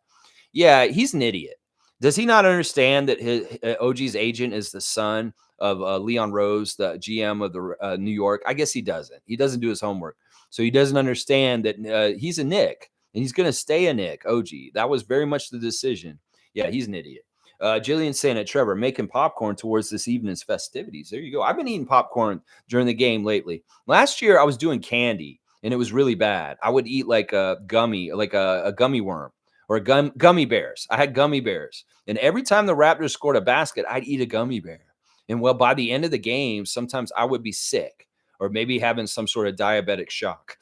Yeah, he's an idiot. Does he not understand that his OG's agent is the son of Leon Rose, the GM of the New York? I guess he doesn't. He doesn't do his homework. So he doesn't understand that he's a Nick, and he's going to stay a Nick, OG. That was very much the decision. Yeah, he's an idiot. Jillian saying it, Trevor, making popcorn towards this evening's festivities. There you go. I've been eating popcorn during the game lately. Last year, I was doing candy, and it was really bad. I would eat like a gummy, like a gummy worm. Or gummy bears. I had gummy bears. And every time the Raptors scored a basket, I'd eat a gummy bear. And well, by the end of the game, sometimes I would be sick or maybe having some sort of diabetic shock.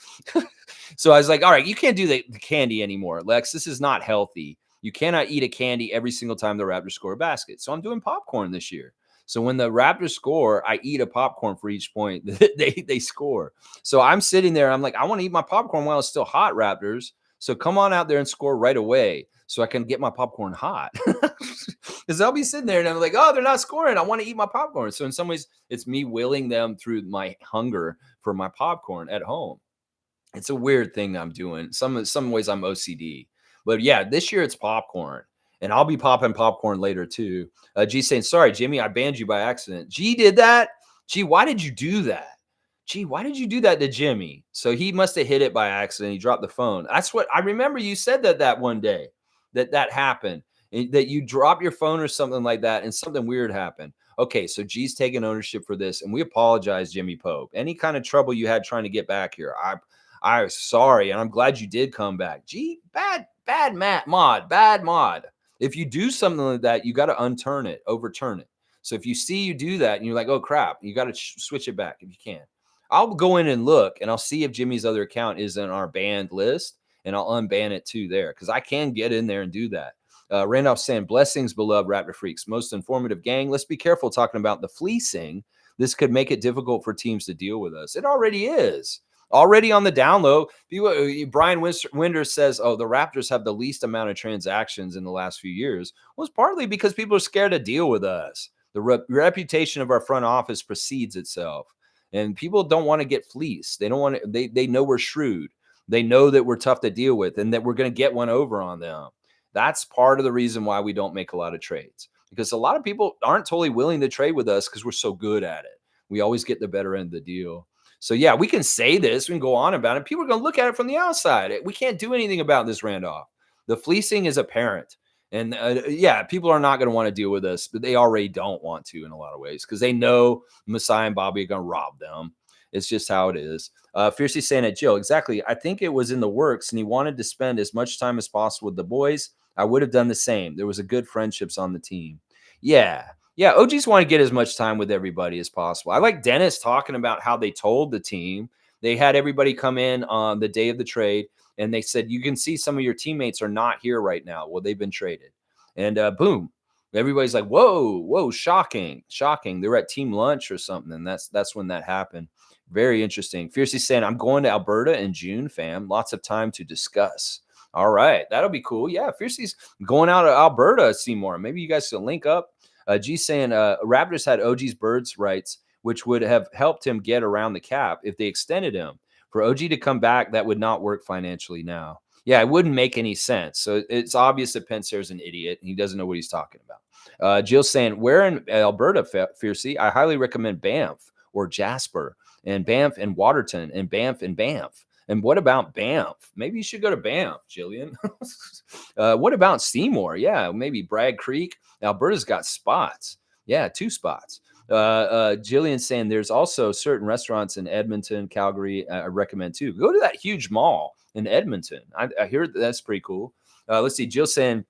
So I was like, all right, you can't do the candy anymore, Lex. This is not healthy. You cannot eat a candy every single time the Raptors score a basket. So I'm doing popcorn this year. So when the Raptors score, I eat a popcorn for each point they score. So I'm sitting there. I'm like, I want to eat my popcorn while it's still hot, Raptors. So come on out there and score right away so I can get my popcorn hot. Because I'll be sitting there and I'm like, oh, they're not scoring. I want to eat my popcorn. So in some ways, it's me willing them through my hunger for my popcorn at home. It's a weird thing I'm doing. Some ways I'm OCD. But yeah, this year it's popcorn. And I'll be popping popcorn later too. G saying, sorry, Jimmy, I banned you by accident. G did that? G, why did you do that? Gee, why did you do that to Jimmy? So he must have hit it by accident. He dropped the phone. That's what I remember. You said that one day that happened, that you dropped your phone or something like that, and something weird happened. Okay, so G's taking ownership for this, and we apologize, Jimmy Pope. Any kind of trouble you had trying to get back here, I'm sorry, and I'm glad you did come back. G, bad mod. If you do something like that, you got to overturn it. So if you see you do that, and you're like, oh crap, you got to switch it back if you can. I'll go in and look, and I'll see if Jimmy's other account is in our banned list, and I'll unban it too there because I can get in there and do that. Randolph saying, blessings, beloved Raptor freaks. Most informative gang. Let's be careful talking about the fleecing. This could make it difficult for teams to deal with us. It already is. Already on the down low, Brian Winder says, "Oh, the Raptors have the least amount of transactions in the last few years." Well, it's partly because people are scared to deal with us. The reputation of our front office precedes itself, and people don't want to get fleeced. They don't want to. They know we're shrewd. They know that we're tough to deal with, and that we're going to get one over on them. That's part of the reason why we don't make a lot of trades, because a lot of people aren't totally willing to trade with us because we're so good at it. We always get the better end of the deal. So yeah, we can say this, we can go on about it. People are going to look at it from the outside. We can't do anything about this, Randolph. The fleecing is apparent. And yeah, people are not going to want to deal with us, but they already don't want to in a lot of ways because they know Messiah and Bobby are going to rob them. It's just how it is. Fiercely saying it, Jill, exactly. I think it was in the works and he wanted to spend as much time as possible with the boys. I would have done the same. There was a good friendships on the team. Yeah. Yeah, OGs want to get as much time with everybody as possible. I like Dennis talking about how they told the team. They had everybody come in on the day of the trade, and they said, you can see some of your teammates are not here right now. Well, they've been traded. And boom, everybody's like, whoa, shocking. They're at team lunch or something, and that's when that happened. Very interesting. Fiercely saying, I'm going to Alberta in June, fam. Lots of time to discuss. All right, that'll be cool. Yeah, Fiercely's going out to Alberta, Seymour. Maybe you guys should link up. G saying Raptors had OG's birds rights, which would have helped him get around the cap if they extended him. For OG to come back, that would not work financially now. Yeah, it wouldn't make any sense. So it's obvious that Pensair's an idiot and he doesn't know what he's talking about. Jill saying, where in Alberta, Fiercey? I highly recommend Banff or Jasper and Banff and Waterton and Banff and Banff. And what about Banff? Maybe you should go to Banff, Jillian. What about Seymour? Yeah, maybe Bragg Creek. Alberta's got spots. Yeah, 2 spots. Jillian saying there's also certain restaurants in Edmonton, Calgary. I recommend too. Go to that huge mall in Edmonton. I hear that's pretty cool. Let's see. Jill saying,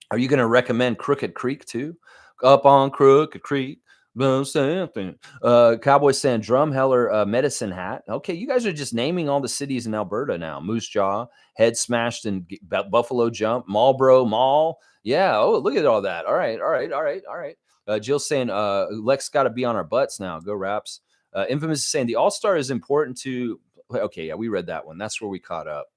are you going to recommend Crooked Creek too? Up on Crooked Creek. Something. Cowboy saying Drumheller Medicine Hat. Okay, you guys are just naming all the cities in Alberta now. Moose Jaw, Head Smashed and Buffalo Jump, Marlboro Mall. Yeah. Oh, look at all that. All right. Jill's saying Lex got to be on our butts now. Go Raps. Infamous is saying the All-Star is important to. Okay, yeah, we read that one. That's where we caught up.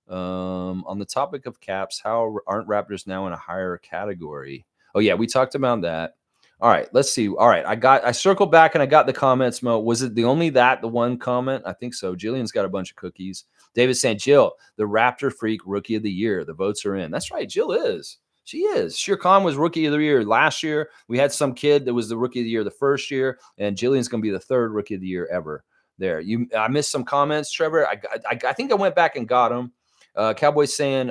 On the topic of caps, how aren't Raptors now in a higher category? Oh yeah, we talked about that. All right, let's see. All right, I circled back and I got the comments, Mo. Was it the one comment? I think so. Jillian's got a bunch of cookies. David saying, Jill, the Raptor Freak Rookie of the Year. The votes are in. That's right, Jill is. She is. Shere Khan was Rookie of the Year last year. We had some kid that was the Rookie of the Year the first year, and Jillian's going to be the 3rd Rookie of the Year ever. There, I missed some comments, Trevor. I think I went back and got them. Cowboy saying,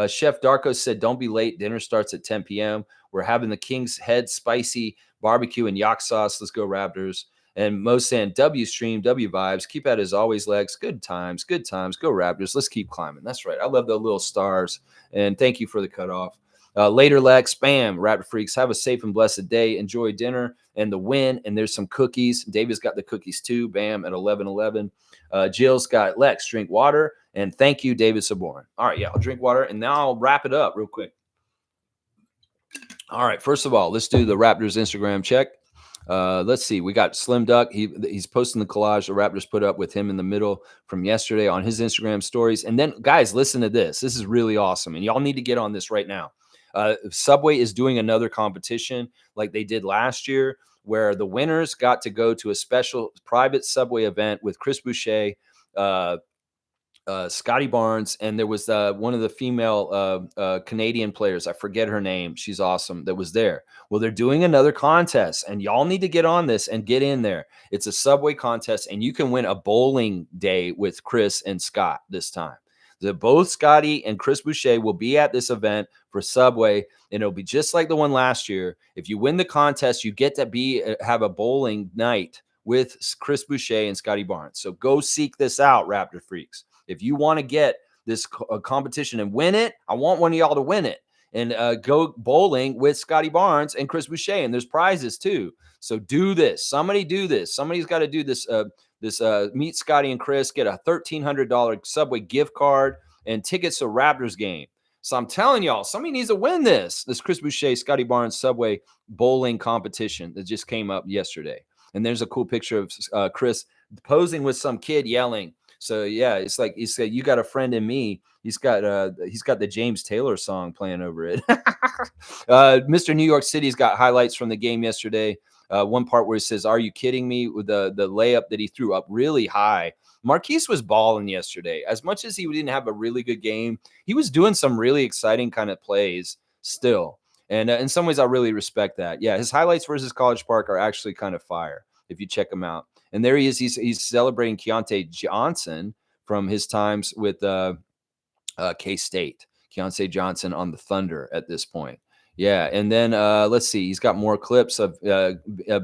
Chef Darko said, don't be late. Dinner starts at 10 p.m. We're having the King's Head spicy barbecue and yak sauce. Let's go Raptors. And Mo saying, W stream, W vibes. Keep at as always, Legs. Good times. Go Raptors. Let's keep climbing. That's right. I love the little stars. And thank you for the cutoff. Later, Lex. Bam. Raptor Freaks. Have a safe and blessed day. Enjoy dinner and the win. And there's some cookies. David's got the cookies too. Bam. At 11:11. Jill's got Lex. Drink water. And thank you, David Saborn. All right, yeah, I'll drink water, and now I'll wrap it up real quick. All right, first of all, let's do the Raptors Instagram check. Let's see. We got Slim Duck. He's posting the collage the Raptors put up with him in the middle from yesterday on his Instagram stories. And then, guys, listen to this. This is really awesome, and y'all need to get on this right now. Subway is doing another competition like they did last year, where the winners got to go to a special private Subway event with Chris Boucher, Scotty Barnes, and there was one of the female Canadian players. I forget her name. She's awesome. That was there. Well, they're doing another contest, and y'all need to get on this and get in there. It's a Subway contest, and you can win a bowling day with Chris and Scott this time. Both Scotty and Chris Boucher will be at this event for Subway, and it'll be just like the one last year. If you win the contest, you get to have a bowling night with Chris Boucher and Scotty Barnes. So go seek this out, Raptor Freaks. If you want to get this competition and win it, I want one of y'all to win it and go bowling with Scotty Barnes and Chris Boucher. And there's prizes too. So do this. Somebody do this. Somebody's got to do this. Meet Scotty and Chris, get a $1,300 Subway gift card and tickets to Raptors game. So I'm telling y'all, somebody needs to win this Chris Boucher, Scotty Barnes Subway bowling competition that just came up yesterday. And there's a cool picture of Chris posing with some kid yelling. So yeah, it's like he said, "You got a friend in me." He's got the James Taylor song playing over it. Mr. New York City's got highlights from the game yesterday. One part where he says, "Are you kidding me?" with the layup that he threw up really high. Marquise was balling yesterday. As much as he didn't have a really good game, he was doing some really exciting kind of plays still. And in some ways, I really respect that. Yeah, his highlights versus College Park are actually kind of fire if you check them out. And there he is. He's celebrating Keontae Johnson from his times with K-State. Keontae Johnson on the Thunder at this point. Yeah, and then let's see. He's got more clips of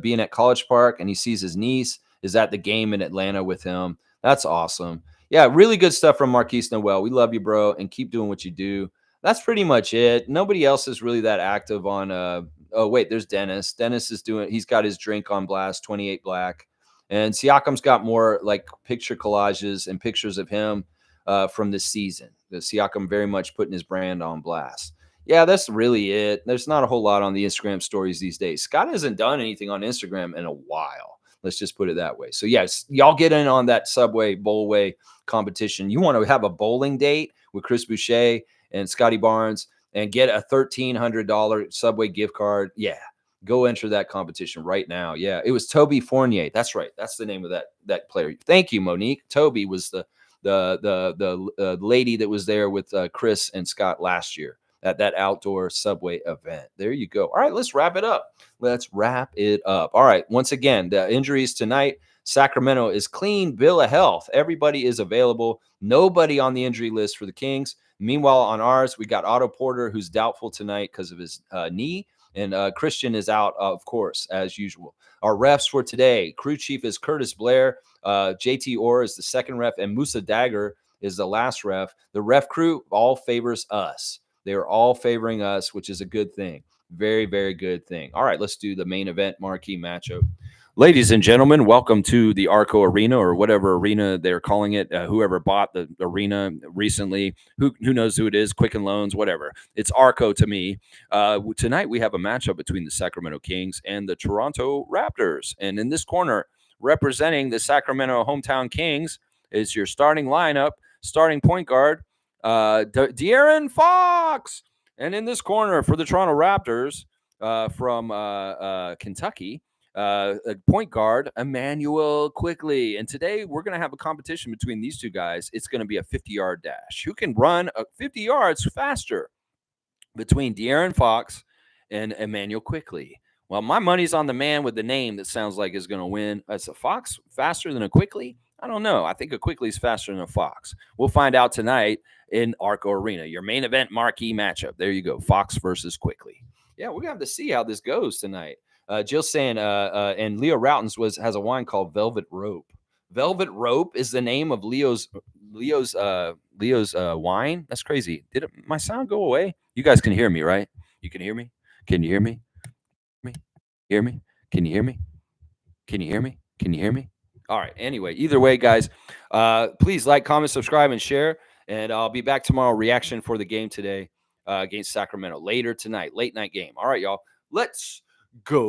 being at College Park, and he sees his niece is at the game in Atlanta with him. That's awesome. Yeah, really good stuff from Marquise Noel. We love you, bro, and keep doing what you do. That's pretty much it. Nobody else is really that active on. Oh wait, there's Dennis. Dennis is doing. He's got his drink on blast, 28 black, and Siakam's got more like picture collages and pictures of him from this season. The Siakam very much putting his brand on blast. Yeah, that's really it. There's not a whole lot on the Instagram stories these days. Scott hasn't done anything on Instagram in a while. Let's just put it that way. So, yes, y'all get in on that Subway Bowlway competition. You want to have a bowling date with Chris Boucher and Scotty Barnes and get a $1,300 Subway gift card. Yeah, go enter that competition right now. Yeah, it was Toby Fournier. That's right. That's the name of that player. Thank you, Monique. Toby was the lady that was there with Chris and Scott last year at that outdoor Subway event. There you go. All right, let's wrap it up. All right, once again, the injuries tonight. Sacramento is clean bill of health. Everybody is available. Nobody on the injury list for the Kings. Meanwhile, on ours, we got Otto Porter, who's doubtful tonight because of his knee. And Christian is out, of course, as usual. Our refs for today, crew chief is Curtis Blair. JT Orr is the second ref, and Musa Dagger is the last ref. The ref crew all favors us. They are all favoring us, which is a good thing. Very, very good thing. All right, let's do the main event marquee matchup. Ladies and gentlemen, welcome to the Arco Arena, or whatever arena they're calling it. Whoever bought the arena recently, who knows who it is, Quicken Loans, whatever. It's Arco to me. Tonight we have a matchup between the Sacramento Kings and the Toronto Raptors. And in this corner, representing the Sacramento hometown Kings, is your starting lineup, starting point guard, De'Aaron Fox. And in this corner for the Toronto Raptors from Kentucky, point guard Emmanuel Quickley. And today we're going to have a competition between these two guys. It's going to be a 50-yard dash. Who can run 50 yards faster between De'Aaron Fox and Emmanuel Quickley? Well, my money's on the man with the name that sounds like is going to win. Is a Fox faster than a Quickley? I don't know. I think a Quickley's faster than a Fox. We'll find out tonight in Arco Arena, your main event marquee matchup. There you go, Fox versus Quickley. Yeah, we're going to have to see how this goes tonight. Jill's saying, and Leo Routens has a wine called Velvet Rope. Velvet Rope is the name of Leo's wine. That's crazy. Did my sound go away? You guys can hear me, right? You can hear me? Can you hear me? Hear me? Can you hear me? Can you hear me? Can you hear me? All right. Anyway, either way, guys, please like, comment, subscribe, and share. And I'll be back tomorrow. Reaction for the game today against Sacramento later tonight, late night game. All right, y'all. Let's go.